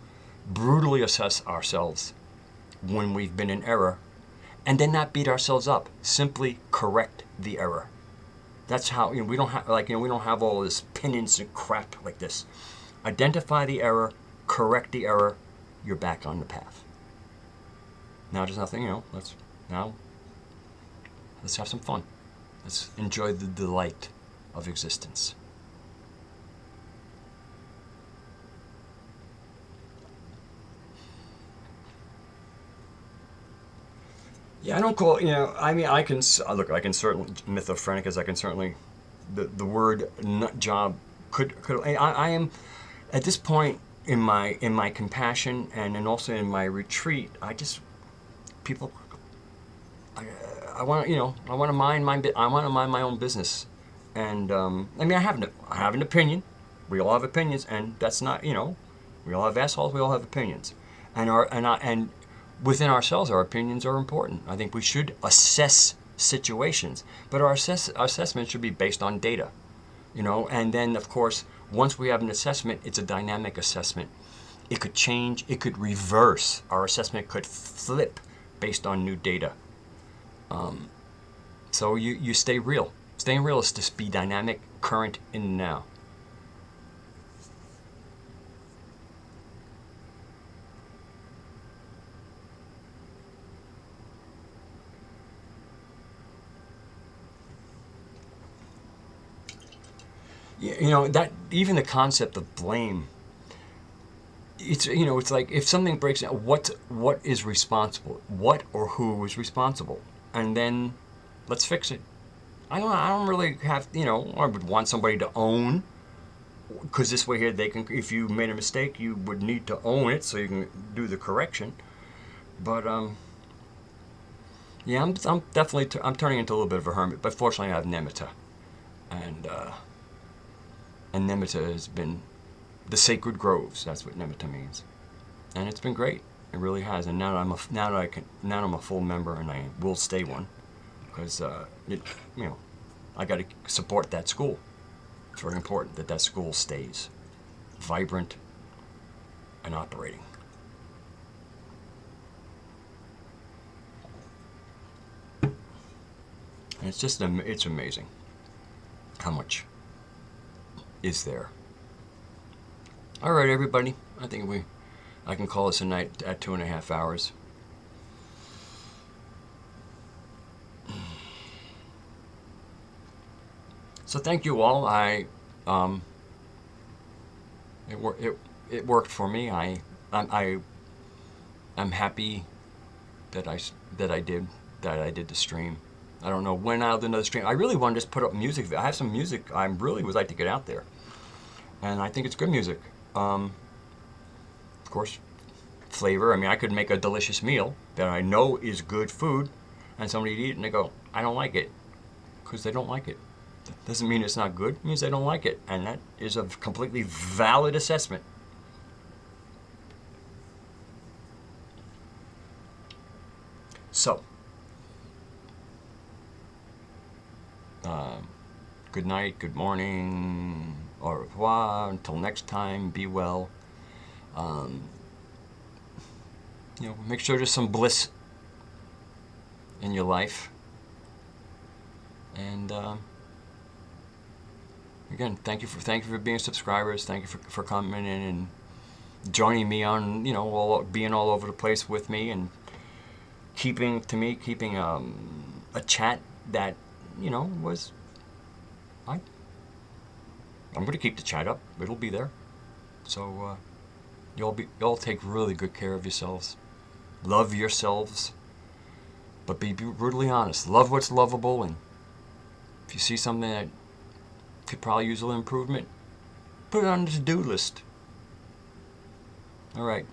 brutally assess ourselves when we've been in error, and then not beat ourselves up. Simply correct the error. That's how, we don't have we don't have all this penance and crap like this. Identify the error, correct the error, you're back on the path. Now there's nothing, let's have some fun. Let's enjoy the delight of existence. Yeah, I don't call, I mean, I can certainly, mythophrenic, I can certainly, the word nut job I am, at this point in my compassion and also in my retreat, people, I want to mind my own business. And, I mean, I have an opinion. We all have opinions, and that's not, we all have assholes, we all have opinions. And within ourselves, our opinions are important. I think we should assess situations, but our assessment should be based on data, and then, of course, once we have an assessment, it's a dynamic assessment. It could change, it could reverse. Our assessment could flip based on new data. So you stay real. Staying real is to be dynamic, current, in the now. That even the concept of blame, it's like if something breaks down, what is responsible, what or who is responsible, and then let's fix it. I don't really have, I would want somebody to own, because this way here they can, if you made a mistake, you would need to own it so you can do the correction. But yeah, I'm definitely I'm turning into a little bit of a hermit, but fortunately I have Nemitta, and Nemitta has been the sacred groves. That's what Nemitta means, and it's been great. It really has. And now I'm a full member, and I will stay one, because I got to support that school. It's very important that school stays vibrant and operating. And it's just, it's amazing how much is there. All right, everybody. I think I can call this a night at 2.5 hours. So thank you all. It worked for me. I'm happy that I did the stream. I don't know when I'll do another stream. I really want to just put up music. I have some music I really would like to get out there, and I think it's good music. Of course, flavor. I mean, I could make a delicious meal that I know is good food, and somebody eat it and they go, I don't like it, because they don't like it. That doesn't mean it's not good. It means they don't like it, and that is a completely valid assessment. So, good night, good morning, au revoir. Until next time, be well. Make sure there's some bliss in your life. And again, thank you for being subscribers. Thank you for coming in and joining me on being all over the place with me and keeping a chat that was. I'm going to keep the chat up. It'll be there. So y'all take really good care of yourselves. Love yourselves, but be brutally honest. Love what's lovable, and if you see something that could probably use a little improvement, put it on the to-do list. All right.